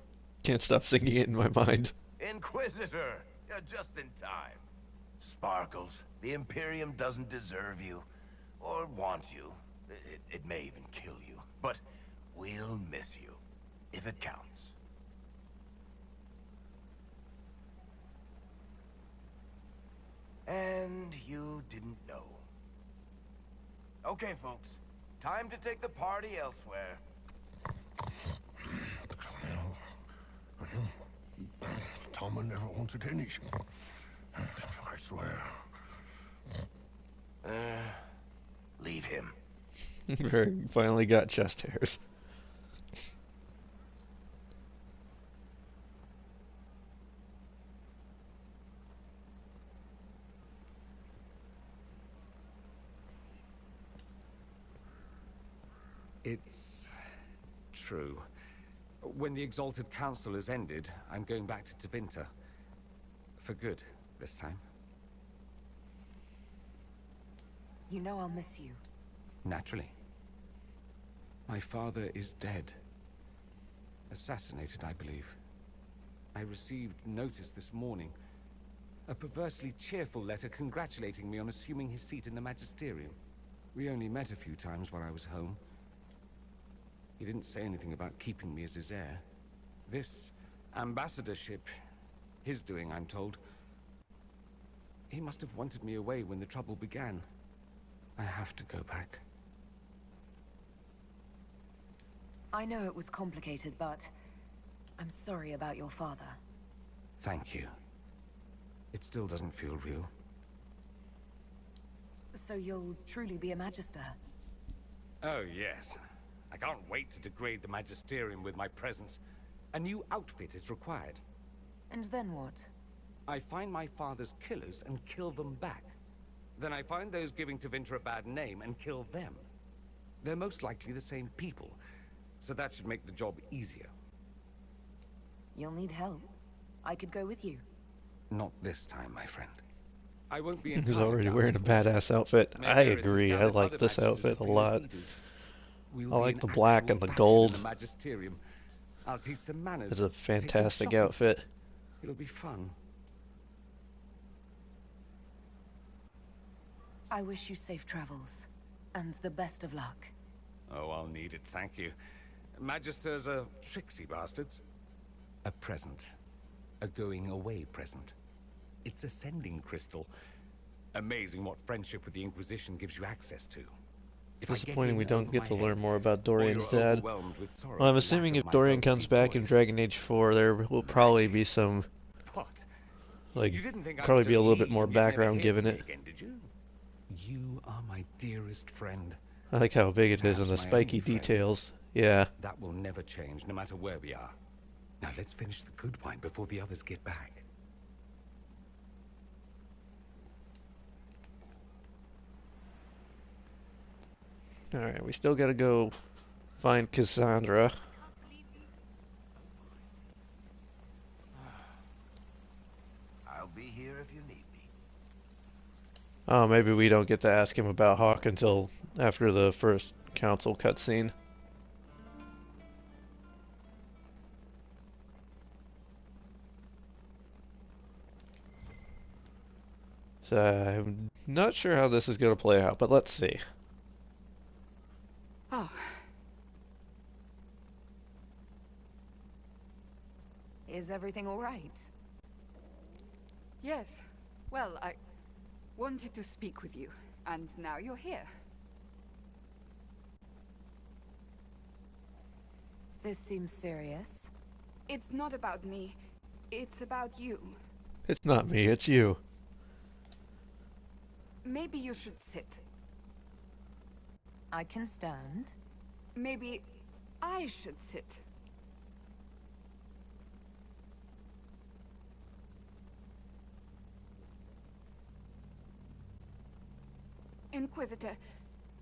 Speaker 1: Can't stop singing it in my mind.
Speaker 13: Inquisitor! You're just in time. Sparkles, the Imperium doesn't deserve you, or want you. It may even kill you, but we'll miss you, if it counts. And you didn't know. Okay, folks. Time to take the party elsewhere.
Speaker 15: Toma never wanted anything. I swear.
Speaker 13: Leave him.
Speaker 1: Finally got chest hairs.
Speaker 7: It's true. When the Exalted Council has ended, I'm going back to Tevinter. For good, this time.
Speaker 9: You know I'll miss you.
Speaker 7: Naturally. My father is dead. Assassinated, I believe. I received notice this morning. A perversely cheerful letter congratulating me on assuming his seat in the Magisterium. We only met a few times while I was home. He didn't say anything about keeping me as his heir. This ambassadorship, his doing, I'm told. He must have wanted me away when the trouble began. I have to go back.
Speaker 9: I know it was complicated, but I'm sorry about your father.
Speaker 7: Thank you. It still doesn't feel real.
Speaker 9: So you'll truly be a Magister?
Speaker 7: Oh, yes. I can't wait to degrade the Magisterium with my presence. A new outfit is required.
Speaker 9: And then what?
Speaker 7: I find my father's killers and kill them back. Then I find those giving Tevinter a bad name and kill them. They're most likely the same people, so that should make the job easier.
Speaker 9: You'll need help. I could go with you.
Speaker 7: Not this time, my friend. I won't be
Speaker 1: He's already wearing a badass outfit. I agree, I like this outfit a lot. I like the black and the gold.
Speaker 7: I'll teach them manners.
Speaker 1: It's a fantastic outfit.
Speaker 7: It'll be fun.
Speaker 9: I wish you safe travels, and the best of luck.
Speaker 7: Oh, I'll need it, thank you. Magisters are tricksy bastards. A present. A going-away present. It's a sending crystal. Amazing what friendship with the Inquisition gives you access to.
Speaker 1: Disappointing we don't get to learn more about Dorian's dad. Well, I'm assuming if Dorian comes back in Dragon Age 4, there will probably be some... Like, probably be a little bit more background given it.
Speaker 7: You are my dearest friend.
Speaker 1: I like how big it is and the spiky details. Yeah.
Speaker 7: That will never change, no matter where we are. Now let's finish the good wine before the others get back.
Speaker 1: Alright, we still gotta go find Cassandra.
Speaker 13: I'll be here if you need me.
Speaker 1: Oh, maybe we don't get to ask him about Hawk until after the first council cutscene. So I'm not sure how this is going to play out, but let's see.
Speaker 5: Oh.
Speaker 4: Is everything all right?
Speaker 5: Yes. Well, I wanted to speak with you, and now you're here.
Speaker 4: This seems serious.
Speaker 5: It's not about me. It's about you.
Speaker 1: It's not me, it's you.
Speaker 5: Maybe you should sit.
Speaker 4: I can stand.
Speaker 5: Maybe I should sit. Inquisitor,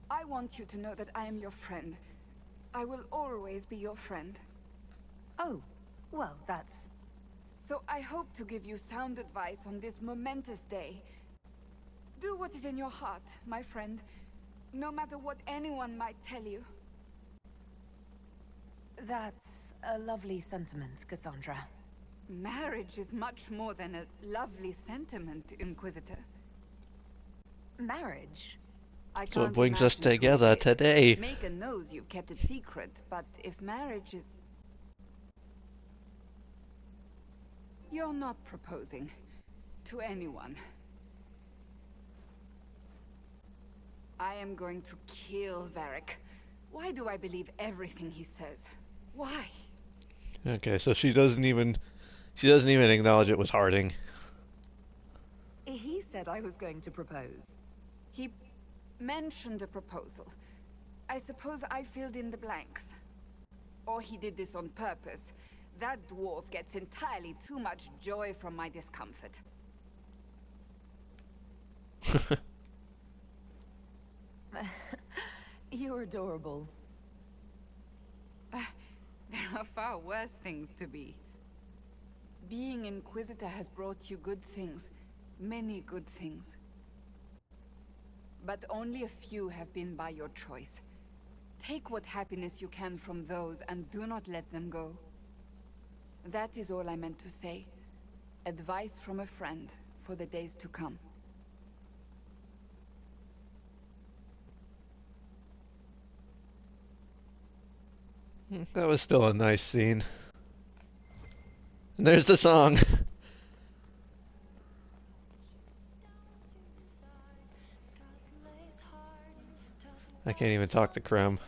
Speaker 5: I want you to know that I am your friend. I will always be your friend.
Speaker 4: Oh, well, that's...
Speaker 5: So I hope to give you sound advice on this momentous day. Do what is in your heart, my friend, no matter what anyone might tell you.
Speaker 4: That's a lovely sentiment, Cassandra.
Speaker 5: Marriage is much more than a lovely sentiment, Inquisitor.
Speaker 4: Marriage?
Speaker 5: I
Speaker 1: So it
Speaker 5: can't
Speaker 1: brings us
Speaker 5: imagine who
Speaker 1: together
Speaker 5: it is.
Speaker 1: today.
Speaker 5: Megan knows you've kept it secret, but if marriage is... You're not proposing to anyone. I am going to kill Varric. Why do I believe everything he says? Why?
Speaker 1: Okay, so she doesn't even acknowledge it was Harding.
Speaker 4: He said I was going to propose.
Speaker 5: He mentioned a proposal. I suppose I filled in the blanks. Or he did this on purpose. That dwarf gets entirely too much joy from my discomfort.
Speaker 4: You're adorable.
Speaker 5: There are far worse things to be. Being Inquisitor has brought you good things. Many good things. But only a few have been by your choice. Take what happiness you can from those and do not let them go. That is all I meant to say. Advice from a friend for the days to come.
Speaker 1: That was still a nice scene. And there's the song. I can't even talk to Krem.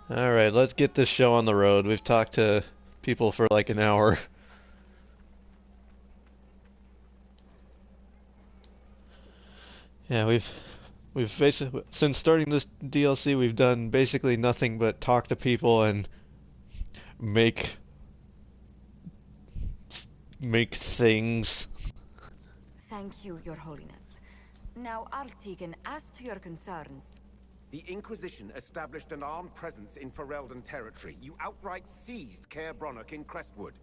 Speaker 1: Alright, let's get this show on the road. We've talked to people for like an hour. Yeah, we've basically, since starting this DLC, we've done basically nothing but talk to people and make things.
Speaker 18: Thank you, Your Holiness. Now, Artigan, as to your concerns...
Speaker 19: The Inquisition established an armed presence in Ferelden territory. You outright seized Caer Bronach in Crestwood.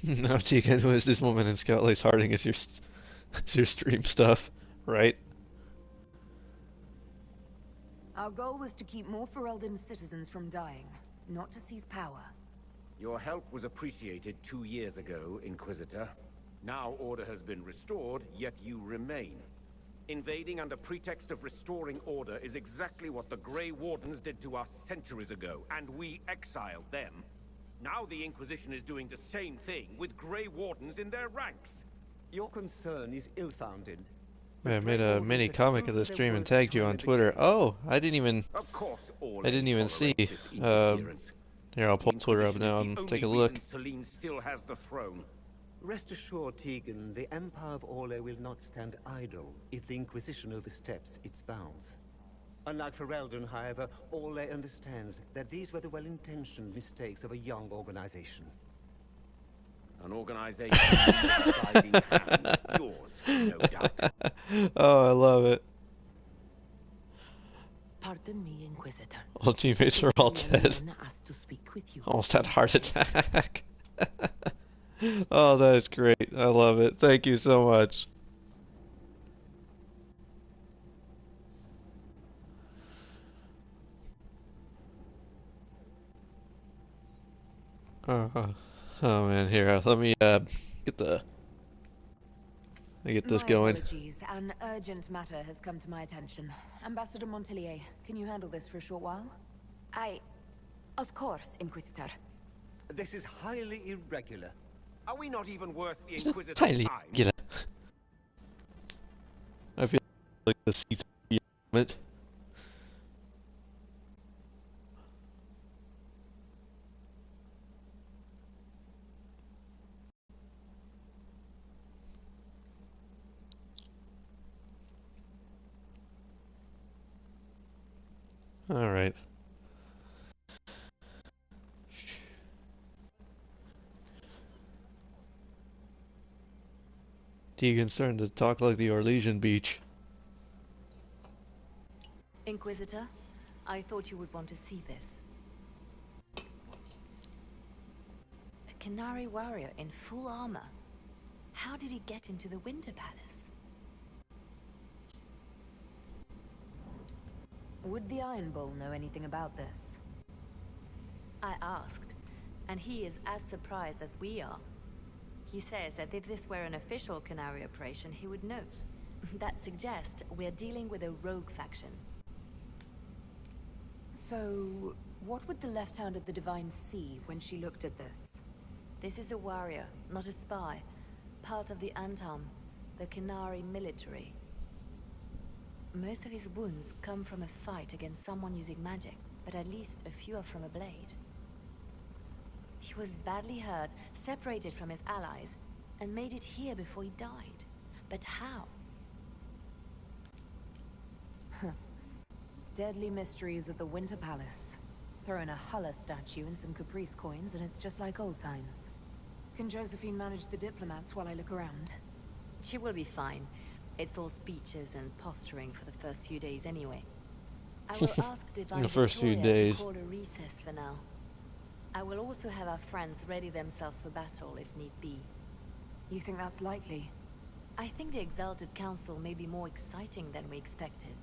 Speaker 1: No, Tegan, who is this woman in Scout Lace Harding is your stream stuff, right?
Speaker 4: Our goal was to keep more Ferelden citizens from dying, not to seize power.
Speaker 19: Your help was appreciated 2 years ago, Inquisitor. Now order has been restored, yet you remain. Invading under pretext of restoring order is exactly what the Grey Wardens did to us centuries ago, and we exiled them. Now the Inquisition is doing the same thing with Grey Wardens in their ranks.
Speaker 10: Your concern is ill-founded.
Speaker 1: I made a mini comic of the stream and tagged you on Twitter. Oh, I didn't even see. Here, I'll pull Twitter up now and take a look.
Speaker 19: Selene still has the throne.
Speaker 10: Rest assured, Tegan, the Empire of Orlais will not stand idle if the Inquisition oversteps its bounds. Unlike Ferelden, however, Orlais understands that these were the well-intentioned mistakes of a young organization.
Speaker 19: An organization with a guiding hand. Yours, no doubt.
Speaker 1: Oh, I love it.
Speaker 8: Pardon me, Inquisitor.
Speaker 1: All teammates are all dead.
Speaker 8: Asked to speak with you.
Speaker 1: Almost had a heart attack. Oh, that is great. I love it. Thank you so much. Oh man, here, let me get the get this
Speaker 3: My
Speaker 1: going.
Speaker 3: apologies. An urgent matter has come to my attention. Ambassador Montelier, can you handle this for a short while?
Speaker 18: Of course, Inquisitor.
Speaker 10: This is highly irregular.
Speaker 19: Are we not even worth the
Speaker 1: This is
Speaker 19: Inquisitor's
Speaker 1: highly
Speaker 19: time?
Speaker 1: regular. I feel like the seats are it. All right. Deegan's starting to talk like the Orlesian beach.
Speaker 3: Inquisitor, I thought you would want to see this. A Canary warrior in full armor. How did he get into the Winter Palace? Would the Iron Bull know anything about this? I asked, and he is as surprised as we are. He says that if this were an official Canary operation, he would know. That suggests we're dealing with a rogue faction. So, what would the left hand of the Divine see when she looked at this? This is a warrior, not a spy. Part of the Antam, the Canary military. Most of his wounds come from a fight against someone using magic, but at least a few are from a blade. He was badly hurt, separated from his allies, and made it here before he died. But how? Deadly mysteries of the Winter Palace. Throw in a Hulla statue and some Caprice coins, and it's just like old times. Can Josephine manage the diplomats while I look around? She will be fine. It's all speeches and posturing for the first few days anyway. I will ask Divine
Speaker 1: The first few
Speaker 3: Victoria
Speaker 1: days.
Speaker 3: to call a recess for now. I will also have our friends ready themselves for battle if need be. You think that's likely? I think the Exalted Council may be more exciting than we expected.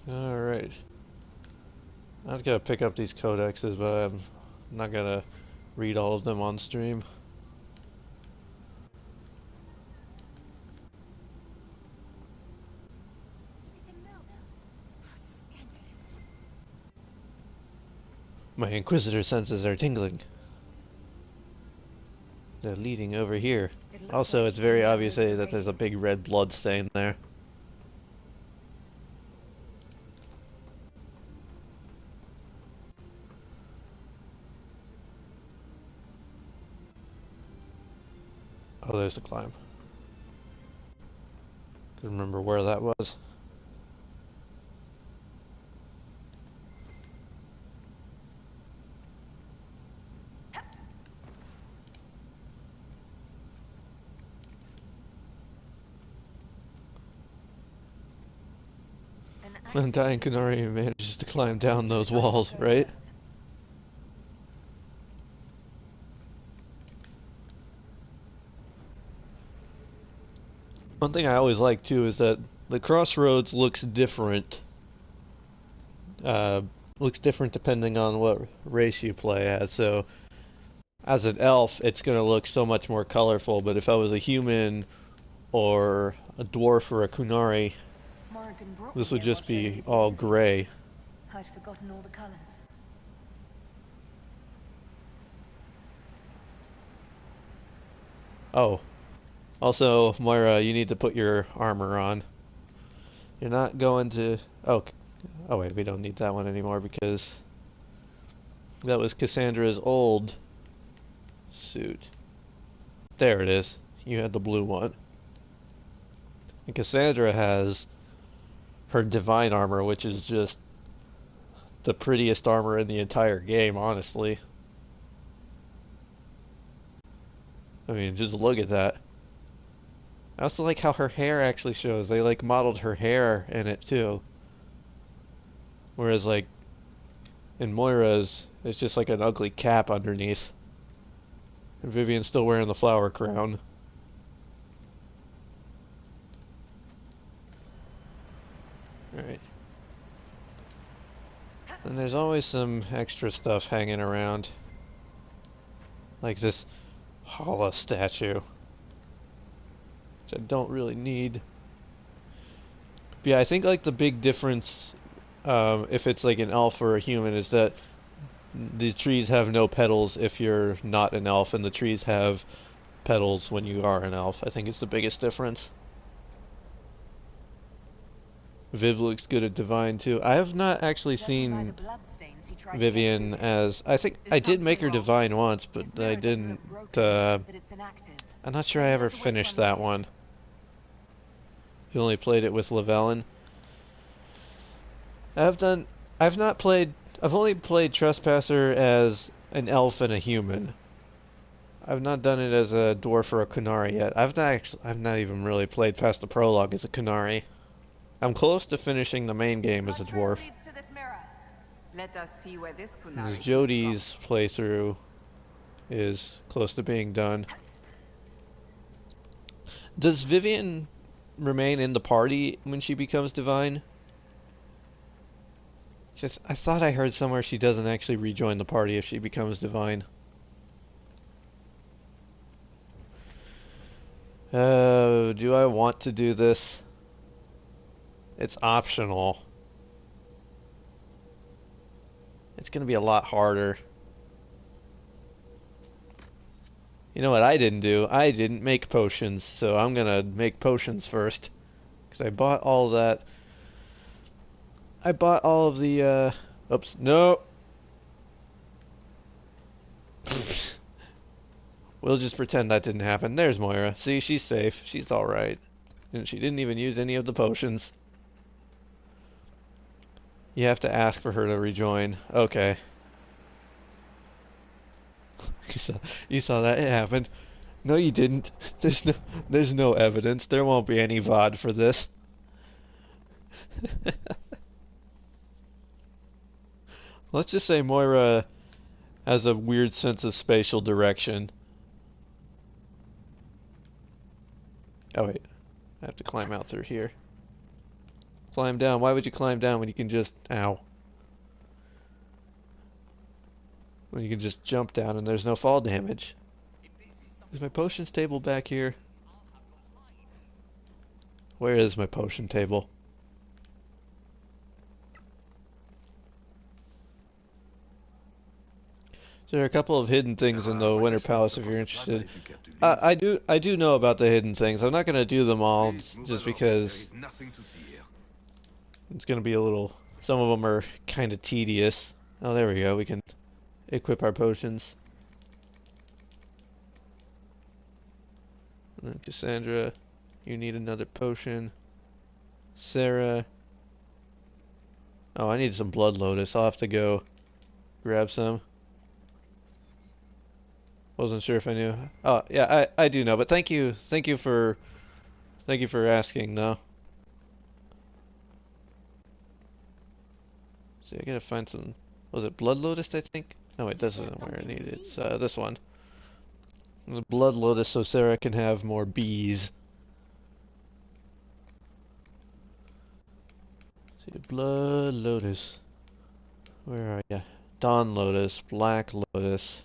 Speaker 1: Alright. I was gonna pick up these codexes, but I'm not gonna read all of them on stream. My Inquisitor senses are tingling. They're leading over here. Also, it's very obvious that there's a big red blood stain there. Oh, there's the climb. Couldn't remember where that was. Undying Canary manages to climb down those walls, right? One thing I always like too is that the crossroads looks different. Looks different depending on what race you play as. So, as an elf, it's gonna look so much more colorful. But if I was a human, or a dwarf, or a Kunari, this would just be all gray.
Speaker 3: I'd forgotten all the colors.
Speaker 1: Oh. Also, Moira, you need to put your armor on. You're not going to... Oh, oh wait, we don't need that one anymore because that was Cassandra's old suit. There it is. You had the blue one. And Cassandra has her divine armor, which is just the prettiest armor in the entire game, honestly. I mean, just look at that. I also like how her hair actually shows. They like modeled her hair in it too. Whereas like And Moira's is just like an ugly cap underneath. And Vivian's still wearing the flower crown. Alright. And there's always some extra stuff hanging around. Like this Hala statue. Which I don't really need. But yeah, I think like the big difference, if it's like an elf or a human, is that the trees have no petals if you're not an elf, and the trees have petals when you are an elf. I think it's the biggest difference. Viv looks good at Divine too. I have not actually seen Vivian as... I think I did make her Divine once, but I didn't... I'm not sure I ever finished that one. You only played it with Llewellyn. I've only played Trespasser as an elf and a human. I've not done it as a dwarf or a Kunari yet. I've not even really played past the prologue as a Kunari. I'm close to finishing the main game as a dwarf.
Speaker 5: Let us see where this Kunari
Speaker 1: Jodie's playthrough is close to being done. Does Vivian remain in the party when she becomes divine? I thought I heard somewhere she doesn't actually rejoin the party if she becomes divine. Do I want to do this? It's optional. It's gonna be a lot harder. You know what I didn't do? I didn't make potions, so I'm gonna make potions first. Because I bought all that. I bought all of the, oops, no! We'll just pretend that didn't happen. There's Moira. See, she's safe. She's alright. And she didn't even use any of the potions. You have to ask for her to rejoin. Okay. You saw that? It happened. No, you didn't. There's no evidence. There won't be any VOD for this. Let's just say Moira has a weird sense of spatial direction. Oh wait, I have to climb out through here. Climb down. Why would you climb down when you can just... Ow. When you can just jump down and there's no fall damage. Is my potions table back here? Where is my potion table? So there are a couple of hidden things in the Winter Palace if you're interested. I do know about the hidden things. I'm not going to do them all just because it's going to be a little... Some of them are kind of tedious. Oh, there we go. We can equip our potions. Cassandra, you need another potion. Sarah. Oh, I need some Blood Lotus. I'll have to go grab some. Wasn't sure if I knew. Oh, yeah, I do know, but thank you for asking, though. See, I gotta find some. Was it Blood Lotus? I think. No, it doesn't where I need it. It's this one. The Blood Lotus, so Sarah can have more bees. See, Blood Lotus. Where are ya? Dawn Lotus, Black Lotus.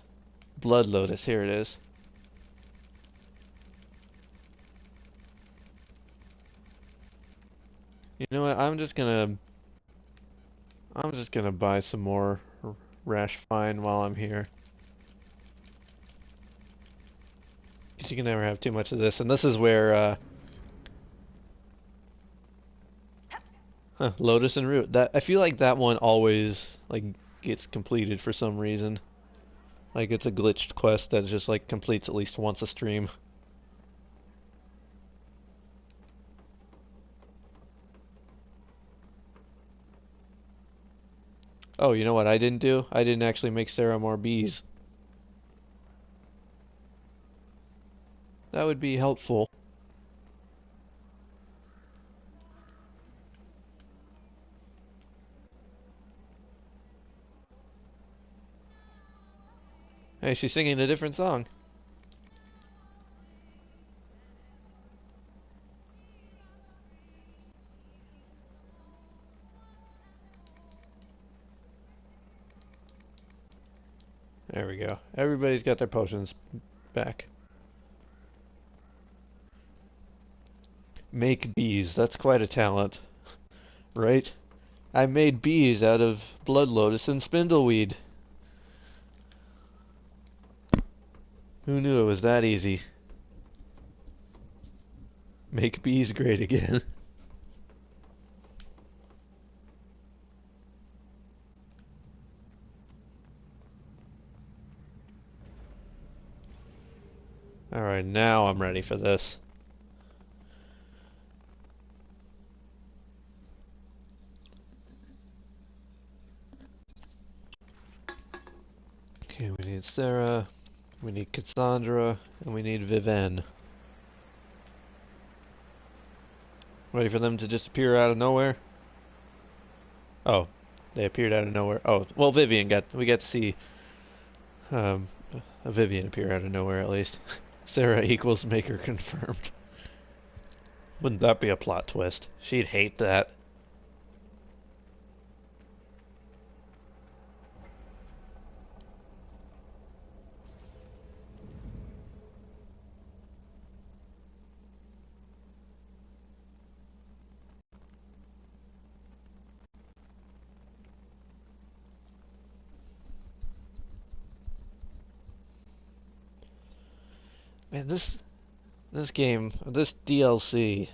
Speaker 1: Blood Lotus, here it is. You know what, I'm just gonna buy some more Rash Fine while I'm here. Because you can never have too much of this, and this is where, Lotus and Root. I feel like that one always, like, gets completed for some reason. Like, it's a glitched quest that just, like, completes at least once a stream. Oh, you know what I didn't do? I didn't actually make Sarah more bees. That would be helpful. Hey, she's singing a different song. There we go. Everybody's got their potions back. Make bees. That's quite a talent. Right? I made bees out of blood lotus and spindleweed. Who knew it was that easy? Make bees great again. Alright, now I'm ready for this. Okay, we need Sarah, we need Cassandra, and we need Viven. Ready for them to just appear out of nowhere? Oh, they appeared out of nowhere. Oh, well, we got to see a Vivian appear out of nowhere at least. Sarah equals Maker confirmed. Wouldn't that be a plot twist? She'd hate that. Man, this game, this DLC,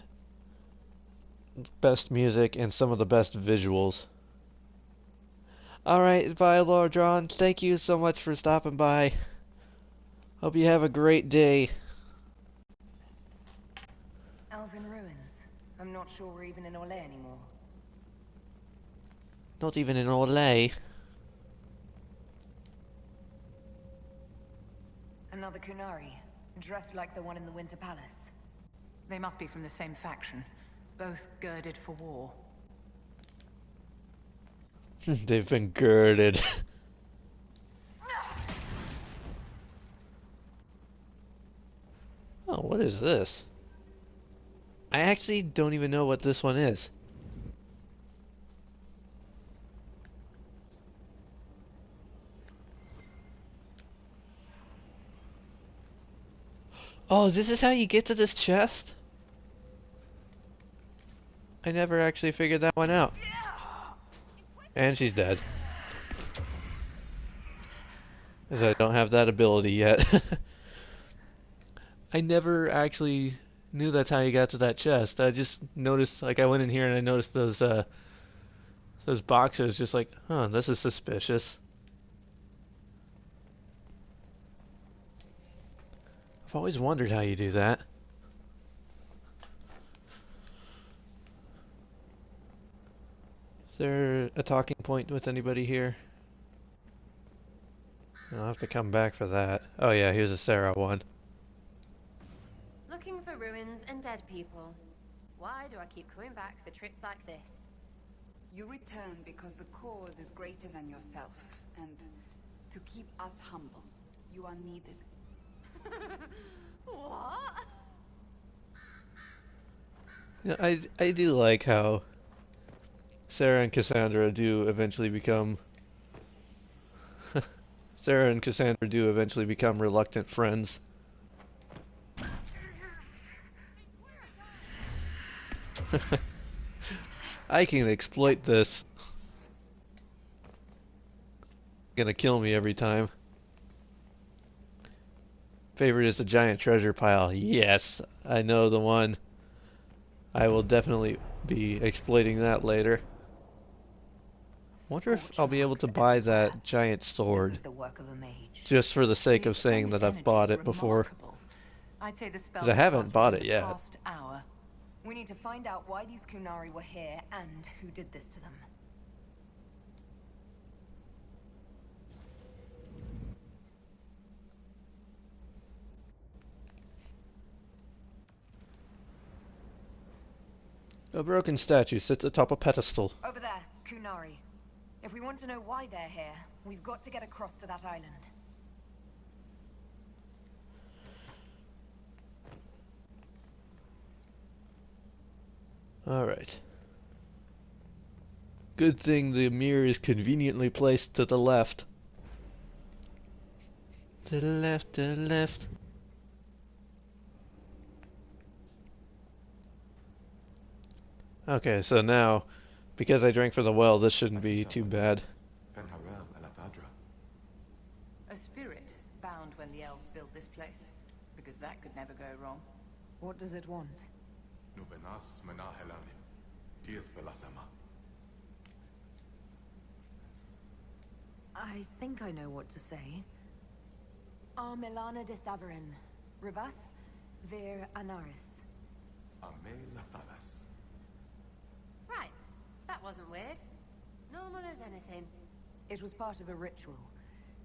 Speaker 1: best music and some of the best visuals. Alright, bye Lordron. Thank you so much for stopping by. Hope you have a great day.
Speaker 9: Elven ruins. I'm not sure we're even in Orlais anymore.
Speaker 1: Not even in Orlais.
Speaker 9: Another Kunari, dressed like the one in the Winter Palace.
Speaker 11: They must be from the same faction, both girded for war.
Speaker 1: They've been girded. Oh, what is this? I actually don't even know what this one is. Oh, this is how you get to this chest? I never actually figured that one out. And she's dead. Because I don't have that ability yet. I never actually knew that's how you got to that chest. I just noticed, like I went in here and I noticed those boxes, just like, huh, this is suspicious. I've always wondered how you do that. Is there a talking point with anybody here? I'll have to come back for that. Oh yeah, here's a Sarah one.
Speaker 16: Looking for ruins and dead people. Why do I keep coming back for trips like this?
Speaker 5: You return because the cause is greater than yourself, and to keep us humble, you are needed.
Speaker 16: What?
Speaker 1: Yeah, I do like how Sarah and Cassandra do eventually become reluctant friends. I can exploit this. Gonna kill me every time. Favorite is the giant treasure pile. Yes, I know the one. I will definitely be exploiting that later. Wonder if I'll be able to buy that giant sword. Just for the sake of saying that I've bought it before.
Speaker 9: I'd say the spell
Speaker 1: 'Cause I haven't bought it yet.
Speaker 9: Past hour. We need to find out why these Kunari were here and who did this to them.
Speaker 1: A broken statue sits atop a pedestal.
Speaker 9: Over there, Kunari. If we want to know why they're here, we've got to get across to that island.
Speaker 1: Alright. Good thing the mirror is conveniently placed to the left. To the left, to the left. Okay, so now, because I drank from the well, this shouldn't be too bad.
Speaker 11: A spirit bound when the elves built this place, because that could never go wrong.
Speaker 14: What does it want?
Speaker 3: I think I know what to say. Milana de Thavarin, Rivas, Ver Anaris.
Speaker 16: Right. That wasn't weird. Normal as anything.
Speaker 14: It was part of a ritual.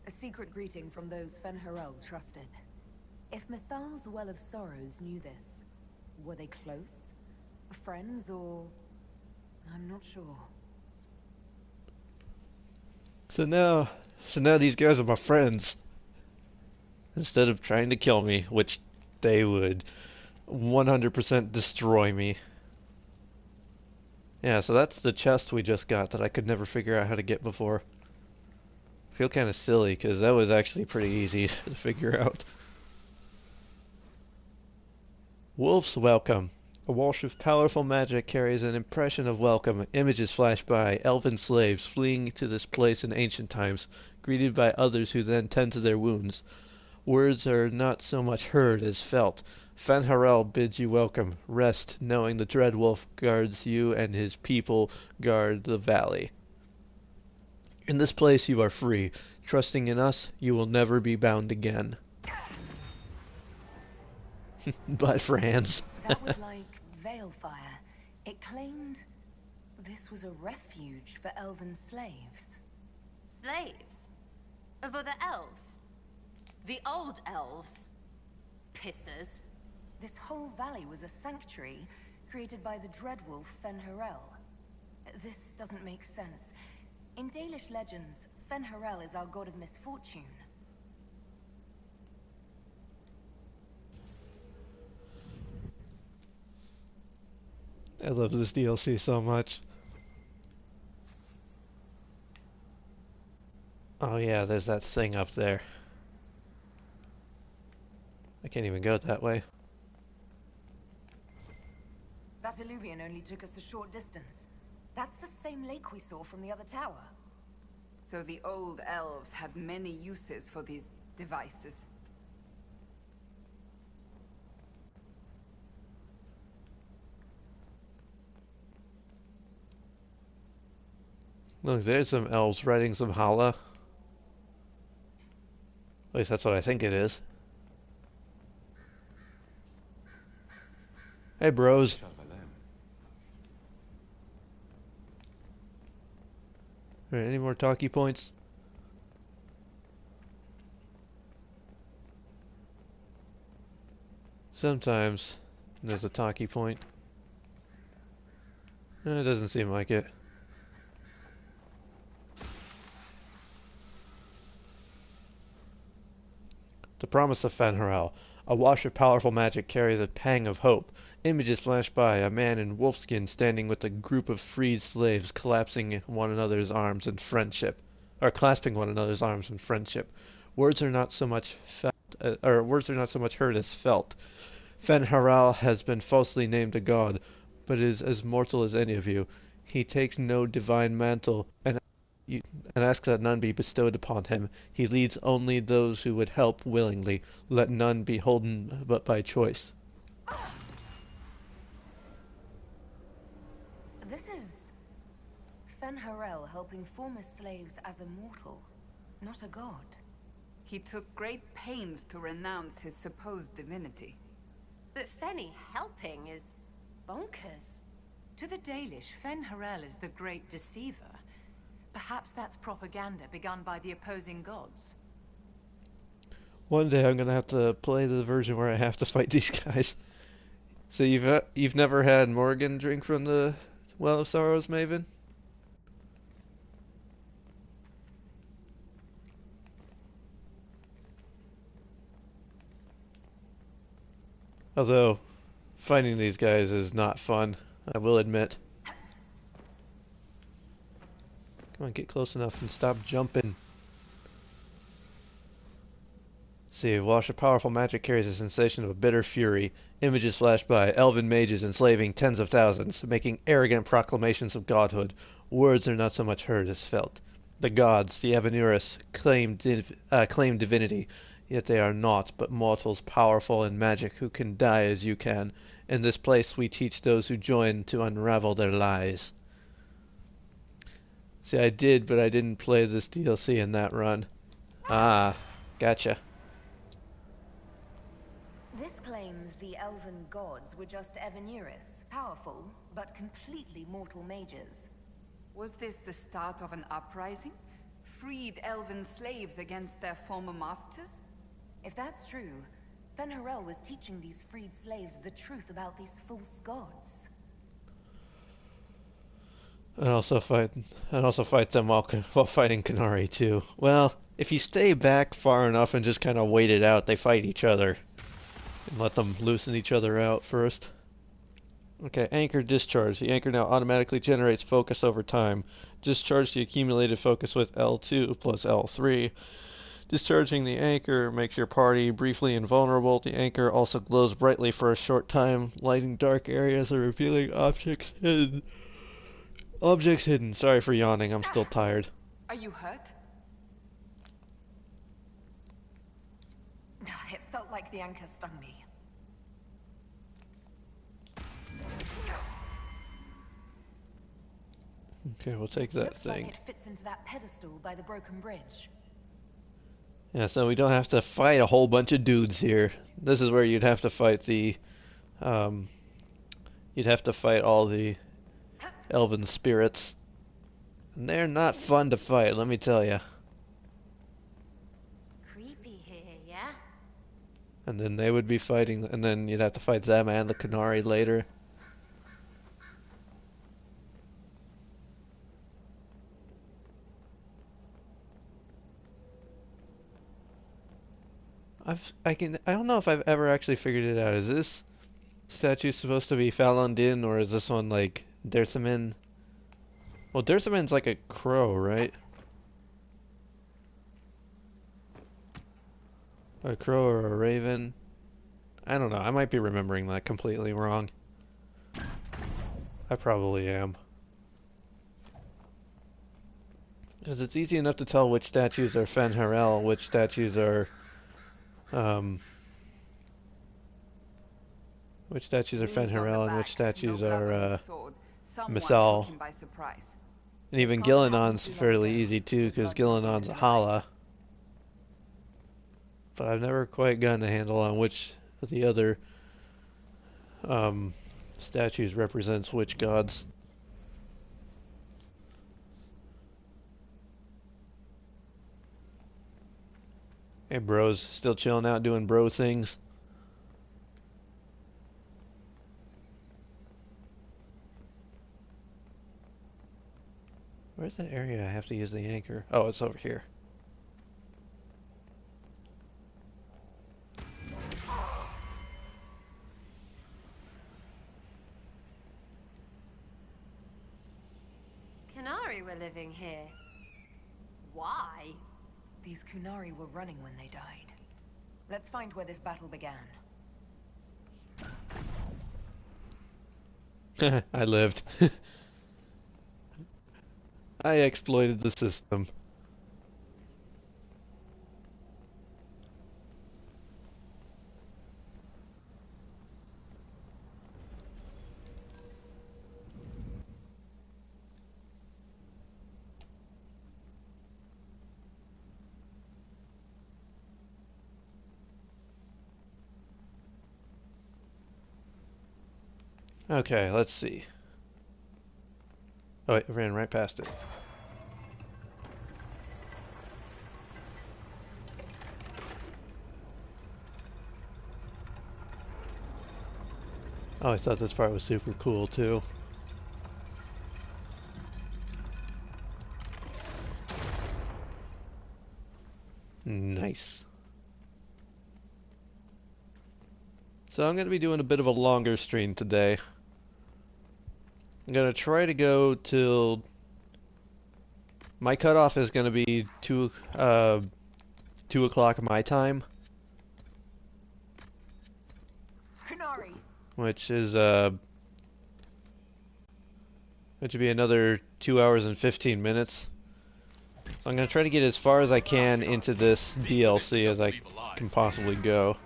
Speaker 14: A secret greeting from those Fen'Harel trusted. If Mithal's Well of Sorrows knew this, were they close? Friends, or... I'm not sure.
Speaker 1: So now these guys are my friends. Instead of trying to kill me, which they would 100% destroy me. Yeah, so that's the chest we just got that I could never figure out how to get before. I feel kind of silly, because that was actually pretty easy to figure out. Wolf's Welcome. A wash of powerful magic carries an impression of welcome. Images flash by, elven slaves fleeing to this place in ancient times, greeted by others who then tend to their wounds. Words are not so much heard as felt. Fen'Harel bids you welcome. Rest, knowing the Dread Wolf guards you and his people guard the valley. In this place you are free. Trusting in us, you will never be bound again. Bye, Franz.
Speaker 9: That was like Veilfire. It claimed this was a refuge for elven slaves.
Speaker 16: Slaves? Of other elves? The old elves? Pissers.
Speaker 9: This whole valley was a sanctuary created by the Dreadwolf Fen'Harel. This doesn't make sense. In Dalish legends, Fen'Harel is our god of misfortune.
Speaker 1: I love this DLC so much. Oh yeah, there's that thing up there. I can't even go that way.
Speaker 9: That illuvian only took us a short distance. That's the same lake we saw from the other tower.
Speaker 5: So the old elves had many uses for these devices.
Speaker 1: Look, there's some elves writing some holla. At least that's what I think it is. Hey, bros. Alright, any more talkie points? Sometimes there's a talkie point. It doesn't seem like it. The promise of Fen'Harel. A wash of powerful magic carries a pang of hope. Images flash by, a man in wolfskin standing with a group of freed slaves collapsing one another's arms in friendship. Or clasping one another's arms in friendship. Words are not so much heard as felt. Fen'Harel has been falsely named a god, but is as mortal as any of you. He takes no divine mantle, and asks that none be bestowed upon him. He leads only those who would help willingly. Let none be holden but by choice.
Speaker 9: This is Fen'Harel helping former slaves as a mortal, not a god.
Speaker 5: He took great pains to renounce his supposed divinity.
Speaker 16: But Fenny helping is bonkers.
Speaker 11: To the Dalish, Fen'Harel is the great deceiver. Perhaps that's propaganda begun by the opposing gods.
Speaker 1: One day I'm gonna have to play the version where I have to fight these guys. So you've never had Morgan drink from the Well of Sorrows, Maven? Although fighting these guys is not fun. I will admit. Come on, get close enough and stop jumping. See, wash of powerful magic carries a sensation of a bitter fury. Images flash by, elven mages enslaving tens of thousands, making arrogant proclamations of godhood. Words are not so much heard as felt. The gods, the Avenurus, claim divinity, yet they are naught but mortals powerful in magic who can die as you can. In this place we teach those who join to unravel their lies. See, I did, but I didn't play this DLC in that run. Ah, gotcha.
Speaker 9: This claims the elven gods were just Avenurus, powerful, but completely mortal mages.
Speaker 5: Was this the start of an uprising? Freed elven slaves against their former masters?
Speaker 9: If that's true, Fen'Harel was teaching these freed slaves the truth about these false gods.
Speaker 1: And also fight them while fighting Qunari too. Well, if you stay back far enough and just kind of wait it out, they fight each other. And let them loosen each other out first. Okay, anchor discharge. The anchor now automatically generates focus over time. Discharge the accumulated focus with L2 plus L3. Discharging the anchor makes your party briefly invulnerable. The anchor also glows brightly for a short time, lighting dark areas or revealing objects hidden. Objects hidden. Sorry for yawning, I'm still tired.
Speaker 5: Are you hurt?
Speaker 14: It felt like the anchor stung me.
Speaker 1: Okay, we'll take that
Speaker 14: Looks
Speaker 1: thing.
Speaker 14: like it fits into that pedestal by the broken bridge.
Speaker 1: Yeah, so we don't have to fight a whole bunch of dudes here. This is where you'd have to fight the, you'd have to fight all the elven spirits. And they're not fun to fight, let me tell you.
Speaker 16: Creepy here, yeah?
Speaker 1: And then they would be fighting, and then you'd have to fight them and the Qunari later. I don't know if I've ever actually figured it out. Is this statue supposed to be Falon Din, or is this one like Dirthamin? Well, Dirthamin's like a crow, right? A crow or a raven? I don't know. I might be remembering that completely wrong. I probably am. Because it's easy enough to tell which statues are Fen'Harel, which statues are Fen'Harel, and which statues are Mithal. And even Gillenon's fairly easy too, because Gillenon's a Hala. But I've never quite gotten a handle on which of the other statues represents which gods. Hey bros, still chilling out doing bro things? Where's that area I have to use the anchor? Oh, it's over here.
Speaker 16: Qunari were living here. Why?
Speaker 14: These Qunari were running when they died. Let's find where this battle began.
Speaker 1: I lived. I exploited the system. Okay, let's see. Oh, wait, I ran right past it. Oh, I thought this part was super cool too. Nice. So I'm going to be doing a bit of a longer stream today. I'm gonna try to go till my cutoff is gonna be 2 o'clock my time, which is which would be another 2 hours and 15 minutes. So I'm gonna try to get as far as I can into this DLC as I can possibly go.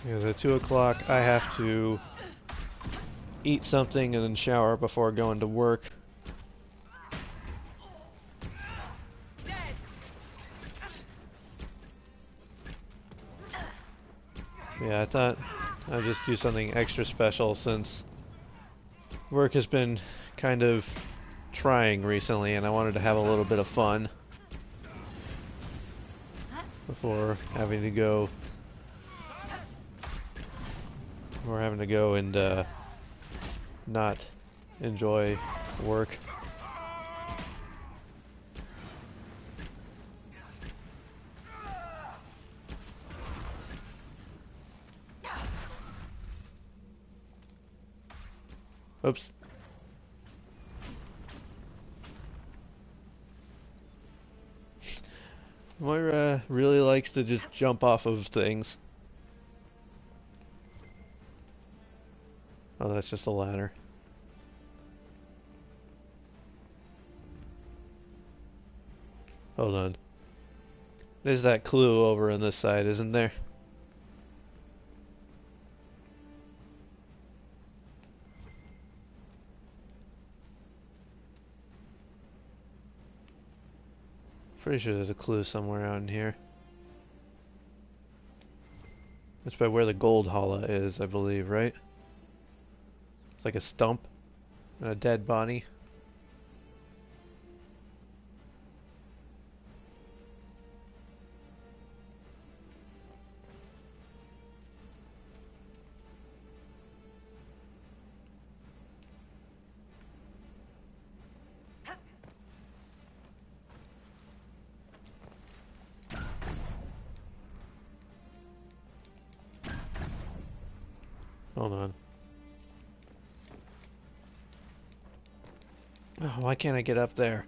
Speaker 1: Because at 2 o'clock I have to eat something and then shower before going to work. Yeah, I thought I'd just do something extra special since work has been kind of trying recently and I wanted to have a little bit of fun before having to go and not enjoy work. Oops. Moira really likes to just jump off of things. Oh, that's just a ladder. Hold on. There's that clue over on this side, isn't there? Pretty sure there's a clue somewhere out in here. That's by where the gold holla is, I believe, right? It's like a stump and a dead body. Hold on. Oh, why can't I get up there?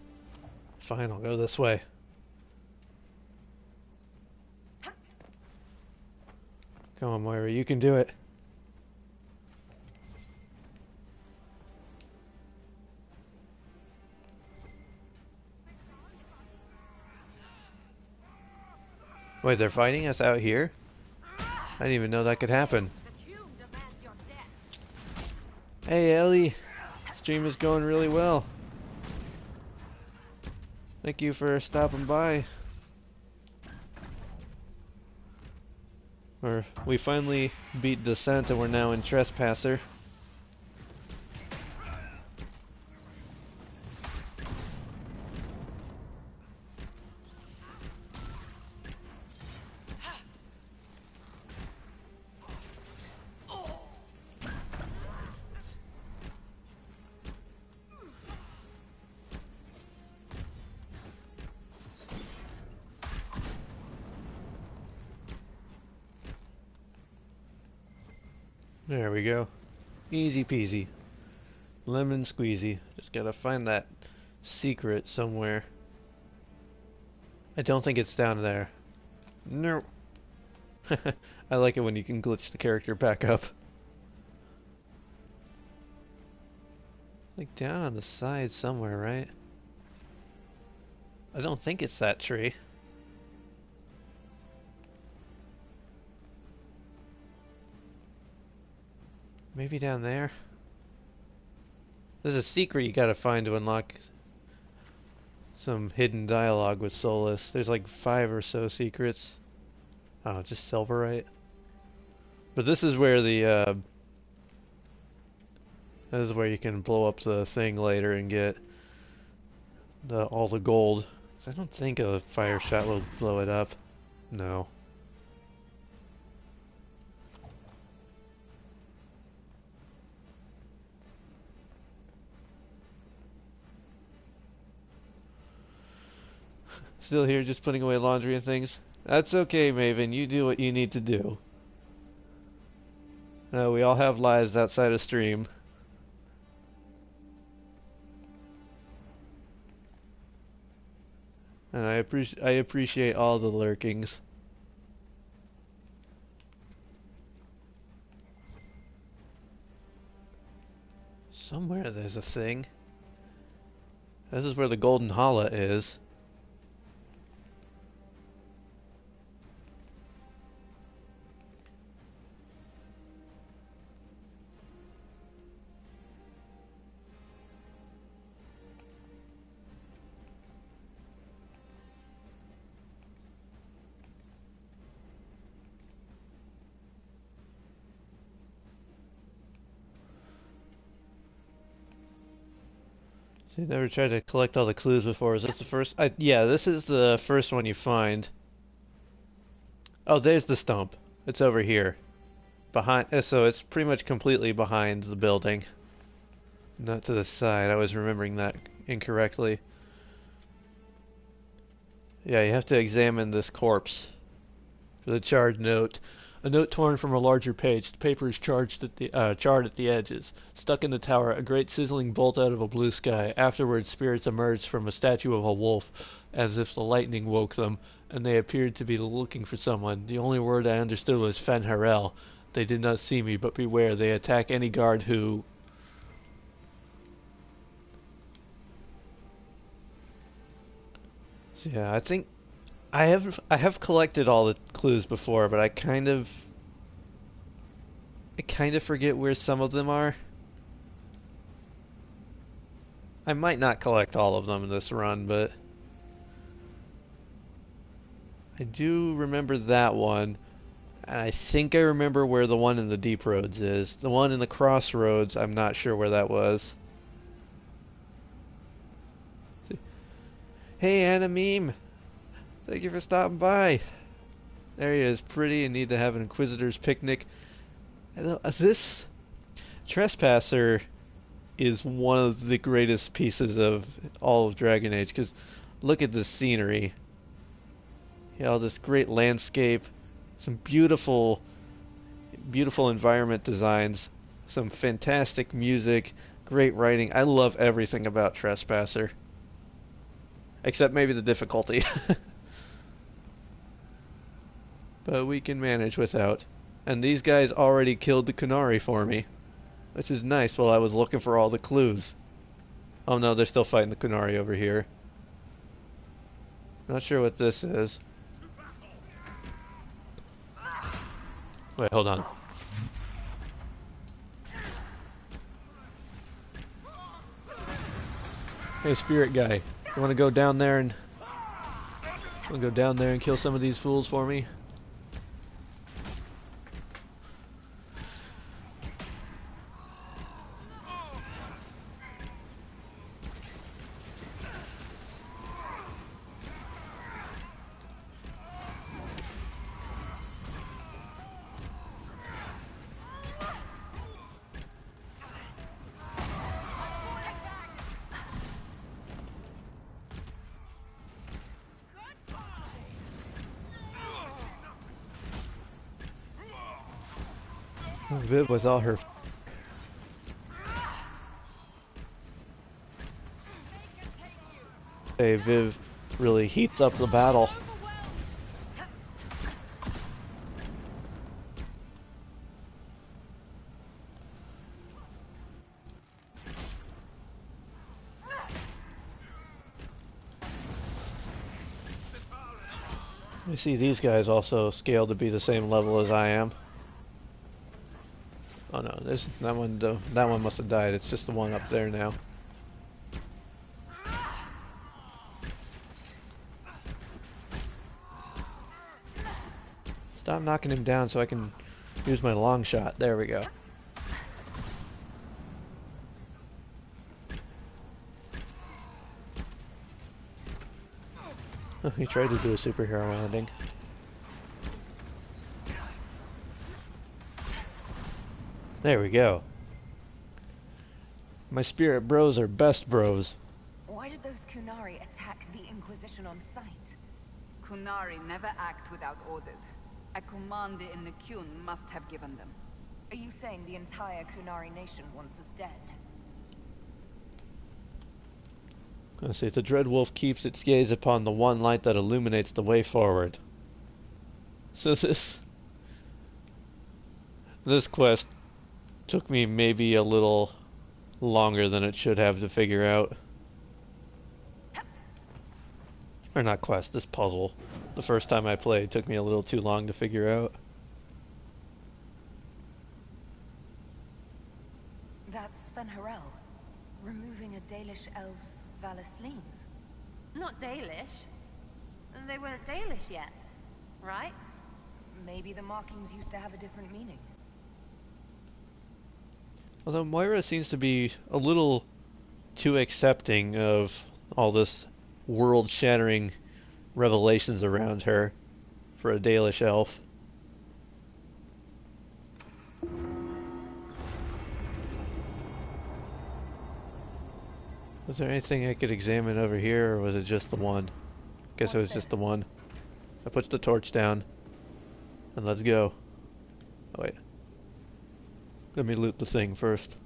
Speaker 1: Fine, I'll go this way. Come on, Moira, you can do it. Wait, they're fighting us out here? I didn't even know that could happen. Hey, Ellie. Stream is going really well. Thank you for stopping by. We finally beat Descent and we're now in Trespasser. There we go. Easy peasy. Lemon squeezy. Just gotta find that secret somewhere. I don't think it's down there. Nope. I like it when you can glitch the character back up. Like down on the side somewhere, right? I don't think it's that tree. Maybe down there? There's a secret you gotta find to unlock some hidden dialogue with Solus. There's like 5 or so secrets. Oh, just Silverite. But this is where the this is where you can blow up the thing later and get all the gold. I don't think a fire shot will blow it up. No. Still here just putting away laundry and things. That's okay, Maven. You do what you need to do. We all have lives outside of stream. And I appreciate all the lurkings. Somewhere there's a thing. This is where the Golden Hala is. So you never tried to collect all the clues before. Is this the first? Yeah, this is the first one you find. Oh, there's the stump. It's over here. Behind, so it's pretty much completely behind the building. Not to the side. I was remembering that incorrectly. Yeah, you have to examine this corpse for the charred note. A note torn from a larger page. The paper is charred at the edges. Stuck in the tower, a great sizzling bolt out of a blue sky. Afterwards, spirits emerged from a statue of a wolf, as if the lightning woke them, and they appeared to be looking for someone. The only word I understood was Fenharel. They did not see me, but beware, they attack any guard who... So yeah, I think I have collected all the clues before, but I kind of forget where some of them are. I might not collect all of them in this run, but I do remember that one. And I think I remember where the one in the Deep Roads is. The one in the Crossroads, I'm not sure where that was. Hey, Anna Meme! Thank you for stopping by. There he is, pretty and need to have an Inquisitor's picnic. This Trespasser is one of the greatest pieces of all of Dragon Age, because look at this scenery. You know, this great landscape, some beautiful environment designs, some fantastic music, great writing. I love everything about Trespasser. Except maybe the difficulty. But we can manage without. And these guys already killed the Kunari for me, which is nice while I was looking for all the clues. Oh no, they're still fighting the Kunari over here. Not sure what this is. Wait, hold on. Hey, spirit guy, you want to go down there and kill some of these fools for me? Viv with all her... Hey, Viv really heats up the battle. I see these guys also scaled to be the same level as I am. Oh no, that one must have died. It's just the one up there now. Stop knocking him down so I can use my long shot. There we go. Oh, he tried to do a superhero landing. There we go. My spirit bros are best bros.
Speaker 20: Wow,
Speaker 14: Why did those Kunari attack the Inquisition on sight?
Speaker 5: Kunari never act without orders. A commander in the Qun must have given them.
Speaker 14: Are you saying the entire Kunari nation wants us dead?
Speaker 1: I say the Dread Wolf keeps its gaze upon the one light that illuminates the way forward. So this quest took me maybe a little longer than it should have to figure out. Or not quest, this puzzle. The first time I played took me a little too long to figure out.
Speaker 14: That's Fen'Harel, removing a Dalish elf's Valisleen.
Speaker 16: Not Dalish. They weren't Dalish yet, right?
Speaker 14: Maybe the markings used to have a different meaning.
Speaker 1: Although Moira seems to be a little too accepting of all this world-shattering revelations around her for a Dalish elf. Was there anything I could examine over here, or was it just the one? Guess it was just the one. I put the torch down, and let's go. Oh wait. Let me loot the thing first.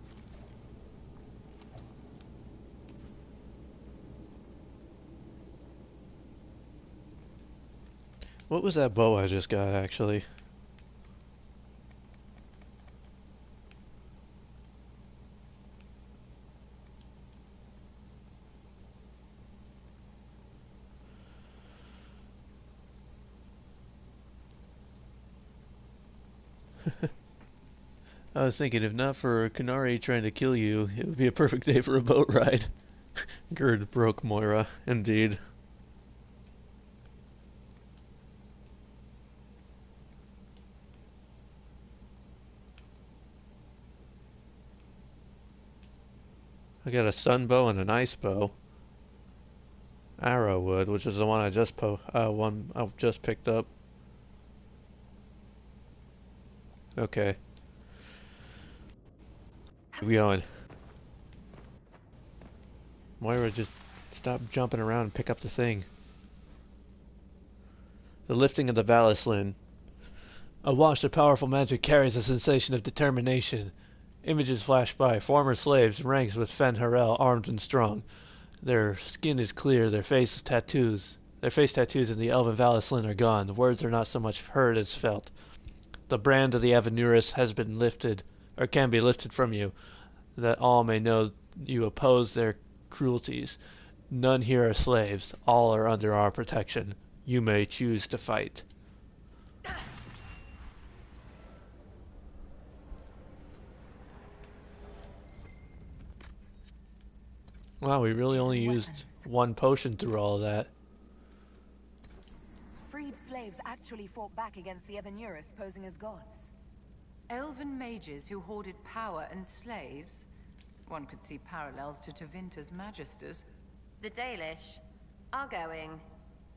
Speaker 1: What was that bow I just got, actually? I was thinking, if not for Kunari trying to kill you, it would be a perfect day for a boat ride. Gird broke Moira, indeed. I got a sun bow and an ice bow. Arrowwood, which is the one I just picked up. Okay. Where we going? Moira, just stop jumping around and pick up the thing. The lifting of the Valisleen. A wash of powerful magic carries a sensation of determination. Images flash by. Former slaves, ranks with Fen'Harel, armed and strong. Their skin is clear, their face tattoos in the elven Valisleen are gone. The words are not so much heard as felt. The brand of the Avenurus has been lifted, or can be lifted from you, that all may know you oppose their cruelties. None here are slaves. All are under our protection. You may choose to fight. Wow, we really only used one potion through all of that.
Speaker 14: Freed slaves actually fought back against the Avenurus, posing as gods.
Speaker 11: Elven mages who hoarded power and slaves? One could see parallels to Tevinter's Magisters.
Speaker 16: The Dalish are going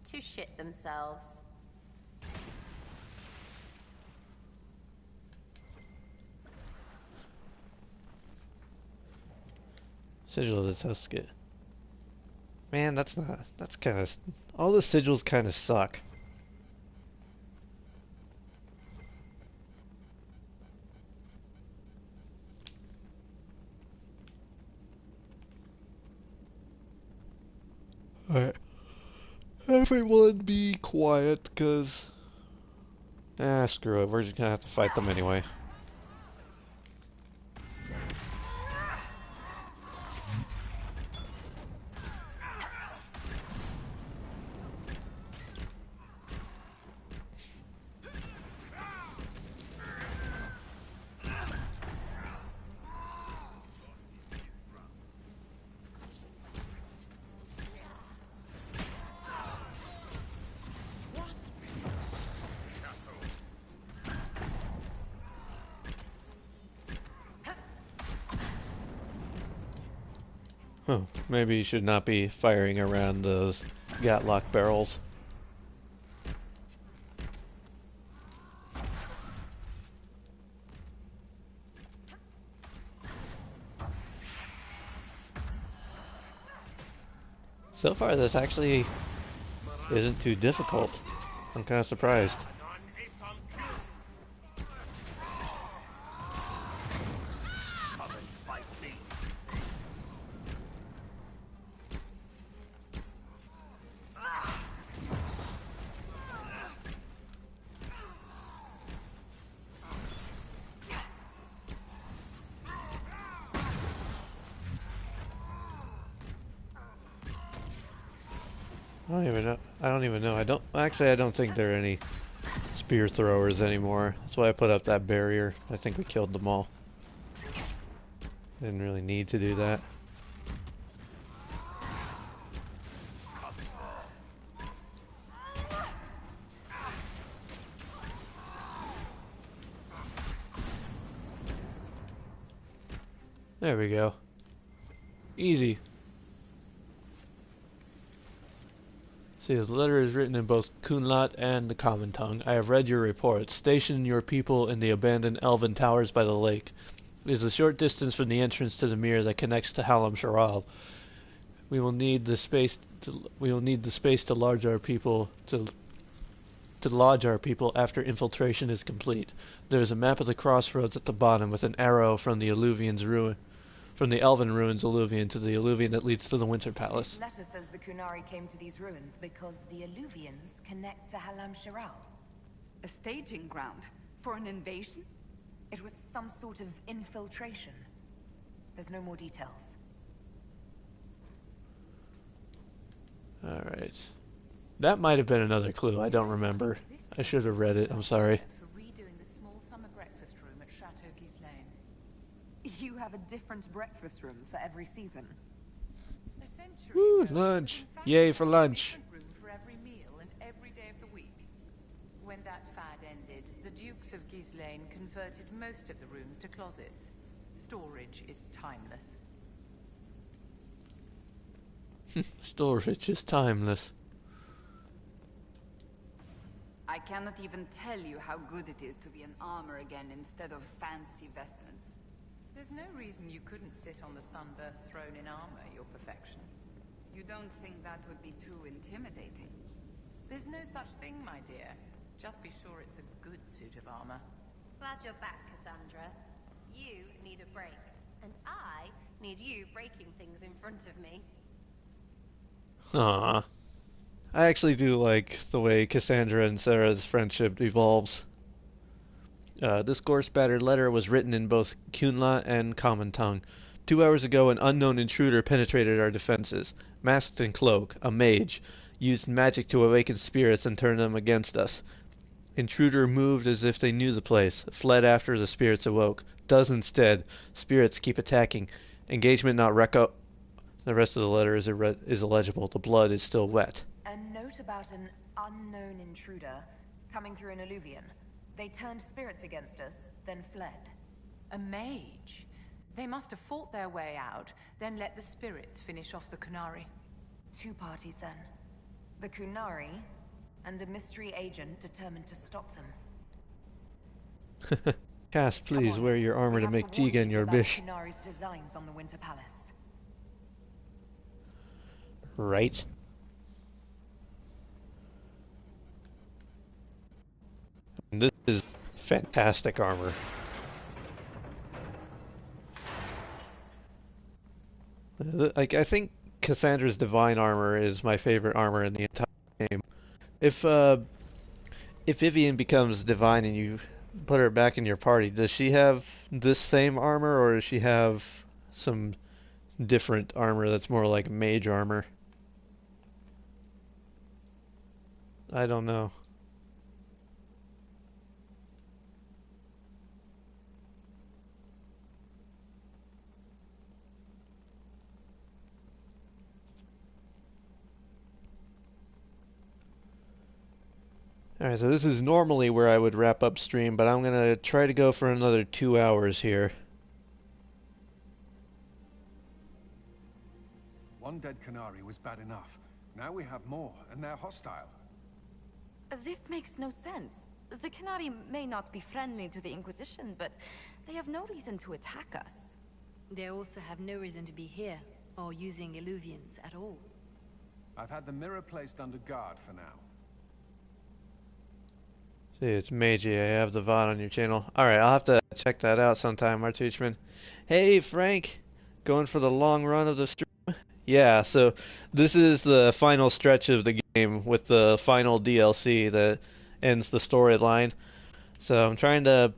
Speaker 16: to shit themselves.
Speaker 1: Sigil of the Tusket. Man, that's kind of... all the sigils kind of suck. Alright. Everyone be quiet, cause... screw it, we're just gonna have to fight them anyway. Huh, maybe you should not be firing around those Gatlock barrels. So far, this actually isn't too difficult. I'm kind of surprised. I don't even know. I don't think there are any spear throwers anymore. That's why I put up that barrier. I think we killed them all. Didn't really need to do that. There we go. Easy. See, the letter is written in both Kunlat and the common tongue. I have read your report. Station your people in the abandoned elven towers by the lake. It is a short distance from the entrance to the mirror that connects to Halam Sharal. We will need the space to lodge our people after infiltration is complete. There is a map of the crossroads at the bottom with an arrow from the Elven Ruins alluvion to the alluvion that leads to the Winter Palace.
Speaker 14: This letter says the Kunari came to these ruins because the alluvions connect to Halam Sharal.
Speaker 5: A staging ground for an invasion?
Speaker 14: It was some sort of infiltration. There's no more details.
Speaker 1: Alright. That might have been another clue. I don't remember. I should have read it. I'm sorry.
Speaker 14: You have a different breakfast room for every season.
Speaker 1: Woo, lunch. Yay for lunch.
Speaker 11: Room for every meal and every day of the week. When that fad ended, the Dukes of Ghislaine converted most of the rooms to closets. Storage is timeless.
Speaker 1: Storage is timeless.
Speaker 5: I cannot even tell you how good it is to be an armor again instead of fancy vestments.
Speaker 11: There's no reason you couldn't sit on the sunburst throne in armor, your perfection.
Speaker 5: You don't think that would be too intimidating?
Speaker 11: There's no such thing, my dear. Just be sure it's a good suit of armor.
Speaker 16: Glad you're back, Cassandra. You need a break, and I need you breaking things in front of me.
Speaker 1: Aww. I actually do like the way Cassandra and Sarah's friendship evolves. This gore-spattered letter was written in both Kunla and common tongue. 2 hours ago, an unknown intruder penetrated our defenses. Masked in cloak, a mage, used magic to awaken spirits and turn them against us. Intruder moved as if they knew the place, fled after the spirits awoke. Does instead. Spirits keep attacking. Engagement not reco... The rest of the letter is illegible. The blood is still wet.
Speaker 14: A note about an unknown intruder coming through an alluvion. They turned spirits against us, then fled.
Speaker 11: A mage? They must have fought their way out, then let the spirits finish off the Kunari.
Speaker 14: Two parties then. The Kunari, and a mystery agent determined to stop them.
Speaker 1: Cass, please wear your armor to make Tegan your bish.
Speaker 14: Kunari's designs on the Winter Palace.
Speaker 1: Right. This is fantastic armor. Like, I think Cassandra's divine armor is my favorite armor in the entire game. If Vivian becomes divine and you put her back in your party, does she have this same armor, or does she have some different armor that's more like mage armor? I don't know. Alright, so this is normally where I would wrap up stream, but I'm gonna try to go for another 2 hours here.
Speaker 7: One dead Canary was bad enough. Now we have more, and they're hostile.
Speaker 18: This makes no sense. The Canari may not be friendly to the Inquisition, but they have no reason to attack us.
Speaker 3: They also have no reason to be here, or using illuvians at all.
Speaker 7: I've had the mirror placed under guard for now.
Speaker 1: See, it's Meiji. I have the VOD on your channel. Alright, I'll have to check that out sometime, Artuchman. Hey, Frank! Going for the long run of the stream? Yeah, so this is the final stretch of the game with the final DLC that ends the storyline. So I'm trying to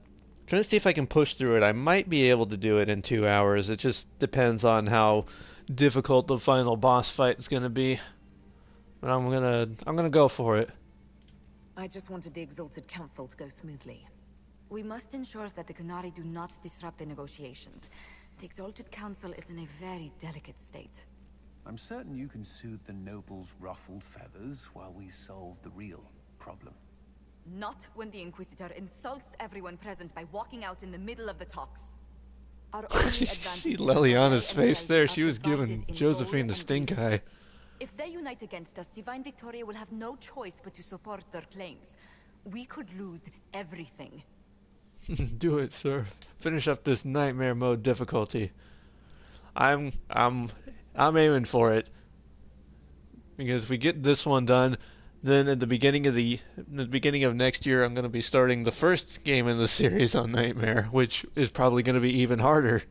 Speaker 1: see if I can push through it. I might be able to do it in 2 hours. It just depends on how difficult the final boss fight is going to be. But I'm gonna go for it.
Speaker 14: I just wanted the Exalted Council to go smoothly.
Speaker 18: We must ensure that the Qunari do not disrupt the negotiations. The Exalted Council is in a very delicate state.
Speaker 12: I'm certain you can soothe the nobles' ruffled feathers while we solve the real problem.
Speaker 18: Not when the Inquisitor insults everyone present by walking out in the middle of the talks. Our only
Speaker 1: See Leliana's face there. She was giving Josephine the stink eye.
Speaker 18: If they unite against us, Divine Victoria will have no choice but to support their claims. We could lose everything.
Speaker 1: Do it, sir. Finish up this nightmare mode difficulty. I'm aiming for it. Because if we get this one done, then at the beginning of next year, I'm going to be starting the first game in the series on Nightmare, which is probably going to be even harder.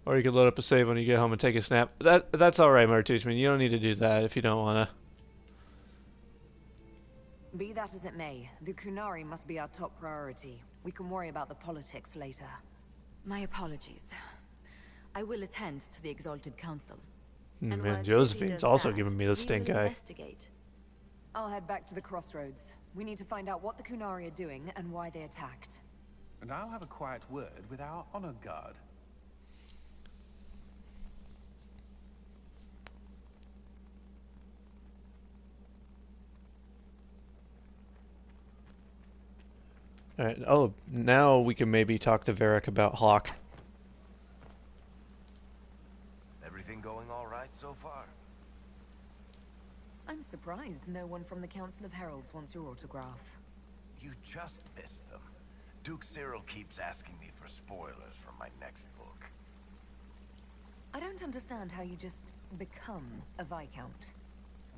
Speaker 1: Or you could load up a save when you get home and take a snap. That's alright, Martuchman. You don't need to do that if you don't want to.
Speaker 14: Be that as it may, the Qunari must be our top priority. We can worry about the politics later.
Speaker 18: My apologies. I will attend to the Exalted Council.
Speaker 1: Man, Josephine's also giving me the stink eye.
Speaker 14: I'll head back to the crossroads. We need to find out what the Qunari are doing and why they attacked.
Speaker 12: And I'll have a quiet word with our honor guard.
Speaker 1: Alright, oh, now we can maybe talk to Varric about Hawk.
Speaker 13: Everything going all right so far?
Speaker 14: I'm surprised no one from the Council of Heralds wants your autograph.
Speaker 13: You just missed them. Duke Cyril keeps asking me for spoilers from my next book.
Speaker 14: I don't understand how you just become a Viscount.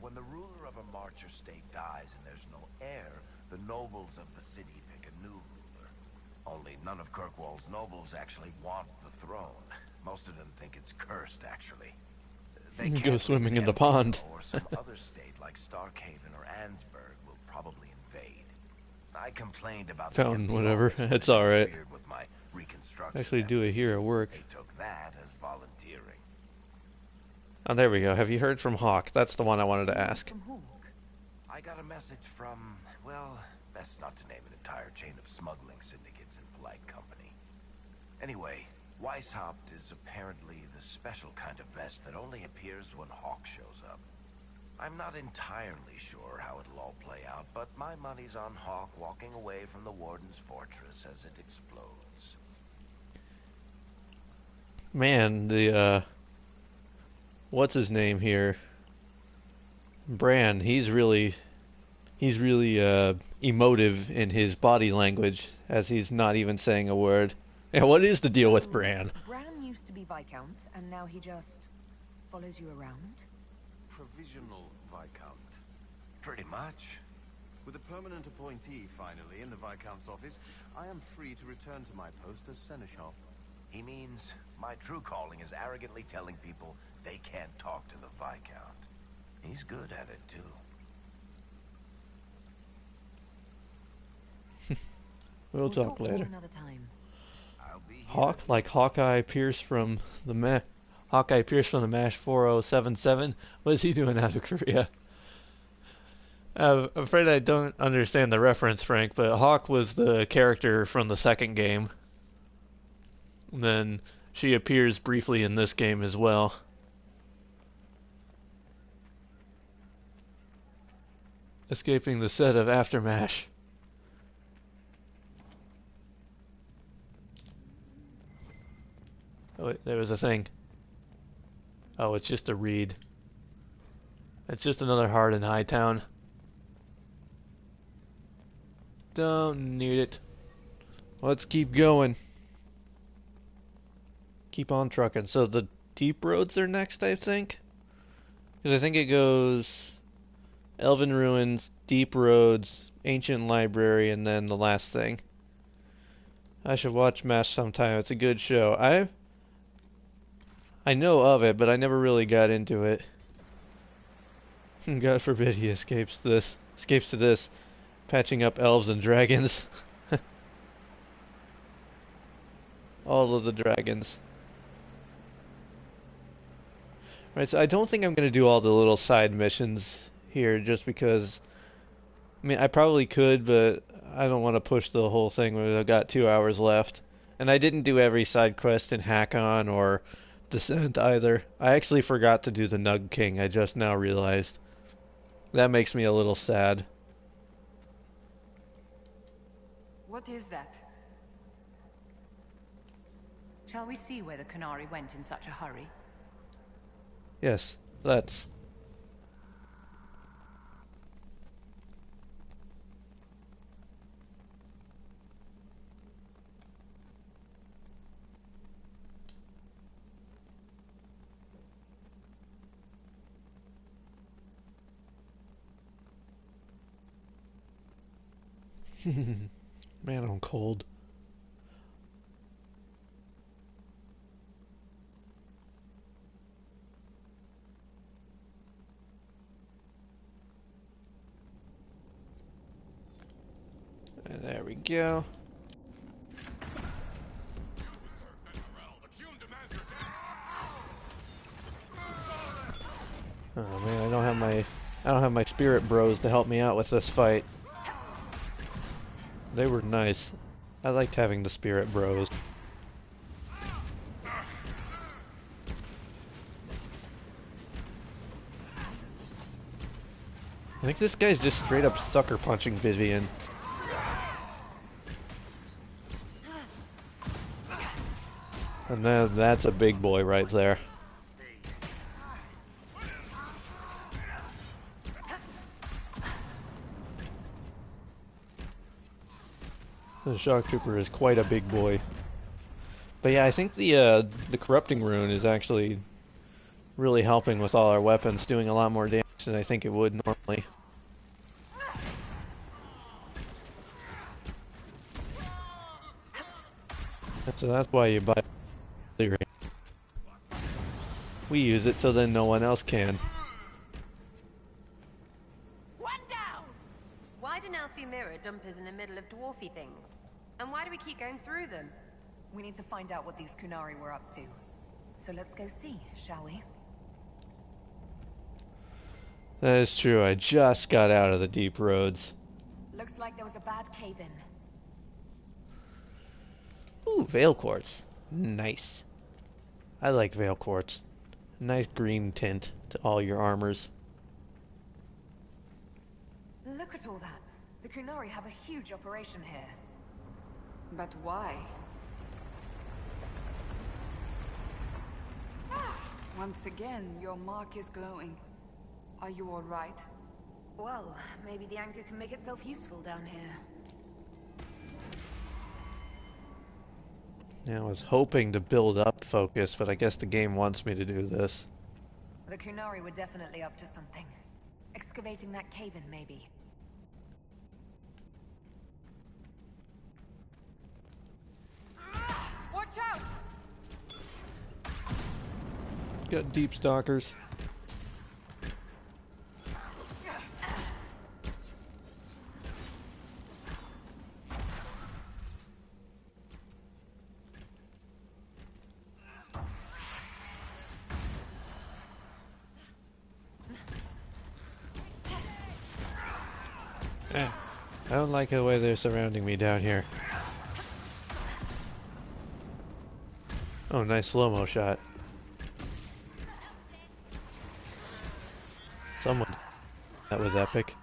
Speaker 13: When the ruler of a Marcher state dies and there's no heir, the nobles of the city pick a new ruler. Only none of Kirkwall's nobles actually want the throne. Most of them think it's cursed, actually. They
Speaker 1: go swimming in the pond.
Speaker 13: Or some other state like Starkhaven or Ansburg will probably invade. I complained about
Speaker 1: Fountain, whatever. It's alright. Actually do it here at work.
Speaker 13: They took that as volunteering.
Speaker 1: Oh, there we go. Have you heard from Hawk? That's the one I wanted to ask.
Speaker 13: I got a message from, well, best not to name an entire chain of smuggling syndicates in polite company. Anyway, Weishaupt is apparently the special kind of vest that only appears when Hawk shows up. I'm not entirely sure how it'll all play out, but my money's on Hawk walking away from the Warden's fortress as it explodes.
Speaker 1: Man, the, what's his name here? Bran, he's really emotive in his body language, as he's not even saying a word. Yeah, what is the deal with Bran?
Speaker 14: Bran used to be Viscount, and now he just follows you around?
Speaker 12: Provisional Viscount.
Speaker 13: Pretty much.
Speaker 12: With a permanent appointee, finally, in the Viscount's office, I am free to return to my post as Seneschal.
Speaker 13: He means my true calling is arrogantly telling people they can't talk to the Viscount. He's good at it, too.
Speaker 1: We'll talk later.
Speaker 14: Another time.
Speaker 1: Hawk, like Hawkeye Pierce from the MASH 4077. What is he doing out of Korea? I'm afraid I don't understand the reference, Frank, but Hawk was the character from the second game. And then she appears briefly in this game as well. Escaping the set of Aftermash. Oh, wait, there was a thing. Oh, it's just a reed. It's just another heart in Hightown. Don't need it. Let's keep going. Keep on trucking. So the deep roads are next, I think? Because I think it goes Elven Ruins, Deep Roads, Ancient Library, and then the last thing. I should watch MASH sometime. It's a good show. I know of it, but I never really got into it. God forbid he escapes to this, patching up elves and dragons. All of the dragons. Right, so I don't think I'm going to do all the little side missions here just because, I mean, I probably could, but I don't want to push the whole thing when I've got 2 hours left. And I didn't do every side quest in Hakon or Descent either. I actually forgot to do the Nug King, I just now realized. That makes me a little sad.
Speaker 5: What is that?
Speaker 11: Shall we see where the Canary went in such a hurry?
Speaker 1: Yes, let's. Man, I'm cold. And there we go. Oh man, I don't have my spirit bros to help me out with this fight. They were nice. I liked having the spirit bros. I think this guy's just straight up sucker punching Vivian. And that's a big boy right there. The shock trooper is quite a big boy. But yeah, I think the corrupting rune is actually really helping with all our weapons, doing a lot more damage than I think it would normally. So that's why you buy it. We use it so then no one else can.
Speaker 16: One down! Why do Nelfie mirror dump us in the middle of dwarfy things? And why do we keep going through them?
Speaker 14: We need to find out what these Kunari were up to. So let's go see, shall we?
Speaker 1: That is true. I just got out of the deep roads.
Speaker 14: Looks like there was a bad cave-in.
Speaker 1: Ooh, Veil Quartz. Nice. I like Veil Quartz. Nice green tint to all your armors.
Speaker 14: Look at all that. The Kunari have a huge operation here.
Speaker 5: But why? Once again, your mark is glowing. Are you all right?
Speaker 14: Well, maybe the anchor can make itself useful down here.
Speaker 1: Yeah, I was hoping to build up focus, but I guess the game wants me to do this.
Speaker 14: The Kunari were definitely up to something. Excavating that cave-in, maybe. Watch out!
Speaker 1: Got deep stalkers. I don't like the way they're surrounding me down here. Oh, nice slow-mo shot. Someone... That was epic.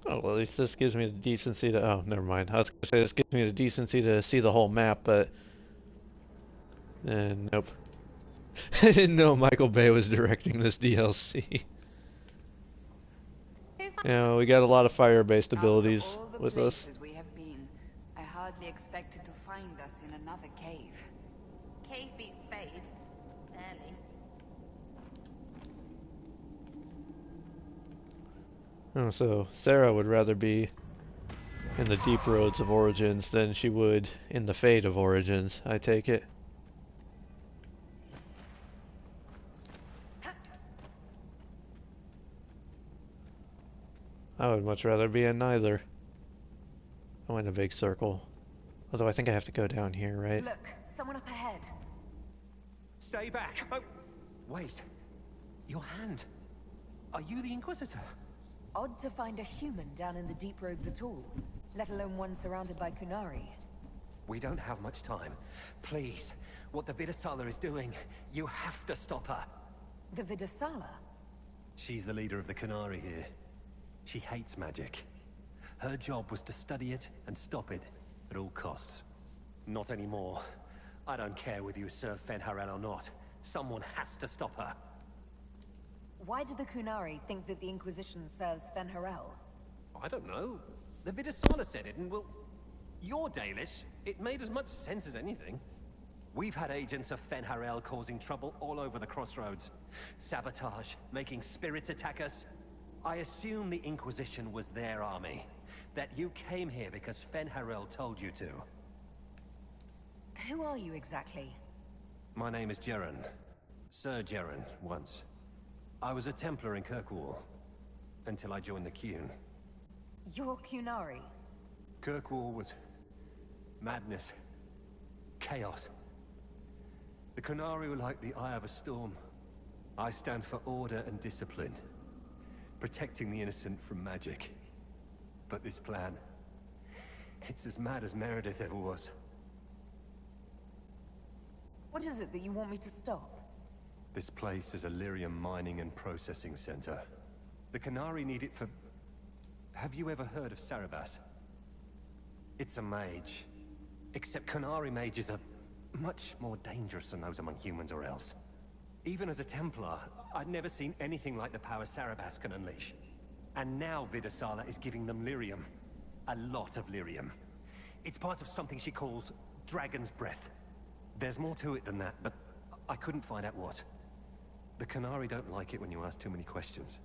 Speaker 1: Oh, well, at least this gives me the decency to... Oh, never mind. I was going to say this gives me the decency to see the whole map, but... nope. I didn't know Michael Bay was directing this DLC. Yeah, we got a lot of fire-based abilities
Speaker 5: All the
Speaker 1: with us.
Speaker 5: places we have been, I hardly expected to find us in another cave.
Speaker 16: Cave beats Fade. Barely.
Speaker 1: Oh, so Sarah would rather be in the deep roads of Origins than she would in the Fade of Origins, I take it. I would much rather be in neither. Oh, in a big circle. Although I think I have to go down here, right?
Speaker 14: Look, someone up ahead.
Speaker 10: Stay back! Oh, wait. Your hand. Are you the Inquisitor?
Speaker 14: Odd to find a human down in the deep roads at all, let alone one surrounded by Kunari.
Speaker 10: We don't have much time. Please, what the Vidasala is doing, you have to stop her.
Speaker 14: The Vidasala?
Speaker 15: She's the leader of the Kunari here. She hates magic. Her job was to study it and stop it at all costs.
Speaker 10: Not anymore. I don't care whether you serve Fenharel or not. Someone has to stop her.
Speaker 14: Why did the Kunari think that the Inquisition serves Fenharel?
Speaker 10: I don't know. The Vidasala said it, and well, you're Dalish. It made as much sense as anything. We've had agents of Fenharel causing trouble all over the crossroads. Sabotage, making spirits attack us. I assume the Inquisition was their army. That you came here because Fenharel told you to.
Speaker 14: Who are you exactly?
Speaker 15: My name is Jeren. Sir Jeren, once. I was a Templar in Kirkwall, until I joined the Qun.
Speaker 14: You're Kunari?
Speaker 15: Kirkwall was madness, chaos. The Kunari were like the eye of a storm. I stand for order and discipline, protecting the innocent from magic. But this plan, it's as mad as Meredith ever was.
Speaker 14: What is it that you want me to stop?
Speaker 15: This place is a lyrium mining and processing center. The Kunari need it for... Have you ever heard of Sarabas? It's a mage. Except Kunari mages are much more dangerous than those among humans or elves. Even as a Templar, I'd never seen anything like the power Sarabas can unleash. And now Vidasala is giving them lyrium. A lot of lyrium. It's part of something she calls Dragon's Breath. There's more to it than that, but I couldn't find out what. The Kunari don't like it when you ask too many questions.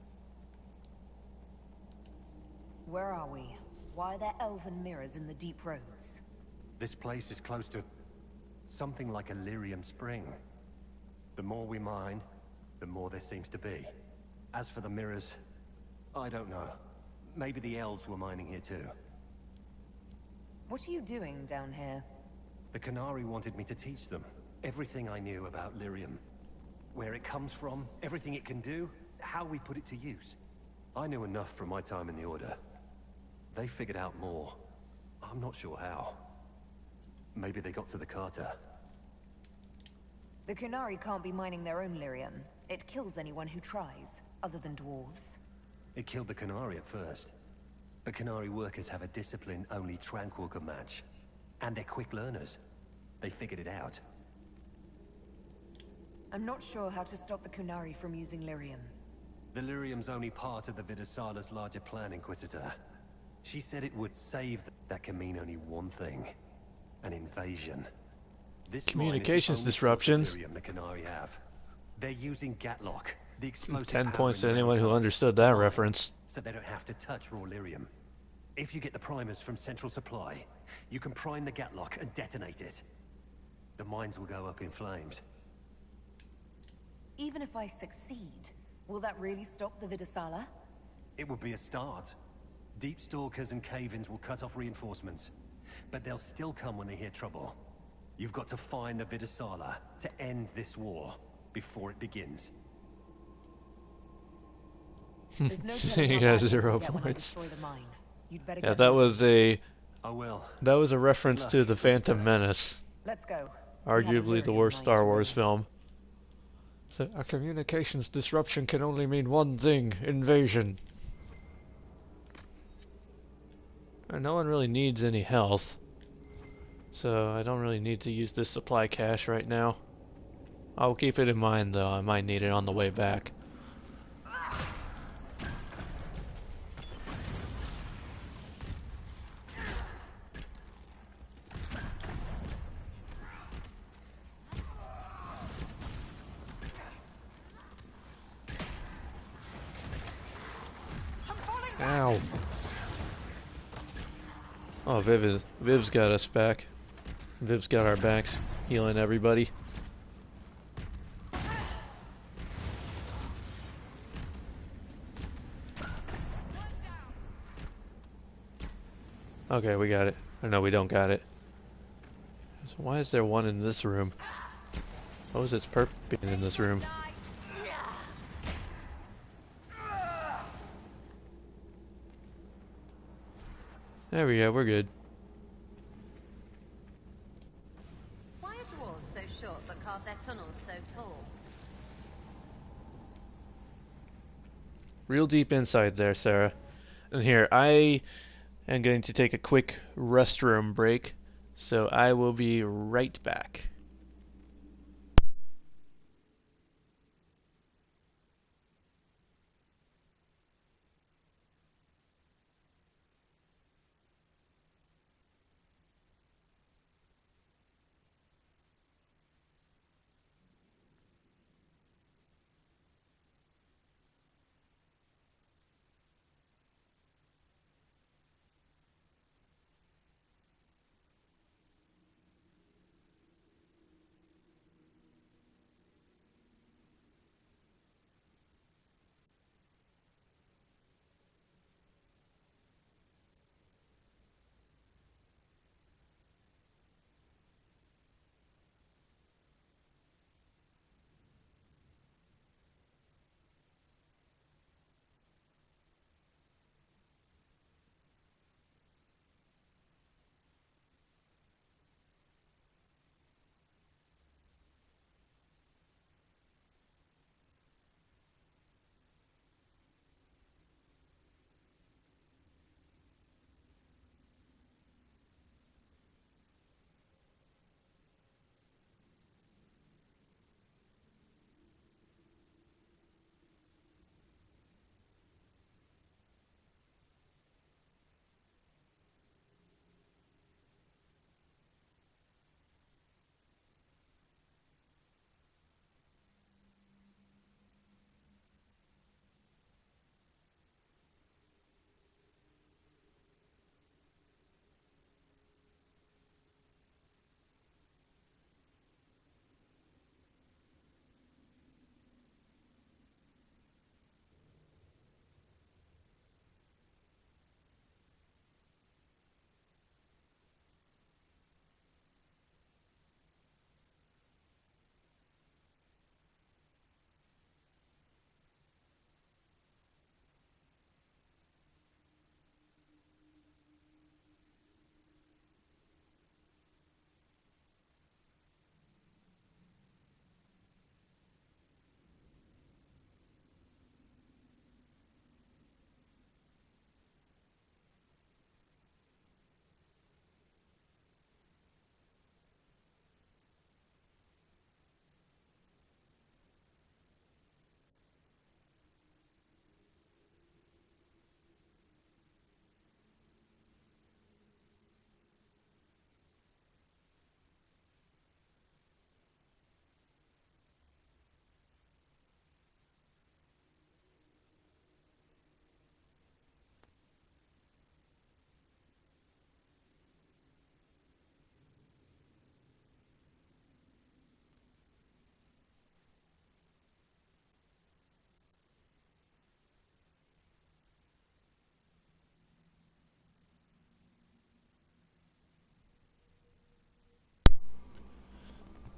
Speaker 14: Where are we? Why are there elven mirrors in the deep roads?
Speaker 15: This place is close to something like a lyrium spring. The more we mine, the more there seems to be. As for the mirrors, I don't know. Maybe the elves were mining here too.
Speaker 14: What are you doing down here?
Speaker 15: The Kunari wanted me to teach them everything I knew about lyrium. Where it comes from, everything it can do, how we put it to use. I knew enough from my time in the Order. They figured out more. I'm not sure how. Maybe they got to the Carter.
Speaker 14: The Kunari can't be mining their own lyrium. It kills anyone who tries, other than dwarves.
Speaker 15: It killed the Kunari at first. But Kunari workers have a discipline only Tranquil can match. And they're quick learners. They figured it out.
Speaker 14: I'm not sure how to stop the Kunari from using lyrium.
Speaker 15: The lyrium's only part of the Vidasala's larger plan, Inquisitor. She said it would save that can mean only one thing. An invasion. This
Speaker 1: Communications disruptions.
Speaker 15: Lyrium the Kunari have. They're using Gatlock, the explosive
Speaker 1: 10
Speaker 15: power
Speaker 1: points
Speaker 15: in
Speaker 1: to
Speaker 15: the
Speaker 1: anyone who
Speaker 15: railcars,
Speaker 1: understood that reference.
Speaker 15: so they don't have to touch raw lyrium. If you get the primers from Central Supply, you can prime the Gatlock and detonate it. The mines will go up in flames.
Speaker 14: Even if I succeed, will that really stop the Vidasala?
Speaker 15: It would be a start. Deep stalkers and cave-ins will cut off reinforcements, but they'll still come when they hear trouble. You've got to find the Vidasala to end this war before it begins.
Speaker 14: There's no
Speaker 1: He
Speaker 14: telling how
Speaker 1: has
Speaker 14: bad
Speaker 1: 0
Speaker 14: things will get when I
Speaker 1: points.
Speaker 14: destroy the mine. You'd better
Speaker 1: Yeah,
Speaker 14: get
Speaker 1: that
Speaker 14: moving.
Speaker 1: was a...
Speaker 15: I will.
Speaker 1: That was a reference
Speaker 15: Good
Speaker 1: to
Speaker 15: luck,
Speaker 1: The Phantom Menace.
Speaker 14: Let's go.
Speaker 1: Arguably the worst Star Wars film. So, a communications disruption can only mean one thing: invasion. And no one really needs any health, so I don't really need to use this supply cache right now. I'll keep it in mind though, I might need it on the way back. Ow. Oh, Viv's got us back. Viv's got our backs, healing everybody. Okay, we got it. Or no, we don't got it. So why is there one in this room? What was its purpose being in this room? There we go, we're good.
Speaker 16: Why are dwarves so short but carve their tunnels so tall?
Speaker 1: Real deep insight there, Sarah. And here, I am going to take a quick restroom break, so I will be right back.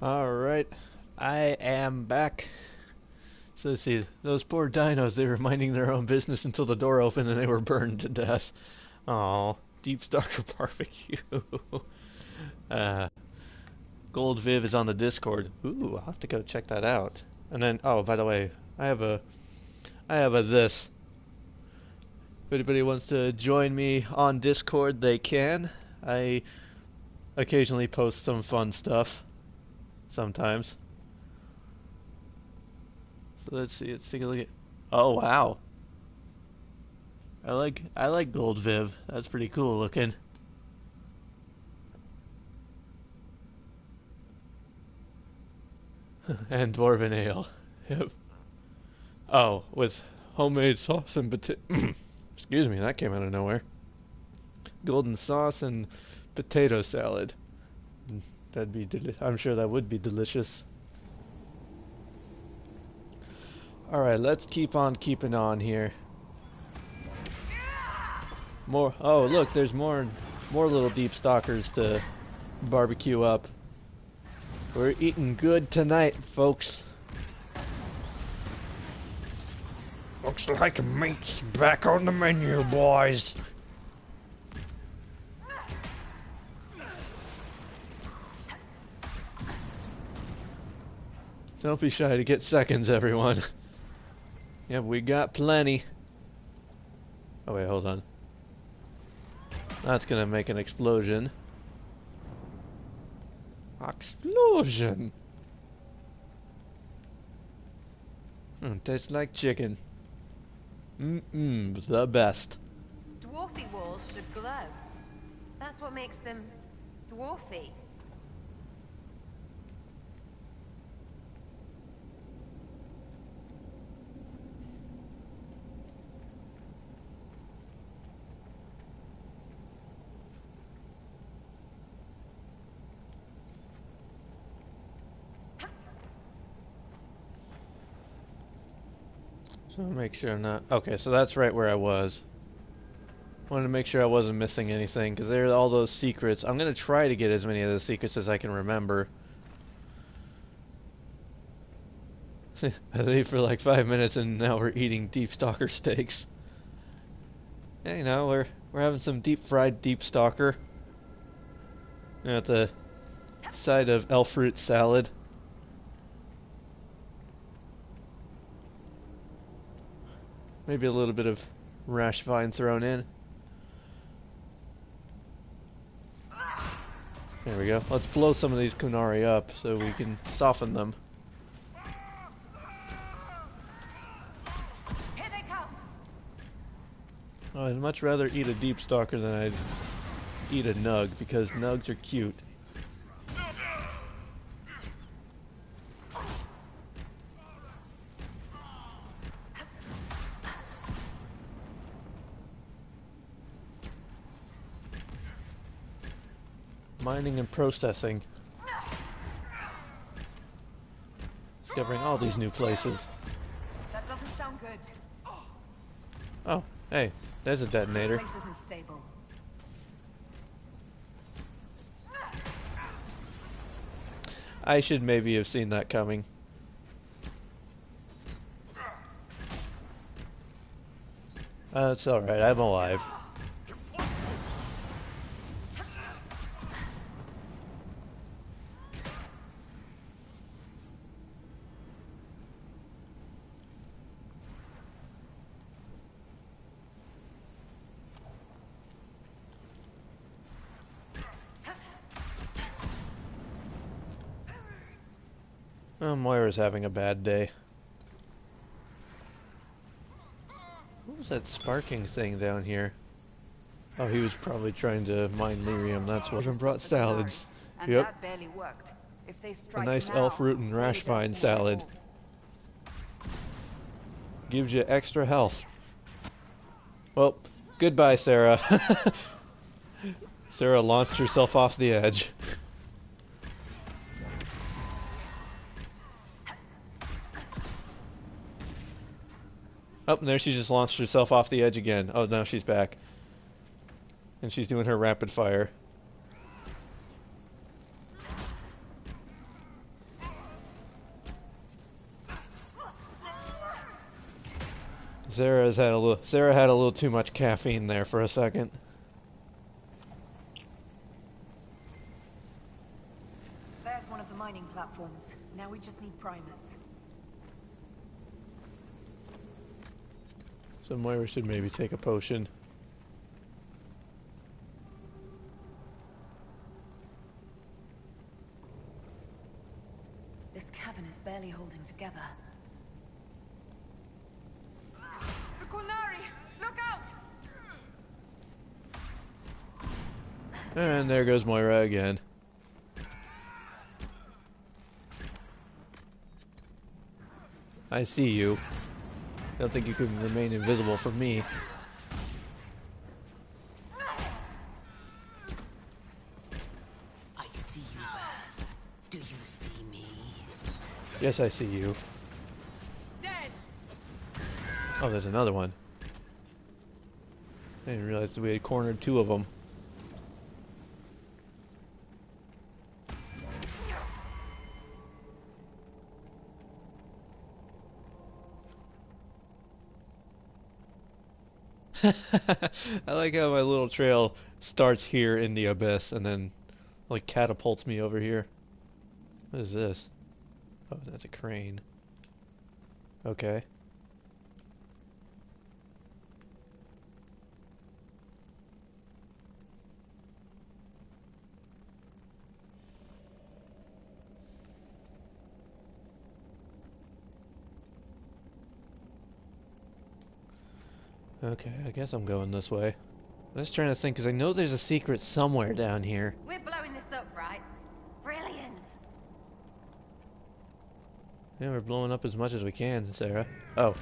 Speaker 1: Alright, I am back. So let's see, those poor dinos, they were minding their own business until the door opened and they were burned to death. Aw, Deep Starter Barbecue. Gold Viv is on the Discord. Ooh, I'll have to go check that out. And then, oh, by the way, I have a this. If anybody wants to join me on Discord, they can. I occasionally post some fun stuff. Sometimes. So let's see. Let's take a look at. Oh wow. I like gold Viv. That's pretty cool looking. And dwarven ale. Yep. Oh, with homemade sauce and potato. Excuse me, that came out of nowhere. Golden sauce and potato salad. That'd be I'm sure that would be delicious. All right, let's keep on keeping on here. More. Oh, look, there's more little deep stalkers to barbecue up. We're eating good tonight, folks. Looks like meat's back on the menu, boys. Don't be shy to get seconds, everyone. Yep, we got plenty. Oh wait, hold on. That's gonna make an explosion. Explosion! Tastes like chicken. The best.
Speaker 16: Dwarfy walls should glow. That's what makes them dwarfy.
Speaker 1: So make sure I'm not... Okay, so that's right where I was. Wanted to make sure I wasn't missing anything, because there are all those secrets. I'm going to try to get as many of the secrets as I can remember. I ate for like 5 minutes and now we're eating deep stalker steaks. Yeah, you know, we're having some deep fried deep stalker. At the side of elf fruit salad. Maybe a little bit of rash vine thrown in. There we go. Let's blow some of these Kunari up so we can soften them.
Speaker 16: Here they come.
Speaker 1: Oh, I'd much rather eat a deep stalker than I'd eat a nug, because nugs are cute. Mining and processing. Discovering all these new places.
Speaker 14: That doesn't sound good.
Speaker 1: Oh, hey, there's a detonator.
Speaker 14: This place isn't stable.
Speaker 1: I should maybe have seen that coming. It's alright, I'm alive. Oh, Moira's having a bad day. What was that sparking thing down here? Oh, he was probably trying to mine lyrium, that's what. Even brought salads.
Speaker 5: And
Speaker 1: Yep.
Speaker 5: that barely worked. If they
Speaker 1: A
Speaker 5: strike
Speaker 1: nice
Speaker 5: now,
Speaker 1: elf root and rash vine salad. Gives you extra health. Well, goodbye, Sarah. Sarah launched herself off the edge. Oh, and there she just launched herself off the edge again. Oh, now she's back. And she's doing her rapid fire. Sarah had a little too much caffeine there for a second.
Speaker 14: There's one of the mining platforms. Now we just need primers.
Speaker 1: So Moira should maybe take a potion.
Speaker 14: This cavern is barely holding together.
Speaker 1: And there goes Moira again. I see you. I don't think you can remain invisible from me.
Speaker 8: I see you, Baz. Do you see me?
Speaker 1: Yes, I see you.
Speaker 2: Dead.
Speaker 1: Oh, there's another one. I didn't realize that we had cornered two of them. I like how my little trail starts here in the abyss and then like catapults me over here. What is this? Oh, that's a crane. Okay. Okay, I guess I'm going this way. I'm just trying to think, because I know there's a secret somewhere down here.
Speaker 16: We're blowing this up, right? Brilliant.
Speaker 1: Yeah, we're blowing up as much as we can, Sarah. Oh.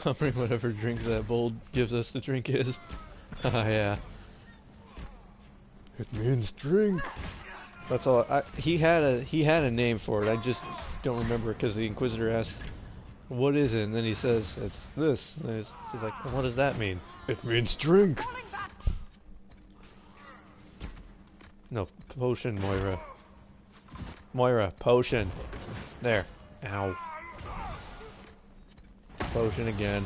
Speaker 1: I'll bring whatever drink that bowl gives us to drink is. Ah, yeah. It means drink. That's all. He had a name for it. I just don't remember because the Inquisitor asked, "What is it?" And then he says, "It's this." And she's like, well, "What does that mean?" It means drink. No, potion, Moira. Moira, potion. There. Ow. Potion again.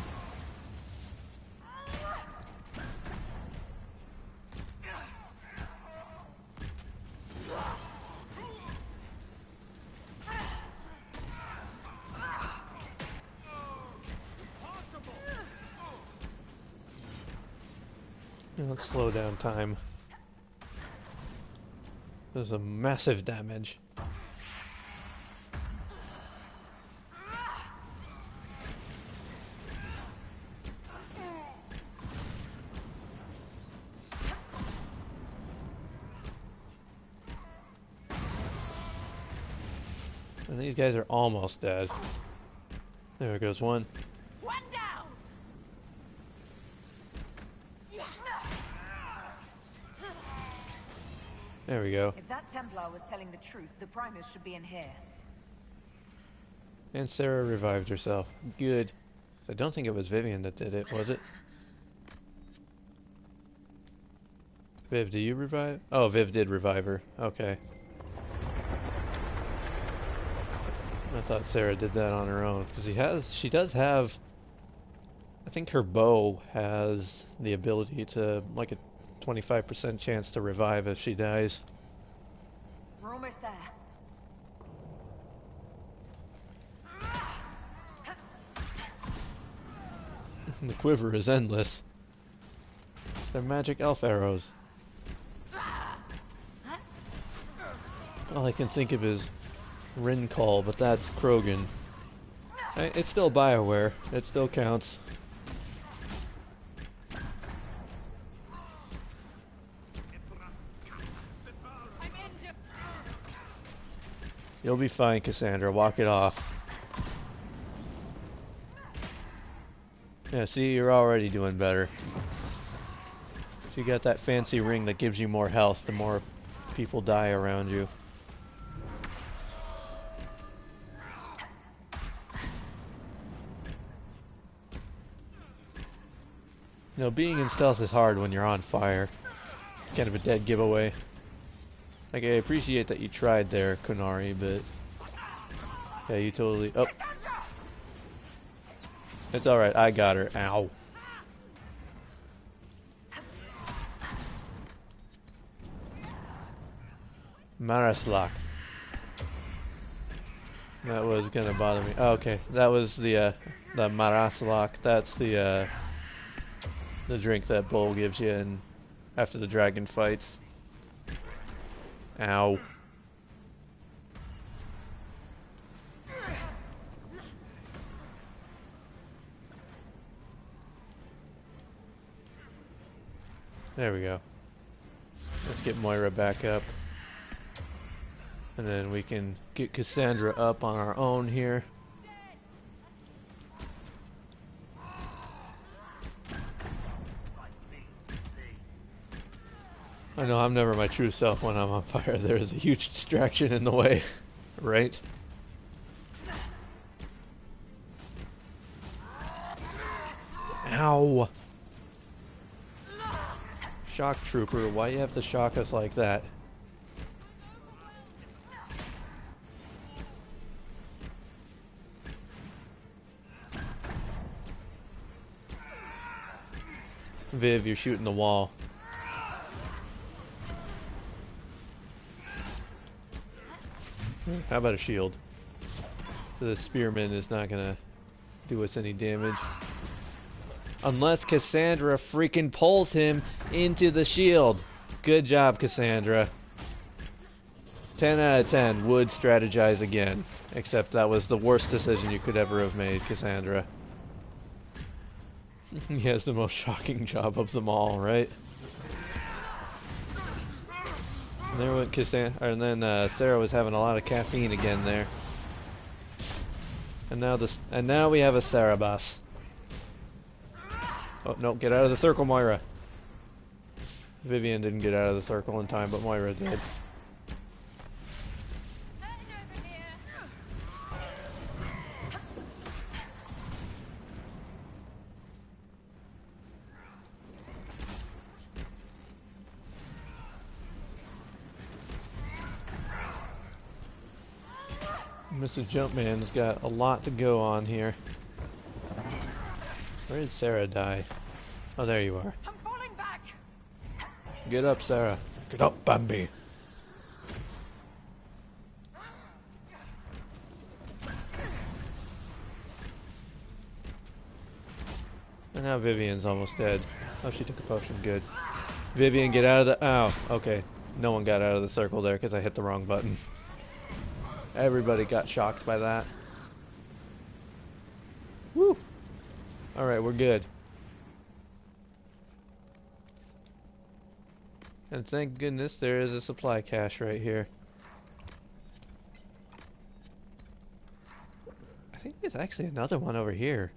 Speaker 1: Let's slow down time. There's a massive damage. And these guys are almost dead. There goes one.
Speaker 2: One down.
Speaker 1: There we go.
Speaker 14: If that Templar was telling the truth, the Primus should be in here.
Speaker 1: And Sarah revived herself. Good. I don't think it was Vivian that did it, was it? Viv, do you revive? Oh, Viv did revive her. Okay. I thought Sarah did that on her own. Because she does have... I think her bow has the ability to, like a 25% chance to revive if she dies.
Speaker 14: We're almost there.
Speaker 1: The quiver is endless. They're magic elf arrows. All I can think of is Rin Call, but that's Krogan. It's still BioWare. It still counts. You'll be fine, Cassandra. Walk it off. Yeah, see, you're already doing better. You got that fancy ring that gives you more health the more people die around you. You know, being in stealth is hard when you're on fire. It's kind of a dead giveaway. Like, I appreciate that you tried there, Kunari, but... Yeah, you totally... Oh! It's alright, I got her. Ow. Maraslak. That was gonna bother me. Oh, okay, that was the Marasalak. That's the drink that Bull gives you in, after the dragon fights. Ow. There we go. Let's get Moira back up. And then we can get Cassandra up on our own here. I know I'm never my true self when I'm on fire. There is a huge distraction in the way, right? Ow! Shock trooper, why you have to shock us like that? Viv, you're shooting the wall. How about a shield? So the spearman is not gonna do us any damage. Unless Cassandra freaking pulls him into the shield. Good job, Cassandra. 10 out of 10 would strategize again. Except that was the worst decision you could ever have made, Cassandra. He has the most shocking job of them all, right? And there went Cassandra, and then Sarah was having a lot of caffeine again there. And now we have a Sarah boss. Oh no! Get out of the circle, Moira. Vivian didn't get out of the circle in time, but Moira did. Mr. Jumpman's got a lot to go on here. Where did Sarah die? Oh, there you are.
Speaker 2: I'm falling back.
Speaker 1: Get up, Sarah. Get up, Bambi. And now Vivian's almost dead. Oh, she took a potion. Good. Vivian, get out of the... Ow. Okay. No one got out of the circle there because I hit the wrong button. Everybody got shocked by that. Woo! Alright, we're good. And thank goodness there is a supply cache right here. I think there's actually another one over here.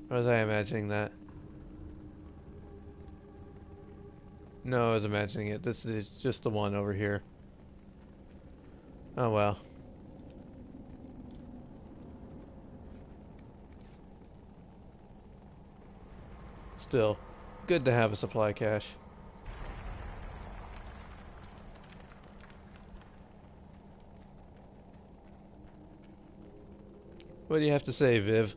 Speaker 1: Or was I imagining that? No, I was imagining it. This is just the one over here. Oh well. Still, good to have a supply cache. What do you have to say, Viv?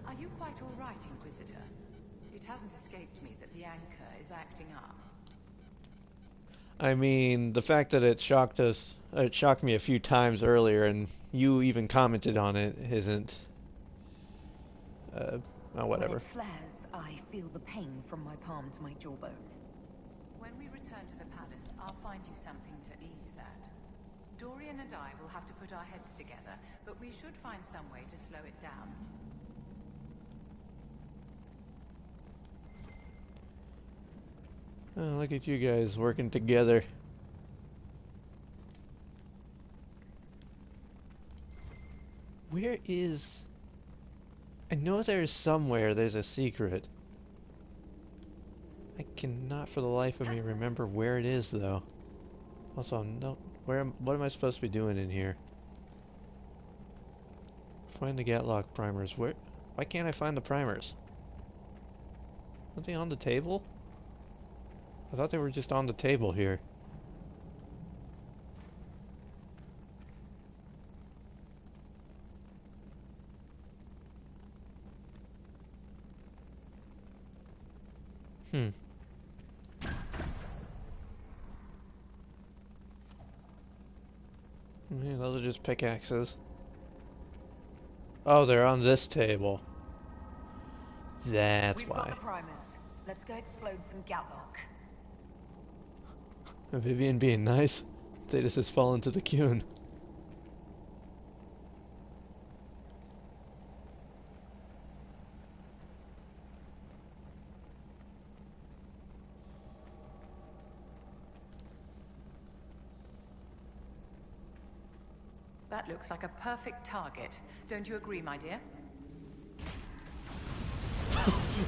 Speaker 11: Are you quite all right, Inquisitor? It hasn't escaped me that the anchor is acting up.
Speaker 1: I mean, the fact that it shocked me a few times earlier, and you even commented on it, isn't... oh, whatever.
Speaker 9: When it flares, I feel the pain from my palm to my jawbone.
Speaker 11: When we return to the palace, I'll find you something to ease that. Dorian and I will have to put our heads together, but we should find some way to slow it down.
Speaker 1: Oh, look at you guys working together. Where is... I know there's somewhere there's a secret. I cannot for the life of me remember where it is though. Also, no, what am I supposed to be doing in here? Find the Gatlock primers. Why can't I find the primers? Aren't they on the table? I thought they were just on the table here. Yeah, those are just pickaxes. Oh, they're on this table. That's
Speaker 14: We've
Speaker 1: why.
Speaker 14: got the primers. Let's go explode some Gatlock.
Speaker 1: Vivian being nice. Thetis has fallen to the Qun.
Speaker 11: That looks like a perfect target. Don't you agree, my dear?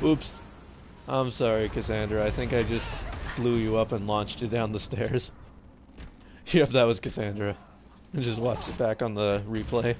Speaker 1: Oops. I'm sorry, Cassandra. I think I just blew you up and launched you down the stairs. Yep, that was Cassandra. Just watch it back on the replay.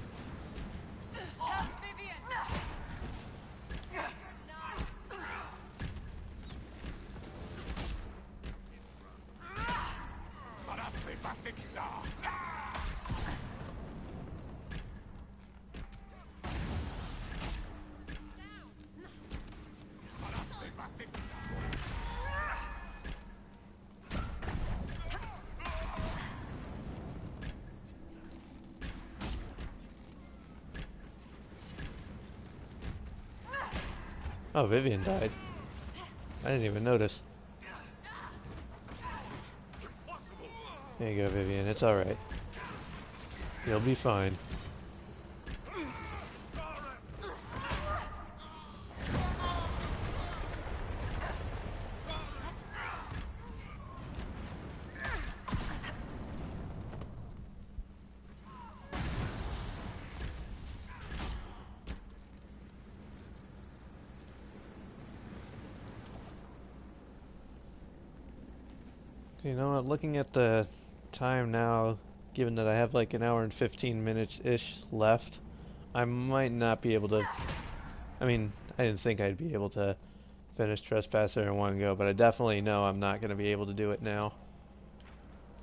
Speaker 1: Oh, Vivian died. I didn't even notice. There you go, Vivian. It's alright. You'll be fine. You know what, looking at the time now, given that I have like an hour and 15 minutes-ish left, I might not be able to... I mean, I didn't think I'd be able to finish Trespasser in one go, but I definitely know I'm not going to be able to do it now.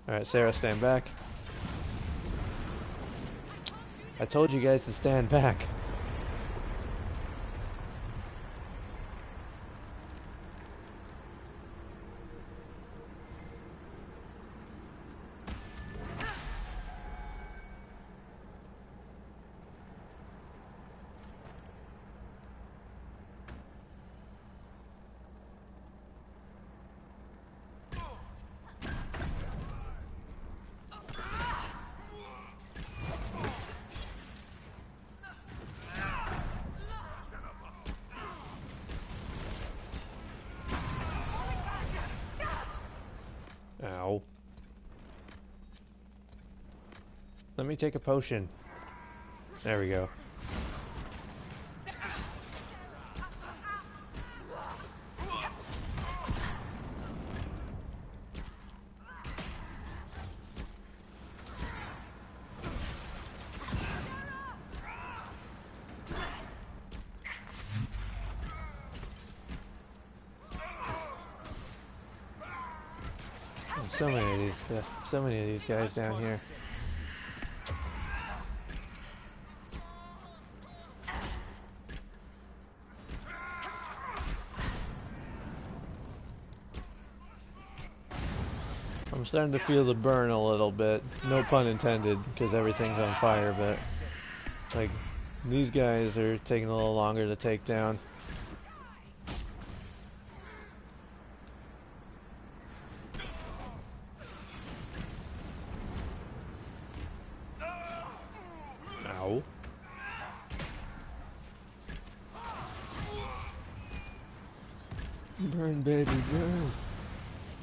Speaker 1: Alright, Sarah, stand back. I told you guys to stand back. Ow. Let me take a potion. There we go. So many of these guys down here. I'm starting to feel the burn a little bit. No pun intended, because everything's on fire, but like these guys are taking a little longer to take down. Ow. Burn, baby, burn.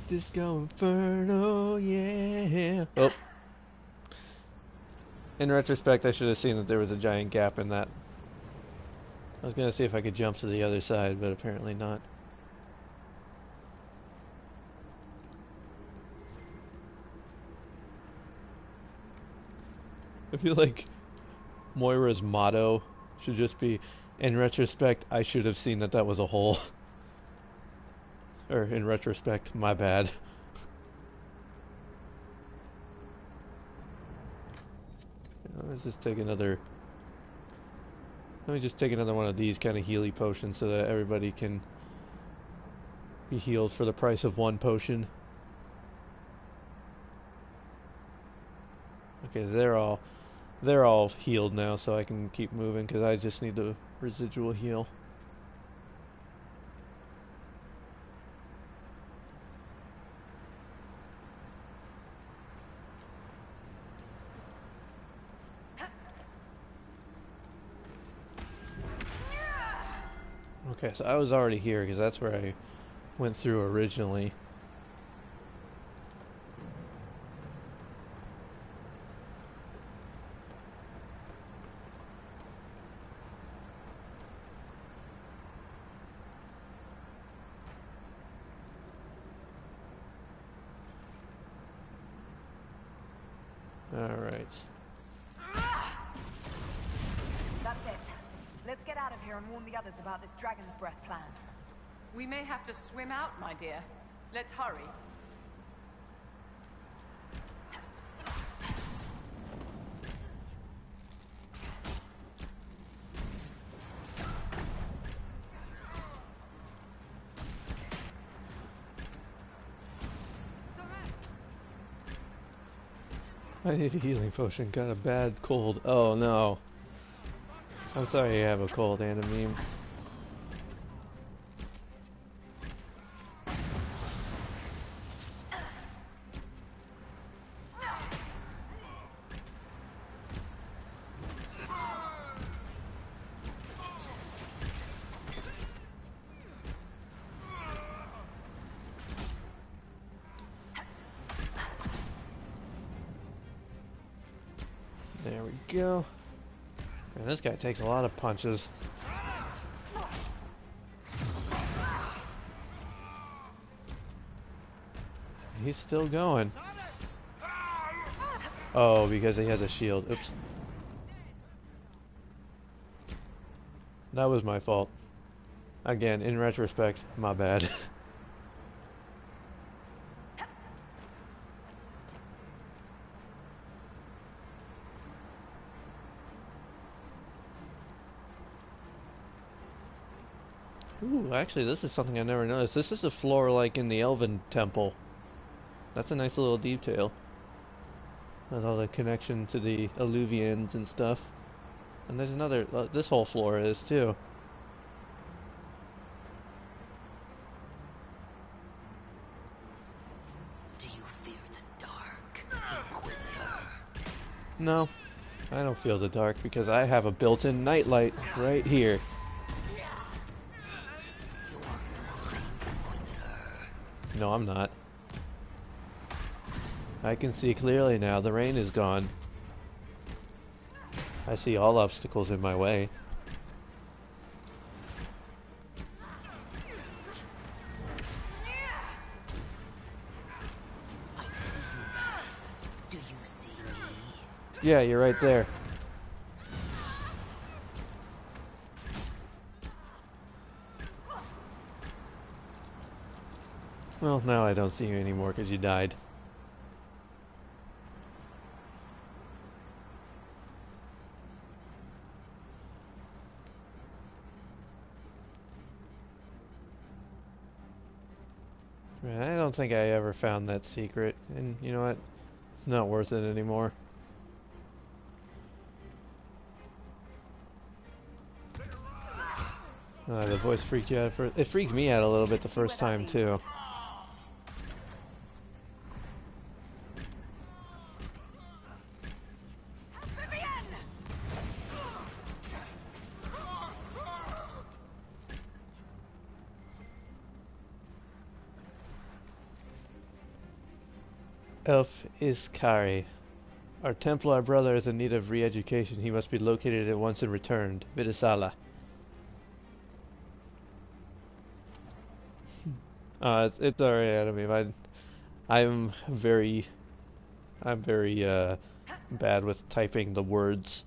Speaker 1: Disco Inferno, yeah. Oh. In retrospect, I should have seen that there was a giant gap in that. I was gonna see if I could jump to the other side, but apparently not. I feel like Moira's motto should just be, in retrospect, I should have seen that that was a hole. Or, in retrospect, my bad. Let's just take another... Let me just take another one of these kind of healy potions so that everybody can be healed for the price of one potion. Okay, they're all healed now, so I can keep moving because I just need the residual heal. Okay, so I was already here because that's where I went through originally. Alright.
Speaker 14: That's it. Let's get out of here and warn the others about this Dragon's Breath plan.
Speaker 11: We may have to swim out, my dear. Let's hurry.
Speaker 1: I need a healing potion. Got a bad cold. Oh no. I'm sorry you have a cold, Anameme. There we go. Man, this guy takes a lot of punches. He's still going. Oh, because he has a shield. Oops. That was my fault. Again, in retrospect, my bad. Ooh, actually, this is something I never noticed. This is a floor like in the Elven Temple. That's a nice little detail. With all the connection to the Alluvians and stuff. And there's another, this whole floor is too.
Speaker 8: Do you fear the dark, Inquisitor?
Speaker 1: No, I don't feel the dark because I have a built-in nightlight right here. No, I'm not. I can see clearly now. The rain is gone. I see all obstacles in my way.
Speaker 8: I see you pass. Do you see me?
Speaker 1: Yeah, you're right there. Well, now I don't see you anymore because you died. Man, I don't think I ever found that secret, and you know what? It's not worth it anymore. The voice freaked you out first. It freaked me out a little bit the first time too. Elf Iskari. Our Templar brother is in need of re-education. He must be located at once and returned. Vidisala. It's alright, I mean, I'm very bad with typing the words.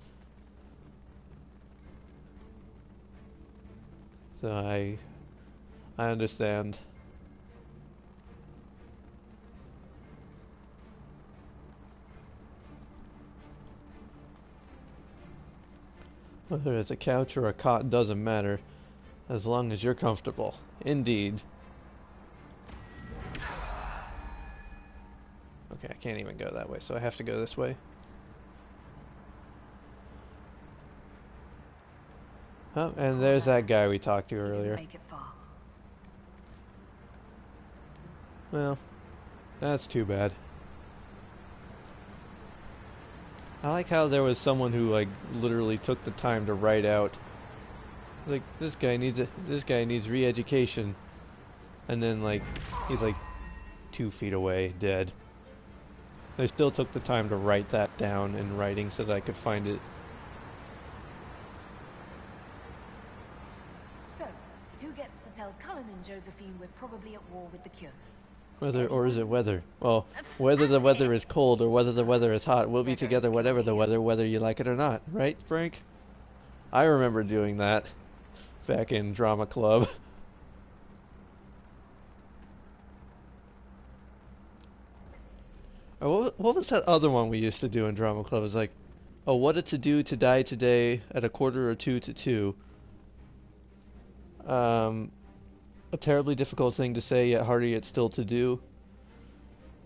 Speaker 1: So I understand. Whether it's a couch or a cot doesn't matter, as long as you're comfortable. Indeed. Okay, I can't even go that way, so I have to go this way. Oh, and there's that guy we talked to earlier.
Speaker 14: Make it far.
Speaker 1: Well, that's too bad. I like how there was someone who like literally took the time to write out like this guy needs re-education, and then like he's like 2 feet away, dead. They still took the time to write that down in writing so that I could find it.
Speaker 14: So, who gets to tell Cullen and Josephine we're probably at war with the Cure?
Speaker 1: Whether, or is it weather? Well, whether the weather is cold or whether the weather is hot, we'll be together whatever the weather, whether you like it or not. Right, Frank? I remember doing that back in drama club. Oh, what was that other one we used to do in drama club? It was like, oh, what it to do to die today at 1:45 to 2. A terribly difficult thing to say, yet harder yet still to do.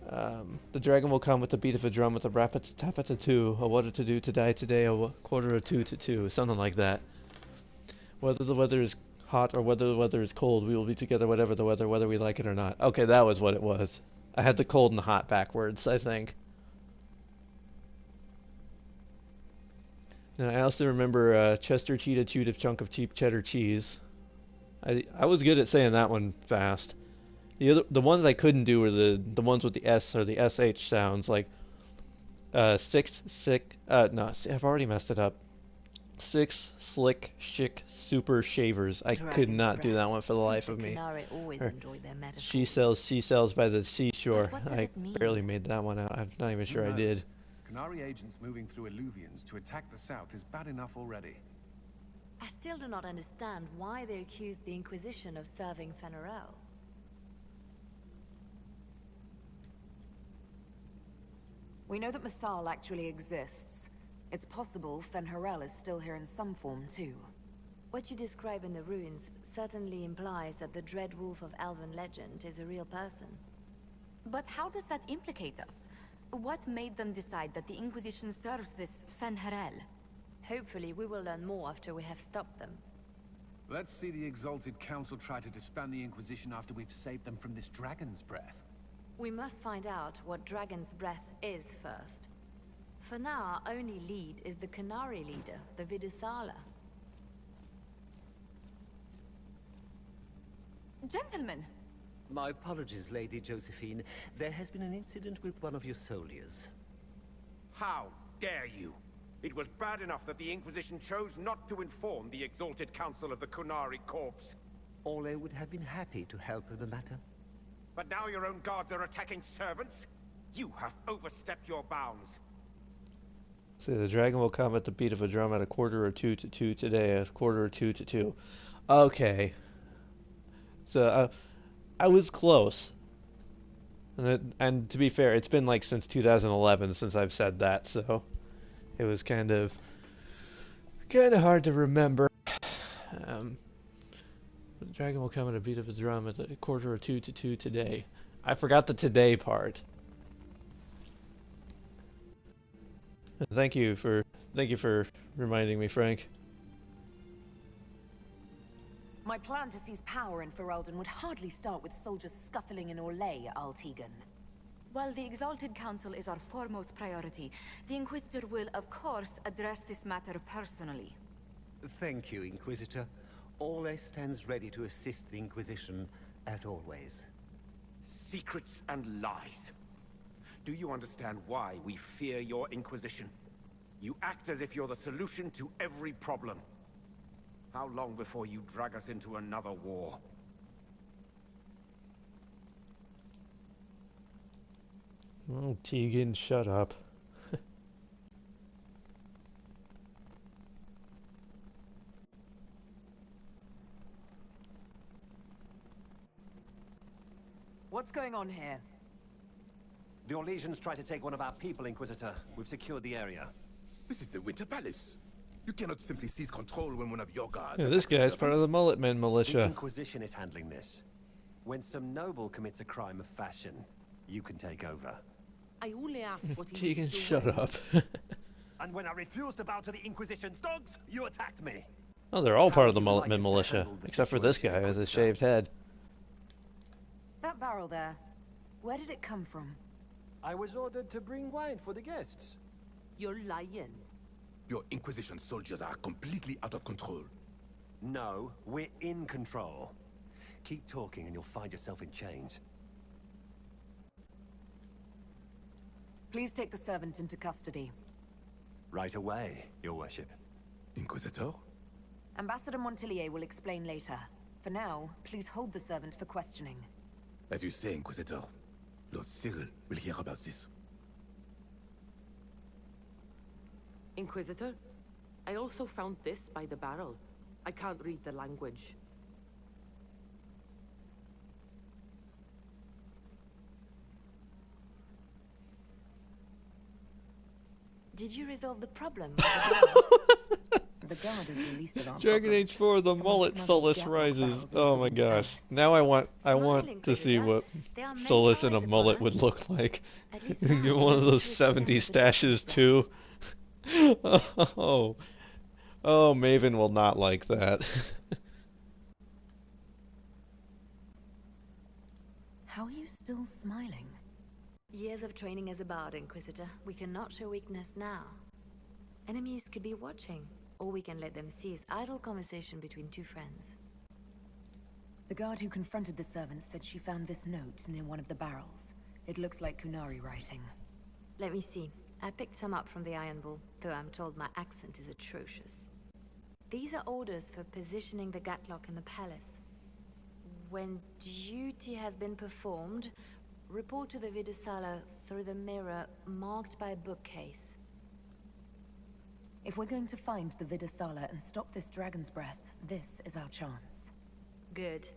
Speaker 1: The dragon will come with the beat of a drum with a rap-a-tap-a-two. A what to do to die today, 1:45 to 2. Something like that. Whether the weather is hot or whether the weather is cold, we will be together whatever the weather, whether we like it or not. Okay, that was what it was. I had the cold and the hot backwards, I think. Now, I also remember Chester Cheetah chewed a chunk of cheap cheddar cheese. I was good at saying that one fast. The ones I couldn't do were the ones with the S or the SH sounds, like no, I've already messed it up. 6 slick chic super shavers. I could not do that one for the life of me. She sells seashells by the seashore. I barely made that one out. I'm not even sure I did.
Speaker 20: Qunari agents moving through Illuvians to attack the south is bad enough already.
Speaker 3: I still do not understand why they accused the Inquisition of serving Fenarel.
Speaker 14: We know that Mythal actually exists. It's possible Fenharel is still here in some form, too.
Speaker 3: What you describe in the ruins certainly implies that the Dread Wolf of Elven legend is a real person.
Speaker 18: But how does that implicate us? What made them decide that the Inquisition serves this Fenharel?
Speaker 3: Hopefully we will learn more after we have stopped them.
Speaker 20: Let's see the Exalted Council try to disband the Inquisition after we've saved them from this dragon's breath.
Speaker 3: We must find out what Dragon's Breath is first. For now, our only lead is the Qunari leader, the Vidisala.
Speaker 18: Gentlemen!
Speaker 10: My apologies, Lady Josephine. There has been an incident with one of your soldiers.
Speaker 19: How dare you? It was bad enough that the Inquisition chose not to inform the Exalted Council of the Qunari Corps.
Speaker 10: Ole would have been happy to help with the matter.
Speaker 19: But now your own guards are attacking servants? You have overstepped your bounds.
Speaker 1: So the dragon will come at the beat of a drum at 1:45 to 2 today, at 1:45 to 2. Okay. So, I was close. And to be fair, it's been like since 2011 since I've said that, so it was kind of hard to remember. The dragon will come at a beat of a drum at 1:45 to 2 today. I forgot the today part. Thank you for reminding me, Frank.
Speaker 9: My plan to seize power in Ferelden would hardly start with soldiers scuffling in Orlais, Altegan.
Speaker 18: While the Exalted Council is our foremost priority, the Inquisitor will, of course, address this matter personally.
Speaker 10: Thank you, Inquisitor. Ole stands ready to assist the Inquisition, as always.
Speaker 19: Secrets and lies. Do you understand why we fear your Inquisition? You act as if you're the solution to every problem. How long before you drag us into another war?
Speaker 1: Oh, Tegan, shut up.
Speaker 14: What's going on here?
Speaker 21: The Orlesians tried to take one of our people, Inquisitor. We've secured the area.
Speaker 22: This is the Winter Palace. You cannot simply seize control when one of your guards...
Speaker 1: Yeah, this guy's part of the Mullet Men militia.
Speaker 21: The Inquisition is handling this. When some noble commits a crime of fashion, you can take over.
Speaker 9: I only asked what he
Speaker 1: Tegan,
Speaker 9: was doing.
Speaker 1: shut up.
Speaker 21: And when I refused to bow to the Inquisition's dogs, you attacked me.
Speaker 1: Oh, they're all
Speaker 21: How
Speaker 1: part of the
Speaker 21: would you like us to
Speaker 1: militia,
Speaker 21: handle the
Speaker 1: except for this
Speaker 21: situation,
Speaker 1: guy with his
Speaker 21: Inquisitor?
Speaker 1: shaved head.
Speaker 14: That barrel there, where did it come from?
Speaker 21: I was ordered to bring wine for the guests.
Speaker 18: You're lying.
Speaker 22: Your Inquisition soldiers are completely out of control.
Speaker 21: No, we're in control. Keep talking and you'll find yourself in chains.
Speaker 14: Please take the servant into custody.
Speaker 21: Right away, Your Worship.
Speaker 22: Inquisitor?
Speaker 14: Ambassador Montillier will explain later. For now, please hold the servant for questioning.
Speaker 22: As you say, Inquisitor. Lord Cyril will hear about this.
Speaker 6: Inquisitor, I also found this by the barrel. I can't read the language.
Speaker 3: Did you resolve the problem?
Speaker 14: The guard is the least of our
Speaker 1: Dragon
Speaker 14: problems.
Speaker 1: Age 4, the
Speaker 14: Someone
Speaker 1: mullet
Speaker 14: smuggled
Speaker 1: Solus
Speaker 14: Gatlock
Speaker 1: rises.
Speaker 14: barrels into
Speaker 1: Oh
Speaker 14: the
Speaker 1: my
Speaker 14: Winter
Speaker 1: gosh.
Speaker 14: Palace.
Speaker 1: Now I want
Speaker 3: Smiling,
Speaker 1: to see
Speaker 3: Inquisitor.
Speaker 1: what
Speaker 3: There are many
Speaker 1: Solus in a
Speaker 3: eyes upon
Speaker 1: mullet
Speaker 3: us.
Speaker 1: would look like.
Speaker 3: At least
Speaker 1: Get
Speaker 3: now,
Speaker 1: one of
Speaker 3: we
Speaker 1: those
Speaker 3: should
Speaker 1: 70
Speaker 3: stand the
Speaker 1: stashes too. Oh. Oh, Maven will not like that.
Speaker 14: How are you still smiling?
Speaker 3: Years of training as a bard, Inquisitor. We cannot show weakness now. Enemies could be watching, or we can let them see his idle conversation between two friends.
Speaker 14: The guard who confronted the servant said she found this note near one of the barrels. It looks like Kunari writing.
Speaker 3: Let me see. I picked some up from the Iron Bull, though I'm told my accent is atrocious. These are orders for positioning the Gatlock in the palace. When duty has been performed, report to the Vidisala through the mirror marked by a bookcase.
Speaker 14: If we're going to find the Vidisala and stop this dragon's breath, this is our chance.
Speaker 3: Good.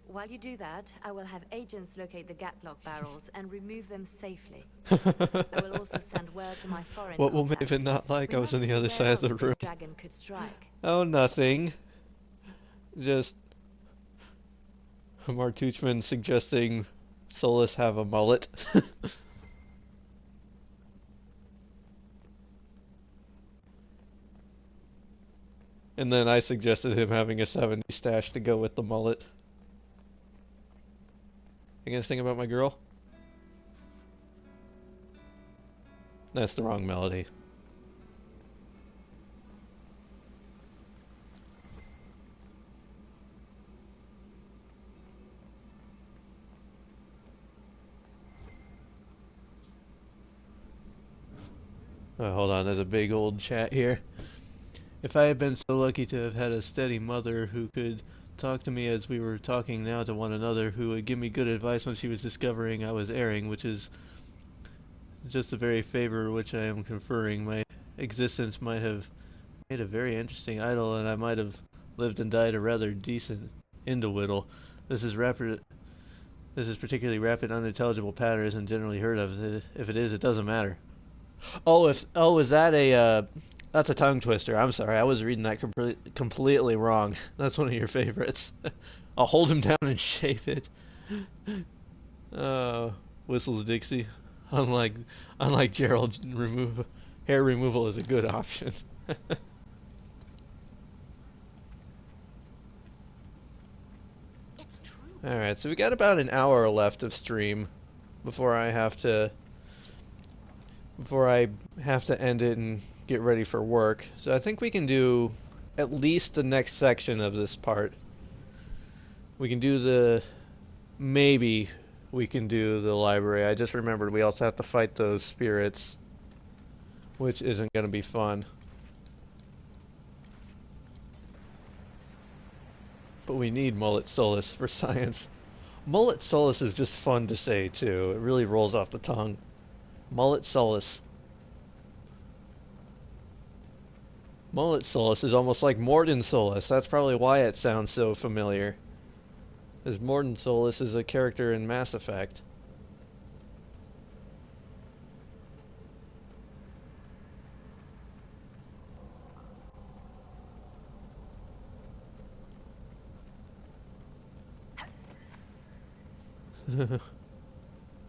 Speaker 3: While you do that, I will have agents locate the Gatlock barrels and remove them safely. I will also send word to my foreign
Speaker 1: What will
Speaker 3: contacts.
Speaker 1: Maven not like?
Speaker 3: We
Speaker 1: I was on
Speaker 3: must
Speaker 1: the
Speaker 3: see
Speaker 1: other
Speaker 3: where
Speaker 1: side of the
Speaker 3: else
Speaker 1: room.
Speaker 3: this dragon could strike.
Speaker 1: Oh, nothing. Just Martuchman suggesting Solus have a mullet. And then I suggested him having a 70 stash to go with the mullet. You gonna sing about my girl? That's the wrong melody. Oh, hold on, there's a big old chat here. If I had been so lucky to have had a steady mother who could talk to me as we were talking now to one another, who would give me good advice when she was discovering I was erring, which is just the very favor which I am conferring, my existence might have made a very interesting idol, and I might have lived and died a rather decent individual. This is particularly rapid, unintelligible patter isn't generally heard of. If it is, it doesn't matter. Is that a that's a tongue twister. I'm sorry, I was reading that completely wrong. That's one of your favorites. I'll hold him down and shave it. Whistles Dixie. Unlike Gerald, hair removal is a good option. Alright, so we got about an hour left of stream before I have to end it and get ready for work. So I think we can do at least the next section of this part. We can do maybe we can do the library. I just remembered we also have to fight those spirits, which isn't going to be fun. But we need Mullet Solus for science. Mullet Solus is just fun to say too. It really rolls off the tongue. Mullet Solus. Mullet Solus is almost like Morden Solus. That's probably why it sounds so familiar. Because Morden Solus is a character in Mass Effect.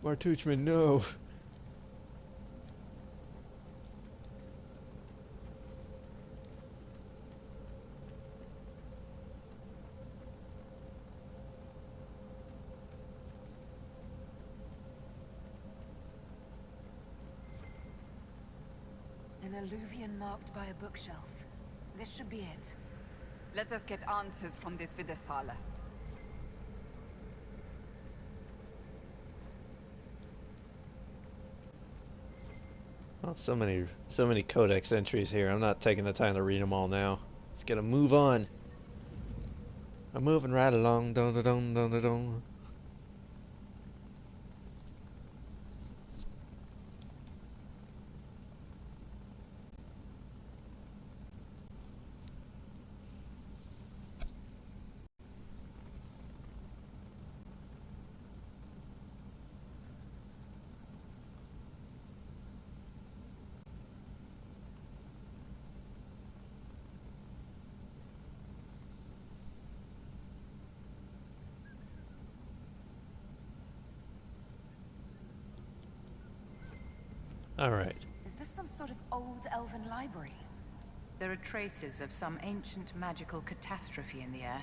Speaker 1: Martuchman, no.
Speaker 14: An alluvion marked by a bookshelf. This should be it.
Speaker 5: Let us get answers from this Vidasala.
Speaker 1: Oh, so many codex entries here. I'm not taking the time to read them all now. Just gotta move on. I'm moving right along. Dun dun dun dun dun dun. Alright.
Speaker 14: Is this some sort of old elven library?
Speaker 11: There are traces of some ancient magical catastrophe in the air.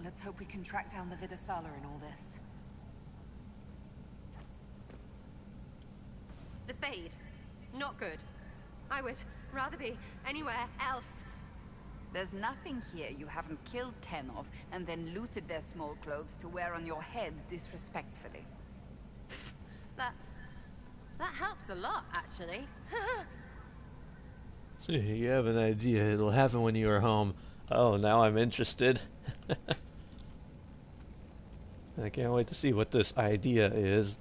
Speaker 14: Let's hope we can track down the Vidasala in all this.
Speaker 16: The Fade. Not good. I would rather be anywhere else.
Speaker 5: There's nothing here you haven't killed 10 of, and then looted their small clothes to wear on your head disrespectfully.
Speaker 16: That helps a lot, actually.
Speaker 1: So you have an idea it'll happen when you are home. Oh, now I'm interested. I can't wait to see what this idea is.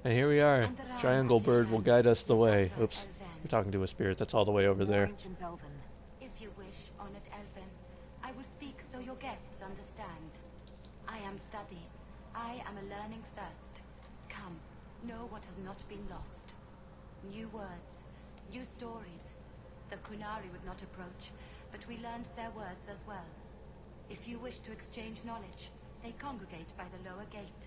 Speaker 1: And here we are. Triangle Bird will guide us the way. Oops. We're talking to a spirit. That's all the way over there.
Speaker 18: If you wish, honored Elven, I will speak so your guests understand. I am study. I am a learning thirst. Come, know what has not been lost. New words, new stories. The Kunari would not approach, but we learned their words as well. If you wish to exchange knowledge, they congregate by the lower gate.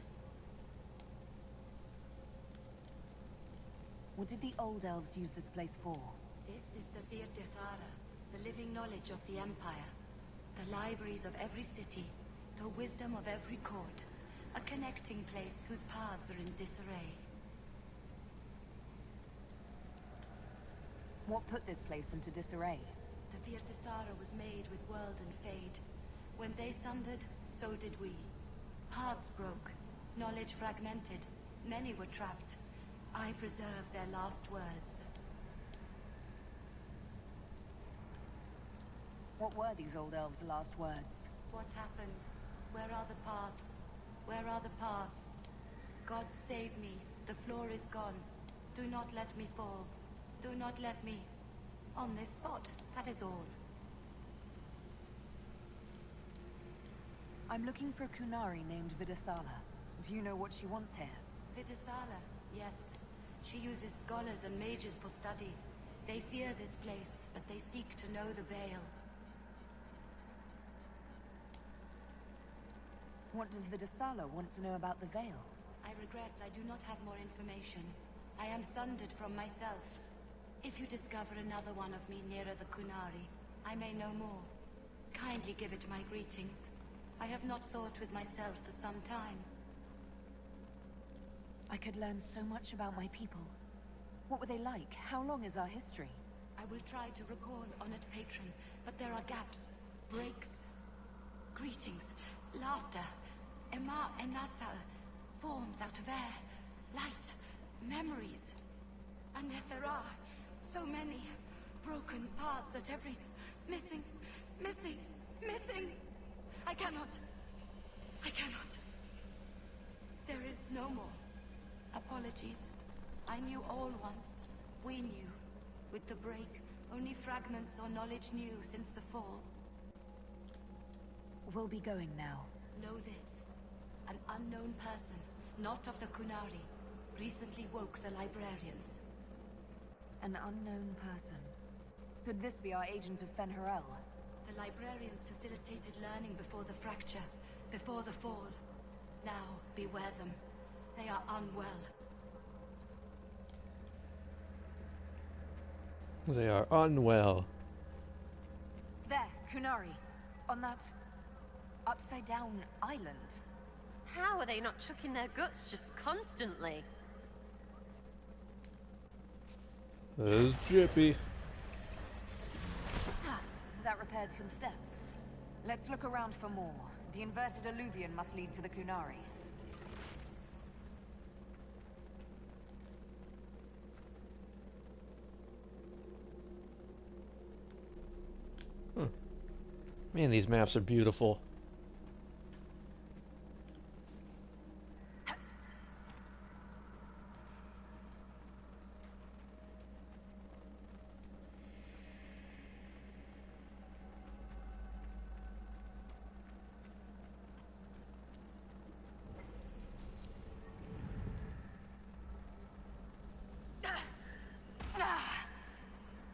Speaker 14: What did the old elves use this place for?
Speaker 18: This is the Virtirthara, the living knowledge of the Empire. The libraries of every city, the wisdom of every court. A connecting place whose paths are in disarray.
Speaker 14: What put this place into disarray?
Speaker 18: The Virtirthara was made with world and fade. When they sundered, so did we. Paths broke, knowledge fragmented, many were trapped. I preserved their last words.
Speaker 14: What were these old elves' last words?
Speaker 18: What happened? Where are the paths? Where are the paths? God save me. The floor is gone. Do not let me fall. Do not let me... On this spot, that is all.
Speaker 14: I'm looking for a Kunari named Vidasala. Do you know what she wants here?
Speaker 18: Vidasala, yes. She uses scholars and mages for study. They fear this place, but they seek to know the Veil.
Speaker 14: What does Vidasala want to know about the Veil?
Speaker 18: I regret I do not have more information. I am sundered from myself. If you discover another one of me nearer the Kunari, I may know more. Kindly give it my greetings. I have not thought with myself for some time.
Speaker 14: I could learn so much about my people. What were they like? How long is our history?
Speaker 18: I will try to recall, honored patron, but there are gaps, breaks. Greetings, laughter, Ema Enasal, forms out of air, light, memories. And yet there are so many broken parts at every... missing. I cannot. There is no more. Apologies. I knew all once. We knew. With the break, only fragments or knowledge new since the fall.
Speaker 14: We'll be going now.
Speaker 18: Know this. An unknown person, not of the Kunari, recently woke the librarians.
Speaker 14: An unknown person. Could this be our agent of Fen'Harel?
Speaker 18: The librarians facilitated learning before the fracture, before the fall. Now, beware them. They are unwell.
Speaker 1: They are unwell.
Speaker 14: There, Kunari. On that... upside-down island.
Speaker 16: How are they not chucking their guts just constantly?
Speaker 1: This is Chippy.
Speaker 14: That repaired some steps. Let's look around for more. The inverted alluvion must lead to the Kunari.
Speaker 1: Man, these maps are beautiful.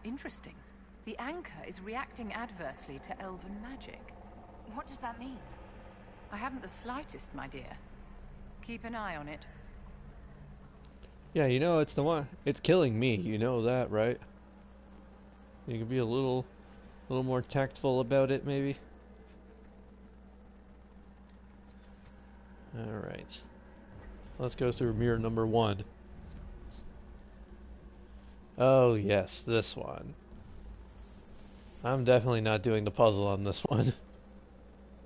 Speaker 11: Interesting. The anchor is reacting adversely to elven magic.
Speaker 14: What does that mean?
Speaker 11: I haven't the slightest, my dear. Keep an eye on it.
Speaker 1: Yeah, you know, it's the one. It's killing me. You know that, right? You can be a little more tactful about it, maybe. All right. Let's go through mirror number 1. Oh yes, this one. I'm definitely not doing the puzzle on this one.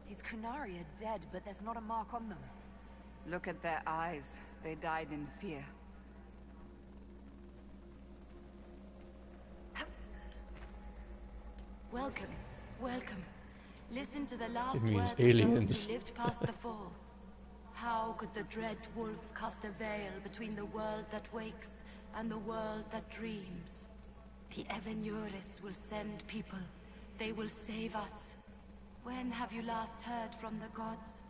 Speaker 14: These Kunari are dead, but there's not a mark on them.
Speaker 5: Look at their eyes. They died in fear.
Speaker 18: Welcome, welcome. Listen to the last
Speaker 1: It means
Speaker 18: words
Speaker 1: aliens.
Speaker 18: of those who lived past the fall. How could the dread wolf cast a veil between the world that wakes and the world that dreams? The Evenures will send people. They will save us. When have you last heard from the gods?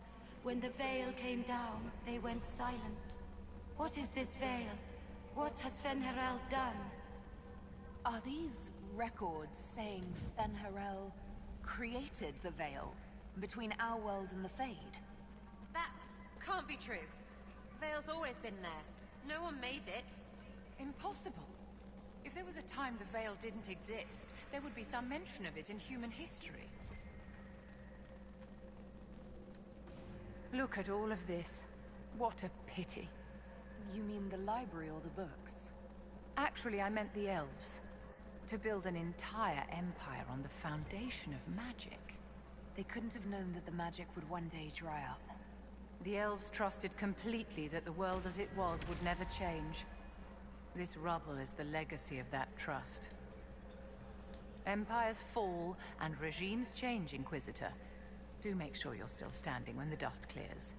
Speaker 18: When the veil came down, they went silent. What is this veil? What has Fen'Harel done?
Speaker 14: Are these records saying Fen'Harel created the veil between our world and the Fade?
Speaker 16: That can't be true. Veil's always been there. No one made it.
Speaker 11: Impossible. If there was a time the veil didn't exist, there would be some mention of it in human history. Look at all of this. What a pity.
Speaker 14: You mean the library or the books?
Speaker 11: Actually, I meant the elves. To build an entire empire on the foundation of magic.
Speaker 14: They couldn't have known that the magic would one day dry up.
Speaker 11: The elves trusted completely that the world as it was would never change. This rubble is the legacy of that trust. Empires fall and regimes change, Inquisitor. Do make sure you're still standing when the dust clears.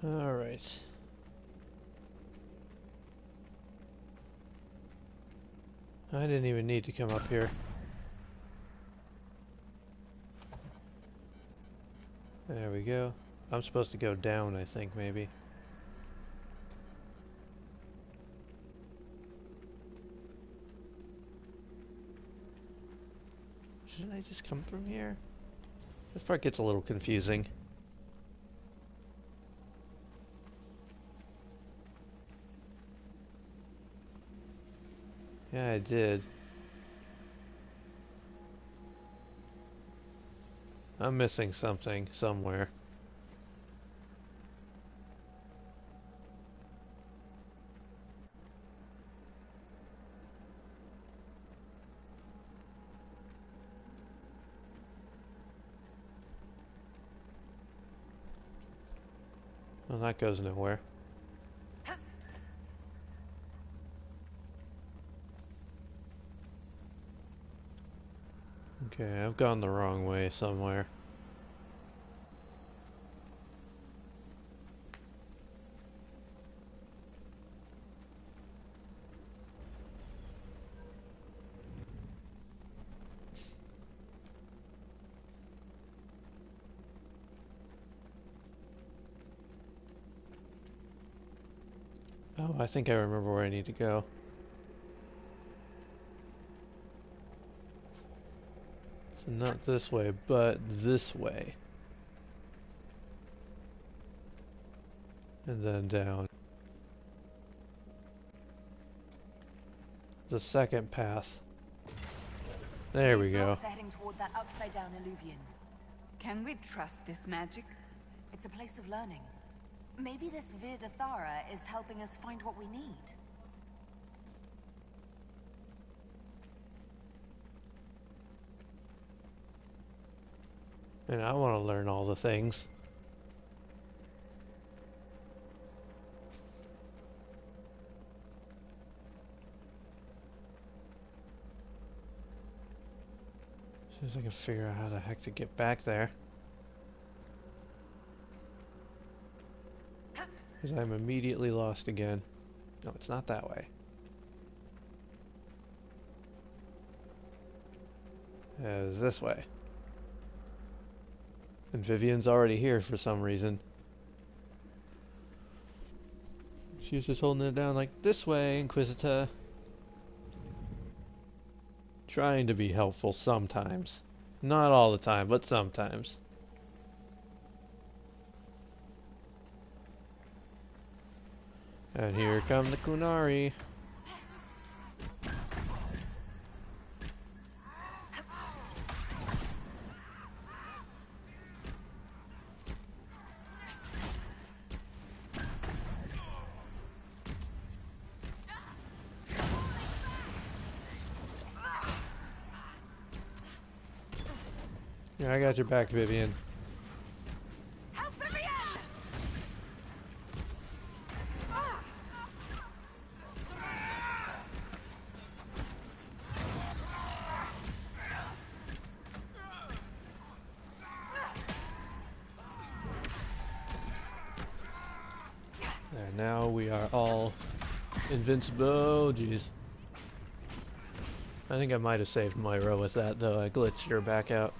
Speaker 1: All right. I didn't even need to come up here. There we go. I'm supposed to go down, I think, maybe. Shouldn't I just come from here? This part gets a little confusing. Yeah, I did. I'm missing something somewhere. Well, that goes nowhere. Okay, I've gone the wrong way somewhere. Oh, I think I remember where I need to go. So not this way, but this way. And then down. The second path. There
Speaker 14: These
Speaker 1: we go.
Speaker 14: blocks are heading toward that upside-down illuvian.
Speaker 5: Can we trust this magic?
Speaker 14: It's a place of learning. Maybe this Vir Dathara is helping us find what we need.
Speaker 1: And I want to learn all the things. As soon as I can figure out how the heck to get back there. Because I'm immediately lost again. No, it's not that way. It's this way. And Vivian's already here for some reason. She was just holding it down like, this way, Inquisitor. Trying to be helpful sometimes. Not all the time, but sometimes. And here come the Kunari. Yeah, I got your back, Vivian. And now we are all invincible. Jeez. I think I might have saved Moira with that, though. I glitched her back out.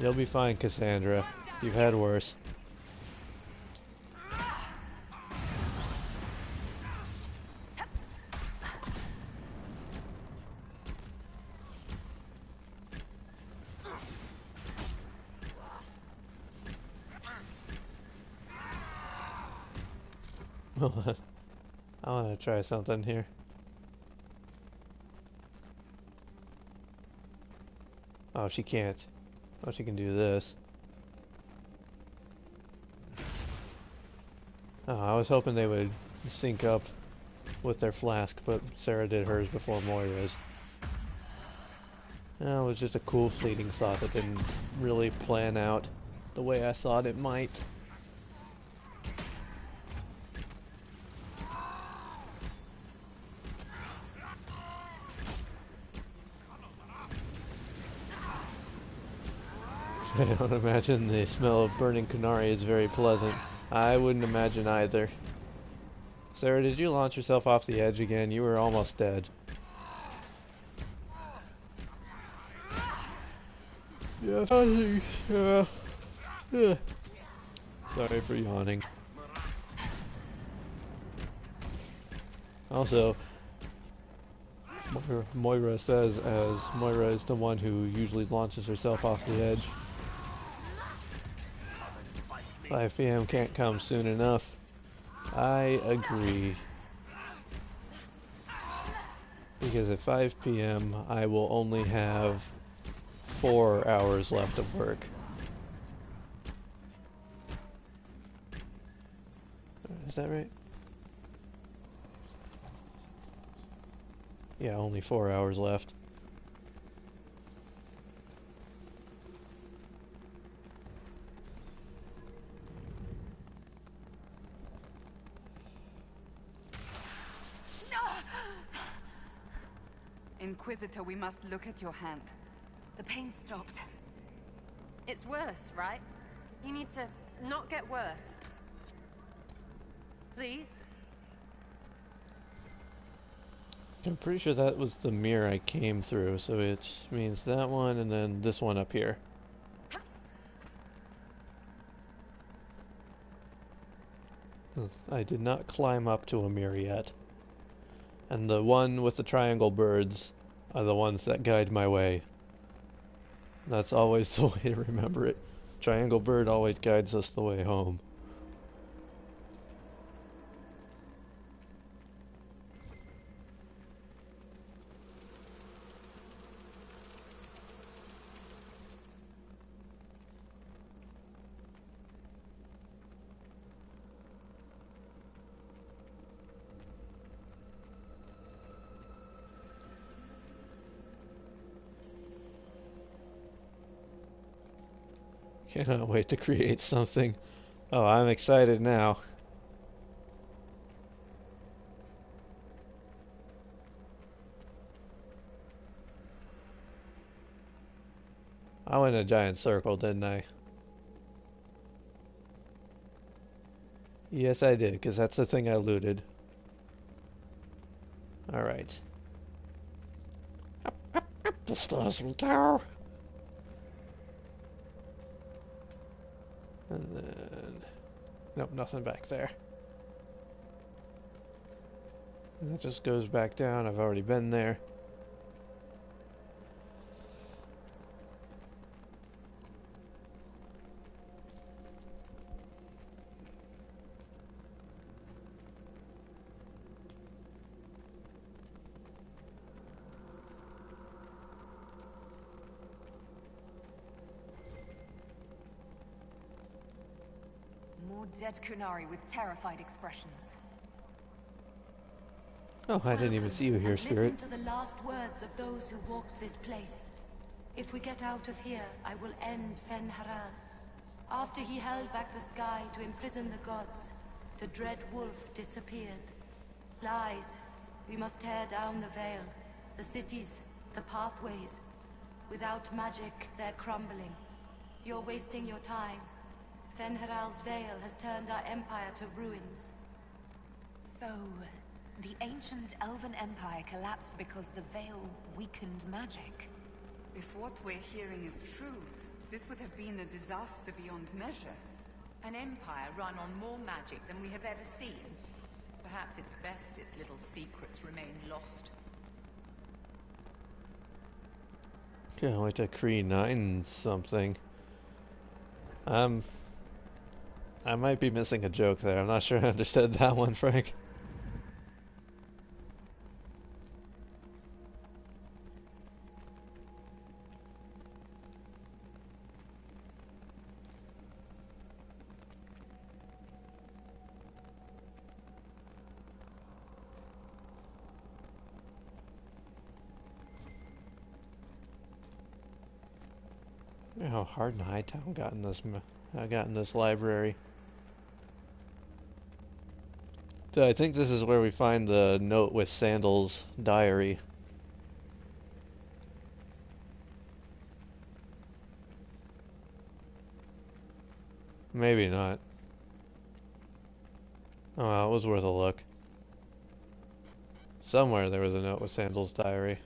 Speaker 1: You'll be fine, Cassandra. You've had worse. I want to try something here. Oh, she can't. Oh, she can do this. Oh, I was hoping they would sync up with their flask, but Sarah did hers before Moira's. Oh, it was just a cool fleeting thought that didn't really plan out the way I thought it might. I don't imagine the smell of burning Kunari is very pleasant. I wouldn't imagine either. Sarah, did you launch yourself off the edge again? You were almost dead. Yeah, I think, yeah. Sorry for yawning. Also, Moira says, as Moira is the one who usually launches herself off the edge. 5 PM can't come soon enough. I agree. Because at 5 PM I will only have 4 hours left of work. Is that right? Yeah, only 4 hours left.
Speaker 5: Inquisitor, we must look at your hand.
Speaker 14: The pain stopped.
Speaker 16: It's worse, right? You need to not get worse. Please?
Speaker 1: I'm pretty sure that was the mirror I came through, so it means that one and then this one up here. I did not climb up to a mirror yet. And the one with the triangle birds are the ones that guide my way. That's always the way to remember it. Triangle bird always guides us the way home. Cannot wait to create something. Oh, I'm excited now. I went in a giant circle, didn't I? Yes, I did, because that's the thing I looted. Alright. Up the stairs we go! And then... Nope, nothing back there. And that just goes back down. I've already been there.
Speaker 14: More dead Kunari with terrified expressions.
Speaker 1: Oh, I didn't even see you here, Spirit.
Speaker 4: Listen to the last words of those who walked this place. If we get out of here, I will end Fen-Haral. After he held back the sky to imprison the gods, the dread wolf disappeared. Lies. We must tear down the veil, the cities, the pathways. Without magic, they're crumbling. You're wasting your time. Fen-Haral's veil has turned our empire to ruins.
Speaker 14: So, the ancient Elven Empire collapsed because the veil weakened magic.
Speaker 5: If what we're hearing is true, this would have been a disaster beyond measure.
Speaker 11: An empire run on more magic than we have ever seen. Perhaps it's best its little secrets remain lost.
Speaker 1: Can't wait to create 9 something. I might be missing a joke there. I'm not sure I understood that one, Frank. How hard in Hightown got in this library. So I think this is where we find the note with Sandal's diary. Maybe not. Oh well, it was worth a look. Somewhere there was a note with Sandal's diary.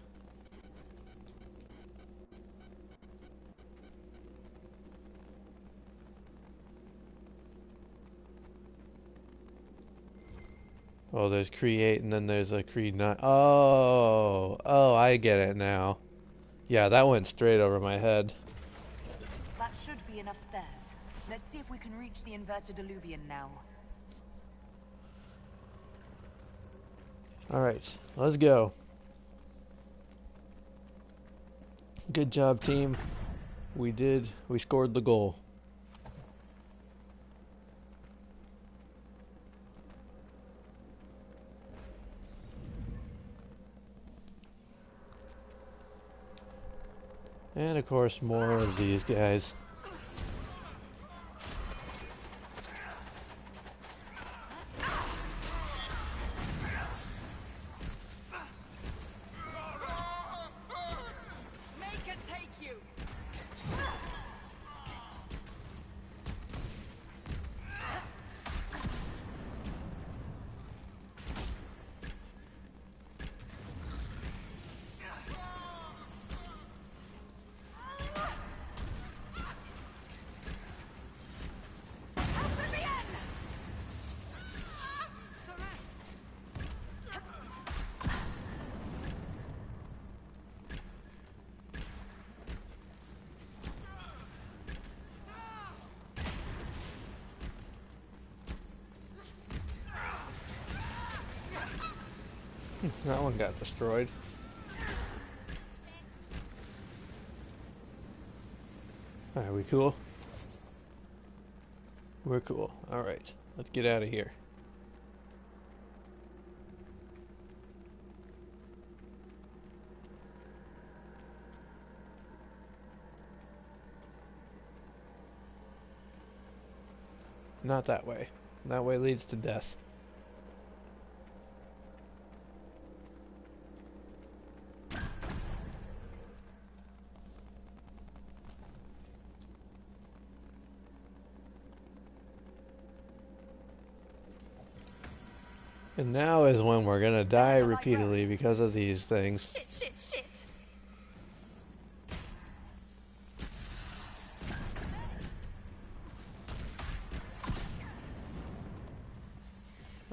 Speaker 1: Oh, there's create and then there's a creed 9. Oh, I get it now. Yeah, that went straight over my head.
Speaker 14: That should be enough stairs. Let's see if we can reach the inverted alluvion now.
Speaker 1: Alright, let's go. Good job, team. We scored the goal. And of course, more of these guys.
Speaker 2: Make it take you.
Speaker 1: That one got destroyed. Alright, we cool? We're cool. Alright, let's get out of here. Not that way. That way leads to death. And now is when we're gonna die repeatedly because of these things.
Speaker 16: Shit, shit, shit!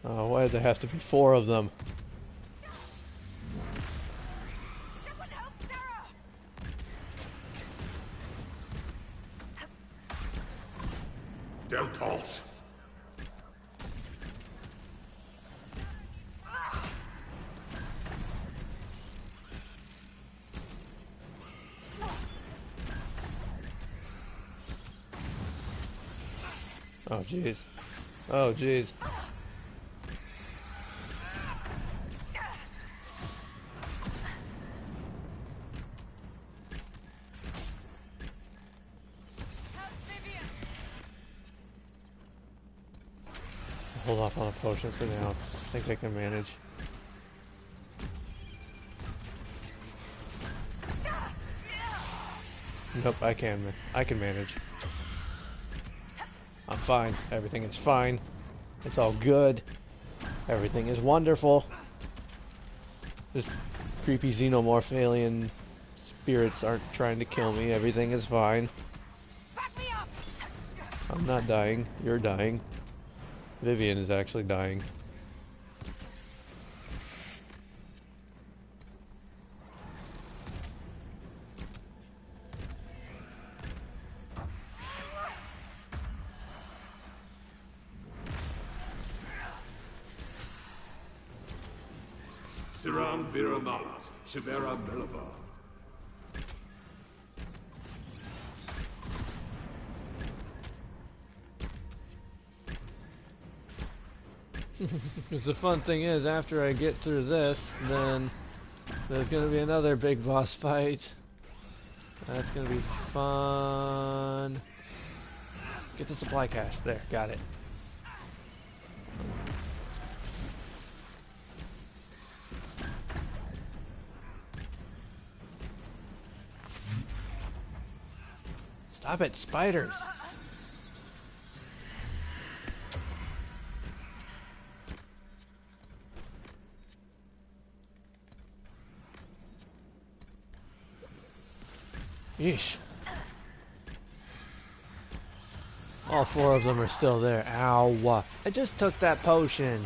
Speaker 1: Oh, why did there have to be 4 of them?
Speaker 22: Deltos.
Speaker 1: Oh jeez. Oh jeez. Hold off on a potion for now. I think I can manage. Nope, I can manage. I'm fine. Everything is fine. It's all good. Everything is wonderful. This creepy xenomorph alien spirits aren't trying to kill me. Everything is fine. I'm not dying. You're dying. Vivian is actually dying.
Speaker 22: Siram Viramas, Shivera Melava.
Speaker 1: Because the fun thing is, after I get through this, then there's going to be another big boss fight. That's going to be fun. Get the supply cache. There, got it. Stop it, spiders! Yeesh. All 4 of them are still there. Ow. I just took that potion.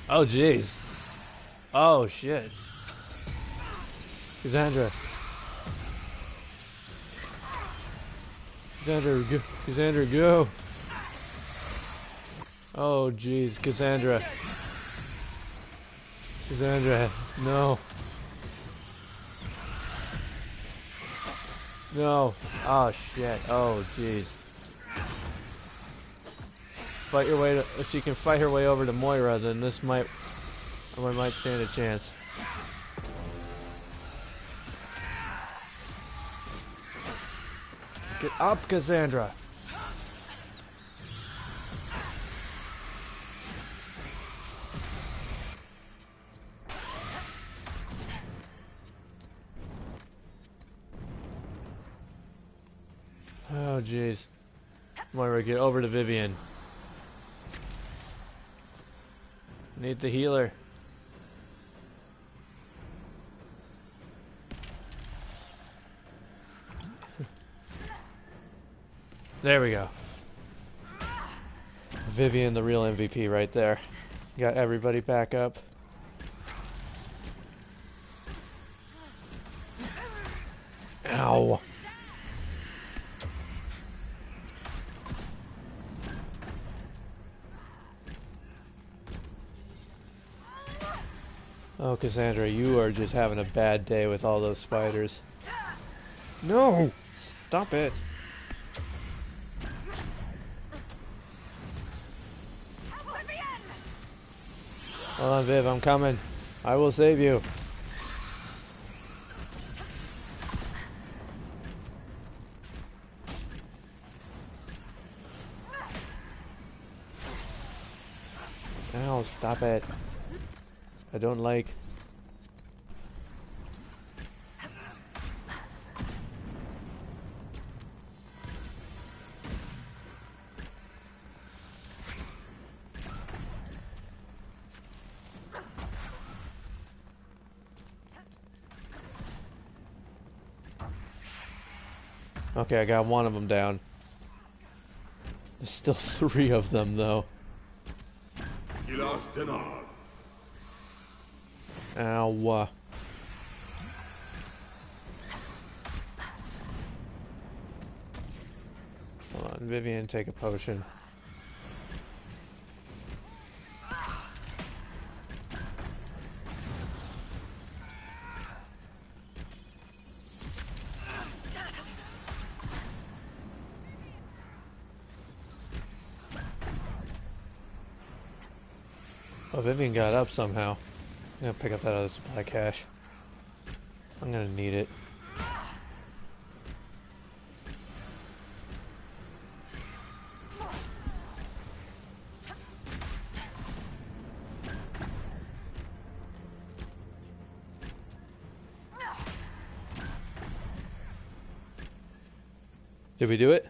Speaker 1: Oh, jeez. Oh, shit. Cassandra. Cassandra, go. Oh, jeez. Cassandra. Cassandra, no. No. Oh shit. Oh jeez. Fight your way to. If she can fight her way over to Moira, then this might. I might stand a chance. Get up, Cassandra. Oh jeez. Moira, get over to Vivian. Need the healer. There we go. Vivian, the real MVP right there. Got everybody back up. Ow. Oh, Cassandra, you are just having a bad day with all those spiders. No! Stop it! Hold on, Viv, I'm coming. I will save you. Stop it. I don't like... Okay, I got one of them down. There's still 3 of them, though. Ow. Hold on, Vivian, take a potion. Oh, Vivian got up somehow. I'm gonna pick up that other supply cache. I'm gonna need it. Did we do it?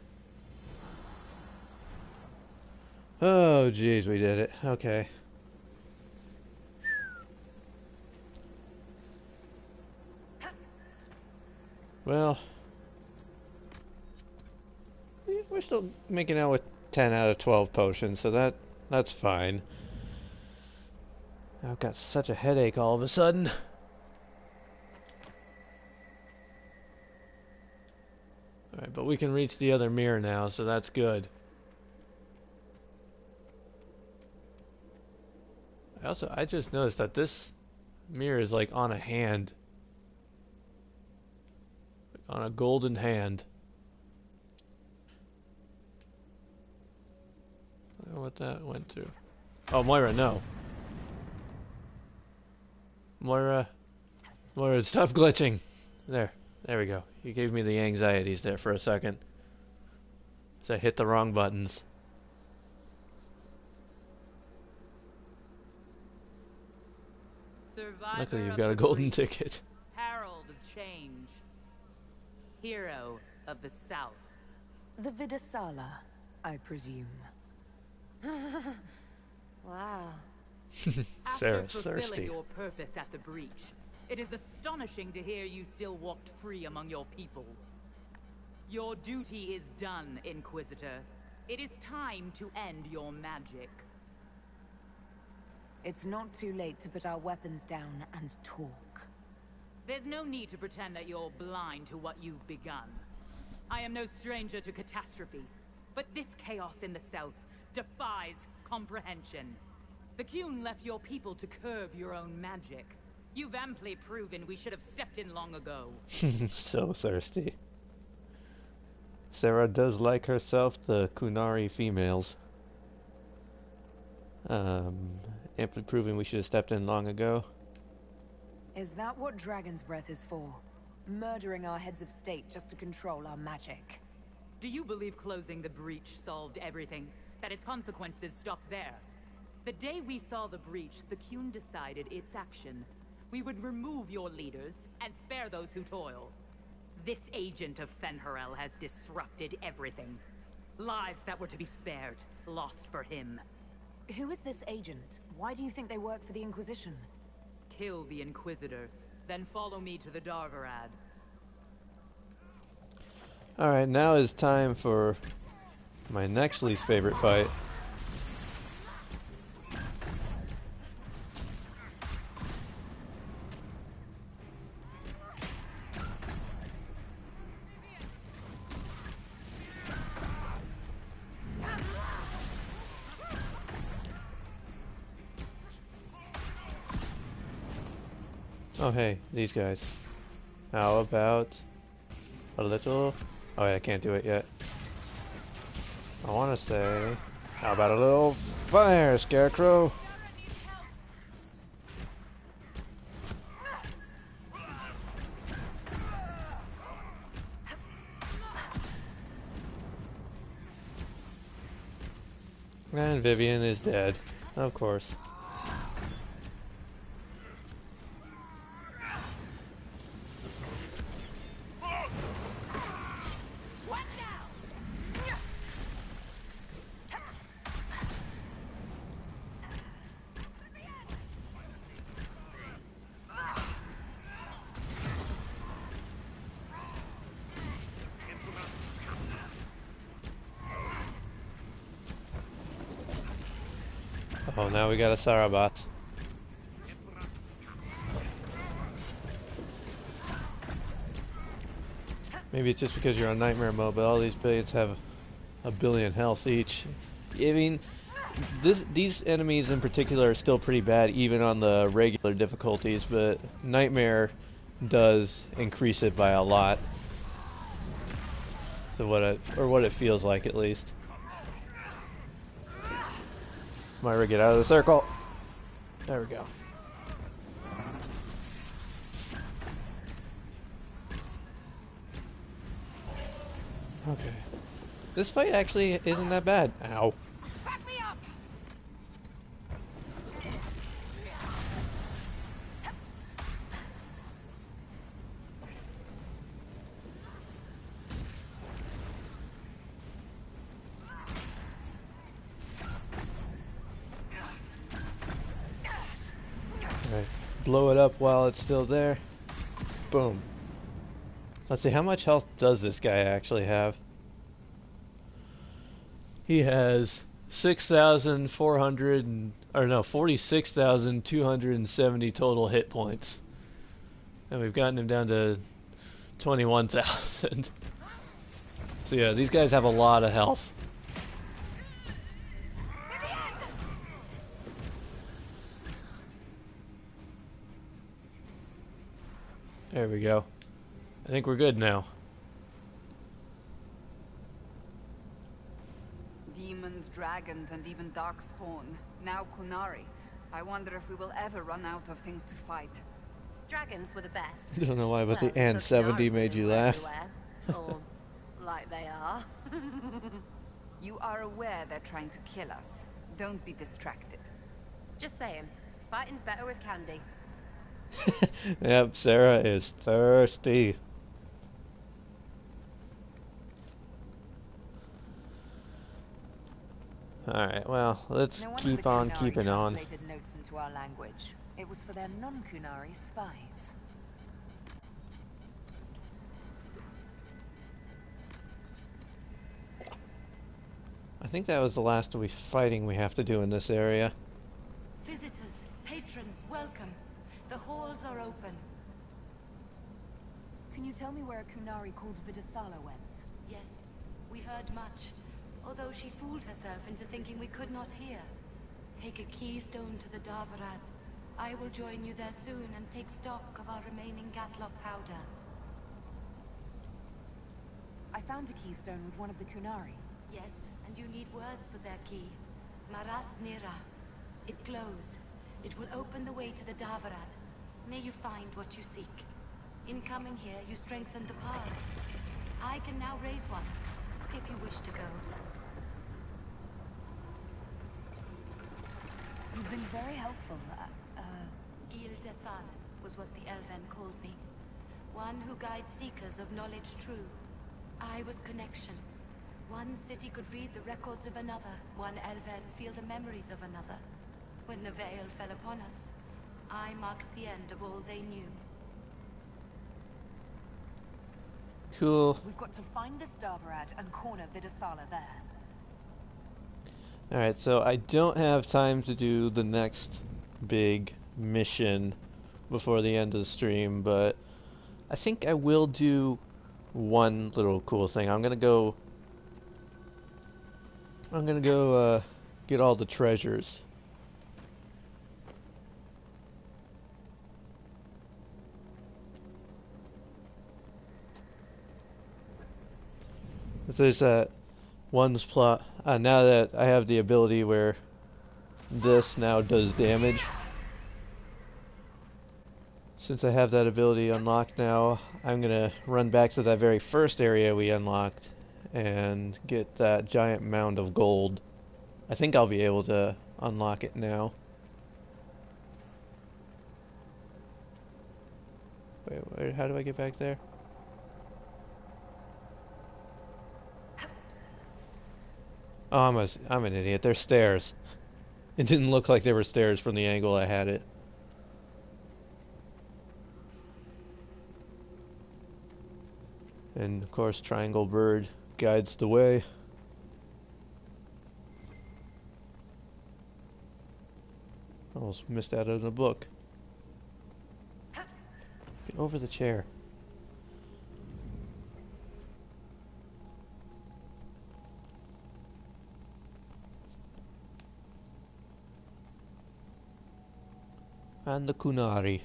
Speaker 1: Oh, jeez, we did it. Okay. Well, we're still making out with 10 out of 12 potions, so that's fine. I've got such a headache all of a sudden. Alright, but we can reach the other mirror now, so that's good. I just noticed that this mirror is like on a hand. On a golden hand. I don't know what that went to. Oh, Moira, no. Moira, stop glitching. There we go. You gave me the anxieties there for a second. So I hit the wrong buttons. Luckily you've got a golden ticket.
Speaker 7: Herald of change. Hero of the South.
Speaker 14: The Vidasala, I presume.
Speaker 16: Wow.
Speaker 1: Sarah's
Speaker 7: After fulfilling
Speaker 1: thirsty.
Speaker 7: your purpose at the breach, it is astonishing to hear you still walked free among your people. Your duty is done, Inquisitor. It is time to end your magic.
Speaker 14: It's not too late to put our weapons down and talk.
Speaker 7: There's no need to pretend that you're blind to what you've begun. I am no stranger to catastrophe, but this chaos in the South defies comprehension. The Qun left your people to curb your own magic. You've amply proven we should have stepped in long ago.
Speaker 1: So thirsty. Sarah does like herself the Kunari females. Amply proving we should have stepped in long ago.
Speaker 14: Is that what Dragon's Breath is for? Murdering our heads of state just to control our magic?
Speaker 7: Do you believe closing the breach solved everything? That its consequences stopped there? The day we saw the breach, the Qun decided its action. We would remove your leaders and spare those who toil. This agent of Fen'Harel has disrupted everything. Lives that were to be spared, lost for him.
Speaker 14: Who is this agent? Why do you think they work for the Inquisition?
Speaker 7: Kill the Inquisitor, then follow me to the Darvarad.
Speaker 1: Alright, now is time for my next least favorite fight. Oh hey, these guys. How about a little... Oh wait, I can't do it yet. I want to say... How about a little fire, Scarecrow? And Vivian is dead, of course. Oh, now we got a Sarabot. Maybe it's just because you're on nightmare mode, but all these billions have a billion health each. I mean, these enemies in particular are still pretty bad, even on the regular difficulties, but nightmare does increase it by a lot. So what it feels like, at least. Myra, get out of the circle. There we go. Okay. This fight actually isn't that bad. Ow.
Speaker 2: Back me up.
Speaker 1: Alright. Blow it up while it's still there. Boom. Let's see, how much health does this guy actually have? He has 46,270 total hit points. And we've gotten him down to 21,000. So yeah, these guys have a lot of health. There we go. I think we're good now.
Speaker 5: Demons, dragons, and even darkspawn. Now Kunari. I wonder if we will ever run out of things to fight.
Speaker 16: Dragons were the best.
Speaker 1: I don't know why, but the
Speaker 16: Well,
Speaker 1: and 70 made you laugh.
Speaker 16: Or like they are.
Speaker 5: You are aware they're trying to kill us. Don't be distracted.
Speaker 16: Just saying. Fighting's better with candy.
Speaker 1: Yep, Sarah is thirsty. Alright, well, let's keep on keeping on.
Speaker 14: Translated notes into our language. It was for their non-Kunari spies.
Speaker 1: I think that was the last fighting we have to do in this area.
Speaker 4: Visitors, patrons, welcome. The halls are open.
Speaker 14: Can you tell me where a Kunari called Vidasala went?
Speaker 4: Yes, we heard much. Although she fooled herself into thinking we could not hear. Take a keystone to the Davarad. I will join you there soon and take stock of our remaining Gatlock powder.
Speaker 14: I found a keystone with one of the Kunari.
Speaker 4: Yes, and you need words for their key. Maras Nira. It glows. It will open the way to the Davarad. May you find what you seek. In coming here, you strengthen the paths. I can now raise one, if you wish to go.
Speaker 14: You've been very helpful.
Speaker 4: Gildethan was what the Elven called me. One who guides seekers of knowledge true. I was connection. One city could read the records of another. One Elven feel the memories of another. When the veil fell upon us, I marked the end of all they knew.
Speaker 1: Cool.
Speaker 14: We've got to find the Starvarad and corner Vidasala there.
Speaker 1: Alright, so I don't have time to do the next big mission before the end of the stream, but I think I will do one little cool thing. I'm gonna go get all the treasures. There's that one's plot. Now that I have the ability where this now does damage. Since I have that ability unlocked now, I'm gonna run back to that very first area we unlocked and get that giant mound of gold. I think I'll be able to unlock it now. Wait, how do I get back there? Oh, I'm an idiot. There's stairs. It didn't look like there were stairs from the angle I had it. And of course, Triangle Bird guides the way. Almost missed out on a book. Get over the chair. And the Kunari.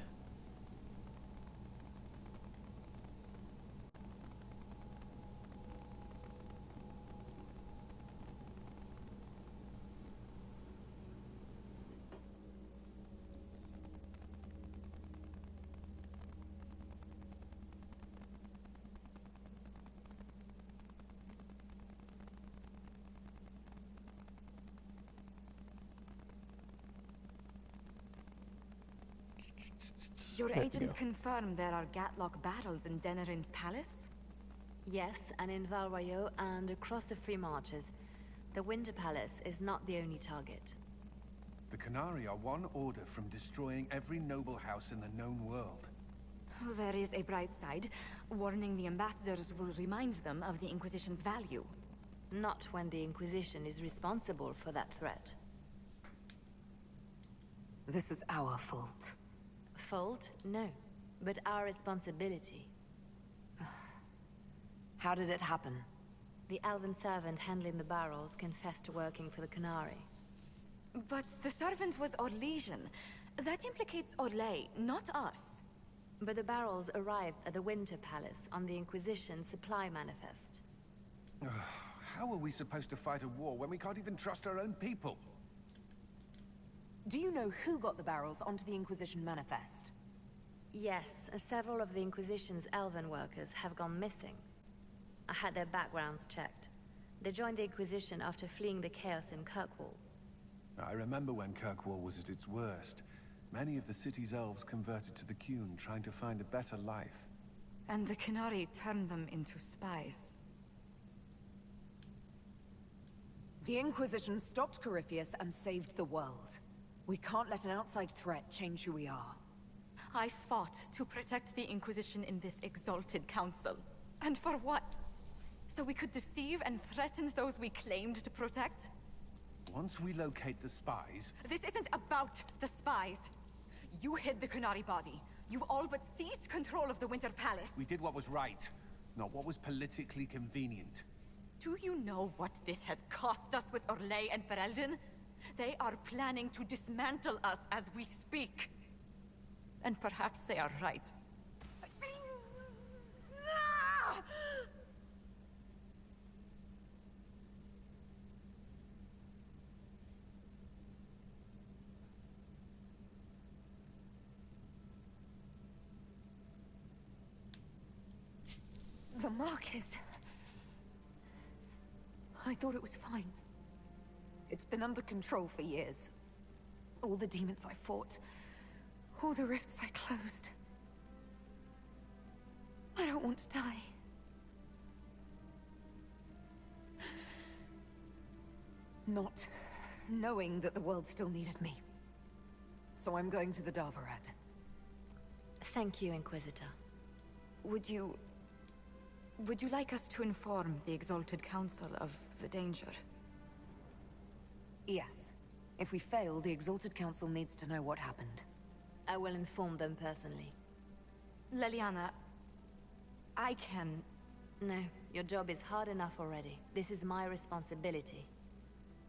Speaker 18: Your
Speaker 1: There we
Speaker 18: agents
Speaker 1: go.
Speaker 18: confirm there are Gatlock battles in Denerim's palace?
Speaker 3: Yes, and in Val Royeaux and across the Free Marches. The Winter Palace is not the only target.
Speaker 20: The Canari are one order from destroying every noble house in the known world.
Speaker 18: Oh, there is a bright side. Warning the ambassadors will remind them of the Inquisition's value.
Speaker 3: Not when the Inquisition is responsible for that threat.
Speaker 14: This is our fault.
Speaker 3: Fault? No. But our responsibility.
Speaker 14: How did it happen?
Speaker 3: The elven servant handling the barrels confessed to working for the Canari.
Speaker 18: But the servant was Orlesian. That implicates Orlais, not us.
Speaker 3: But the barrels arrived at the Winter Palace on the Inquisition supply manifest.
Speaker 20: How are we supposed to fight a war when we can't even trust our own people?
Speaker 14: Do you know who got the barrels onto the Inquisition manifest?
Speaker 3: Yes, several of the Inquisition's elven workers have gone missing. I had their backgrounds checked. They joined the Inquisition after fleeing the chaos in Kirkwall.
Speaker 20: I remember when Kirkwall was at its worst. Many of the city's elves converted to the Qun, trying to find a better life.
Speaker 18: And the Canari turned them into spies.
Speaker 14: The Inquisition stopped Corypheus and saved the world. We can't let an outside threat change who we are.
Speaker 18: I fought to protect the Inquisition in this exalted council. And for what? So we could deceive and threaten those we claimed to protect?
Speaker 20: Once we locate the spies...
Speaker 18: This isn't about the spies. You hid the Canari body. You all but seized control of the Winter Palace.
Speaker 20: We did what was right, not what was politically convenient.
Speaker 18: Do you know what this has cost us with Orlais and Ferelden? They are planning to dismantle us as we speak. And perhaps they are right.
Speaker 14: The Marquis. I thought it was fine. It's been under control for years. All the demons I fought, all the rifts I closed. I don't want to die. Not knowing that the world still needed me. So I'm going to the Darvarat.
Speaker 3: Thank you, Inquisitor.
Speaker 18: Would you like us to inform the Exalted Council of the danger?
Speaker 14: Yes. If we fail, the Exalted Council needs to know what happened.
Speaker 3: I will inform them personally.
Speaker 18: Leliana, I can...
Speaker 3: No, your job is hard enough already. This is my responsibility.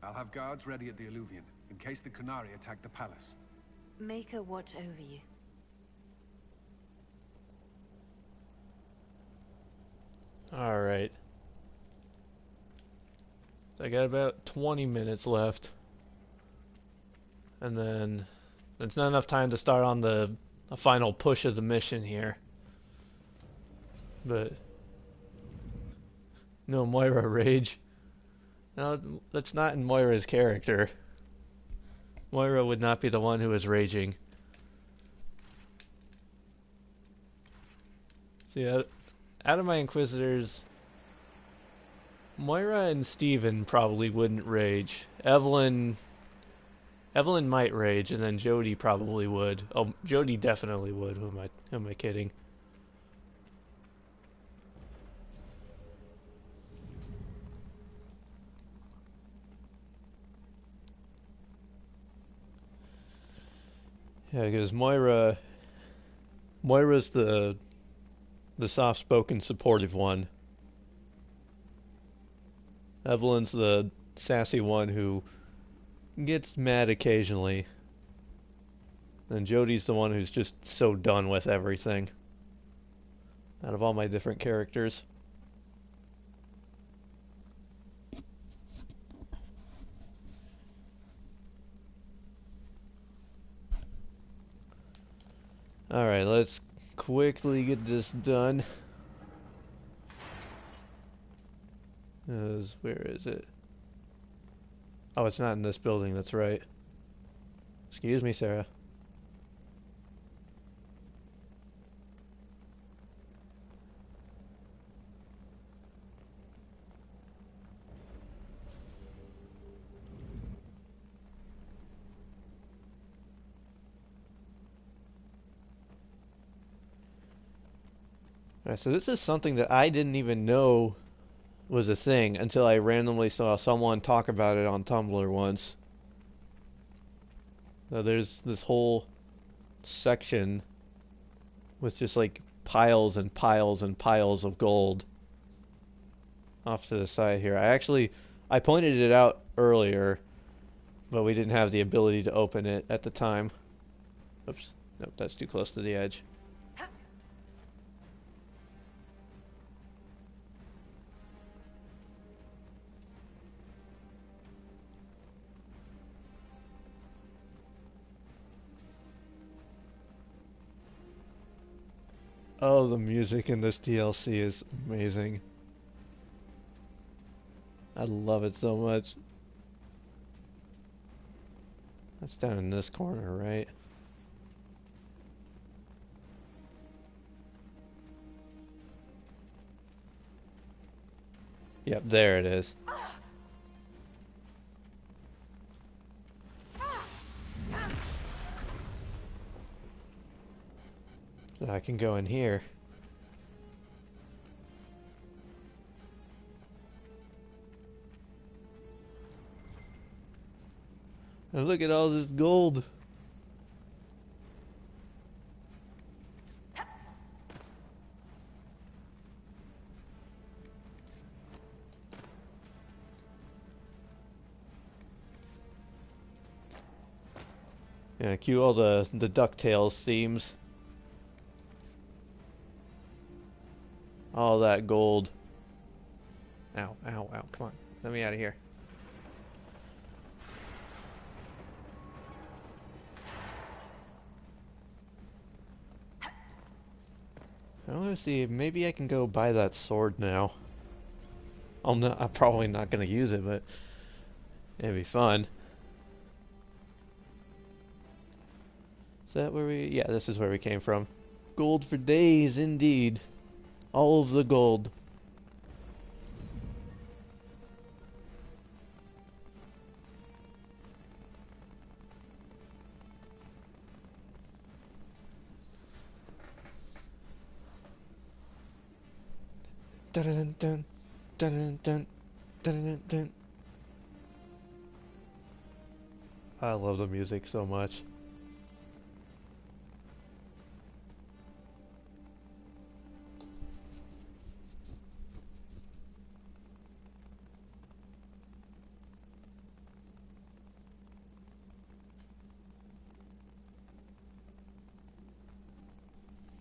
Speaker 20: I'll have guards ready at the Alluvion, in case the Canari attack the palace.
Speaker 3: Make a watch over you.
Speaker 1: Alright. So I got about 20 minutes left. And then it's not enough time to start on the final push of the mission here. But no Moira rage. No, that's not in Moira's character. Moira would not be the one who is raging. See, out of my Inquisitors, Moira and Steven probably wouldn't rage. Evelyn might rage, and then Jodie probably would. Oh, Jodie definitely would. Who am I kidding? Yeah, because Moira's the soft-spoken, supportive one. Evelyn's the sassy one who gets mad occasionally. And Jodie's the one who's just so done with everything. Out of all my different characters. Alright, let's quickly get this done. Where is it? Oh, it's not in this building, that's right. Excuse me, Sarah. Alright, so this is something that I didn't even know was a thing until I randomly saw someone talk about it on Tumblr once. So there's this whole section with just like piles and piles and piles of gold off to the side here. I pointed it out earlier, but we didn't have the ability to open it at the time. Oops, nope, that's too close to the edge. Oh, the music in this DLC is amazing. I love it so much. That's down in this corner, right? Yep, there it is. So I can go in here. And look at all this gold. Yeah, cue all the DuckTales themes. All that gold. Ow, ow, ow, come on. Let me out of here. I want to see if maybe I can go buy that sword now. I'm probably not going to use it, but it'd be fun. Is that where we... Yeah, this is where we came from. Gold for days, indeed. All of the gold. Dun dun dun dun dun dun dun dun. I love the music so much.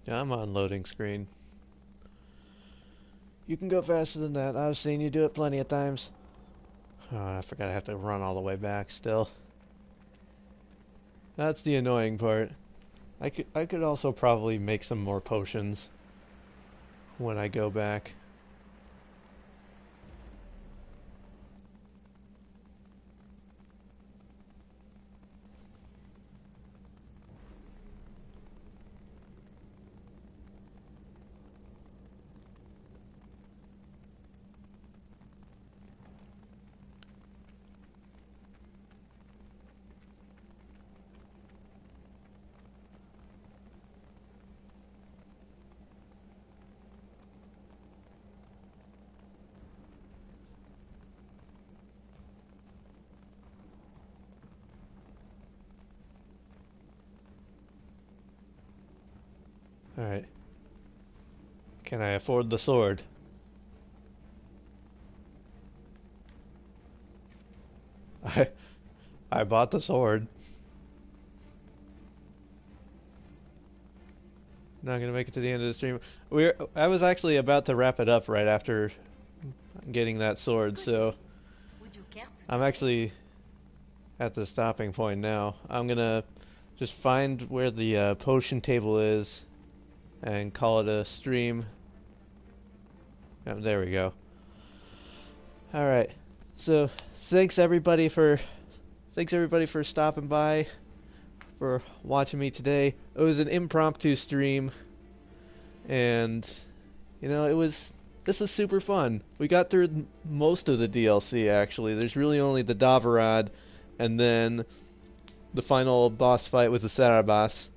Speaker 1: Yeah, I'm on loading screen. You can go faster than that. I've seen you do it plenty of times. Oh, I forgot I have to run all the way back still. That's the annoying part. I could also probably make some more potions when I go back. Alright. Can I afford the sword? I bought the sword. Not gonna make it to the end of the stream. I was actually about to wrap it up right after getting that sword, so I'm actually at the stopping point now. I'm gonna just find where the potion table is and call it a stream. Oh, there we go. Alright. So thanks everybody for stopping by, for watching me today. It was an impromptu stream, and you know, this is super fun. We got through most of the DLC actually. There's really only the Davarad and then the final boss fight with the Sarabas,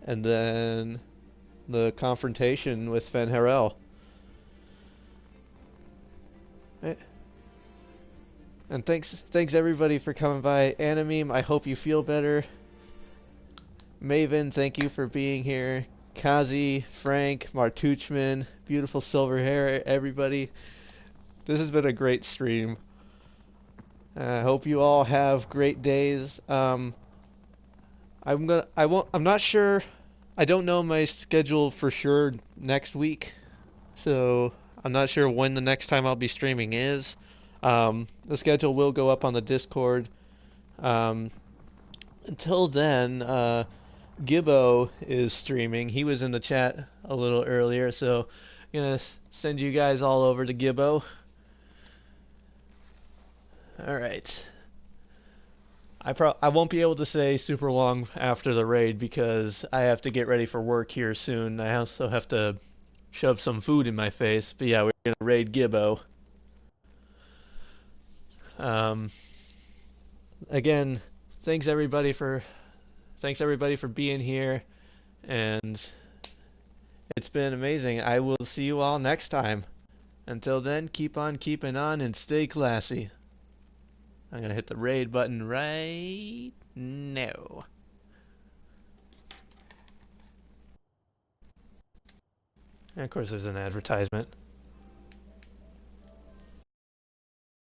Speaker 1: and then the confrontation with Fen'Harel. And thanks everybody for coming by. Animeme, I hope you feel better. Maven, thank you for being here. Kazi, Frank, Martuchman, beautiful silver hair, everybody. This has been a great stream. I hope you all have great days. I'm not sure. I don't know my schedule for sure next week, so I'm not sure when the next time I'll be streaming is. The schedule will go up on the Discord. Until then, Gibbo is streaming. He was in the chat a little earlier, so I'm gonna send you guys all over to Gibbo. Alright. I won't be able to stay super long after the raid because I have to get ready for work here soon. I also have to shove some food in my face. But yeah, we're gonna raid Gibbo. Again, thanks everybody for being here, and it's been amazing. I will see you all next time. Until then, keep on keeping on and stay classy. I'm gonna hit the raid button right now. And of course there's an advertisement.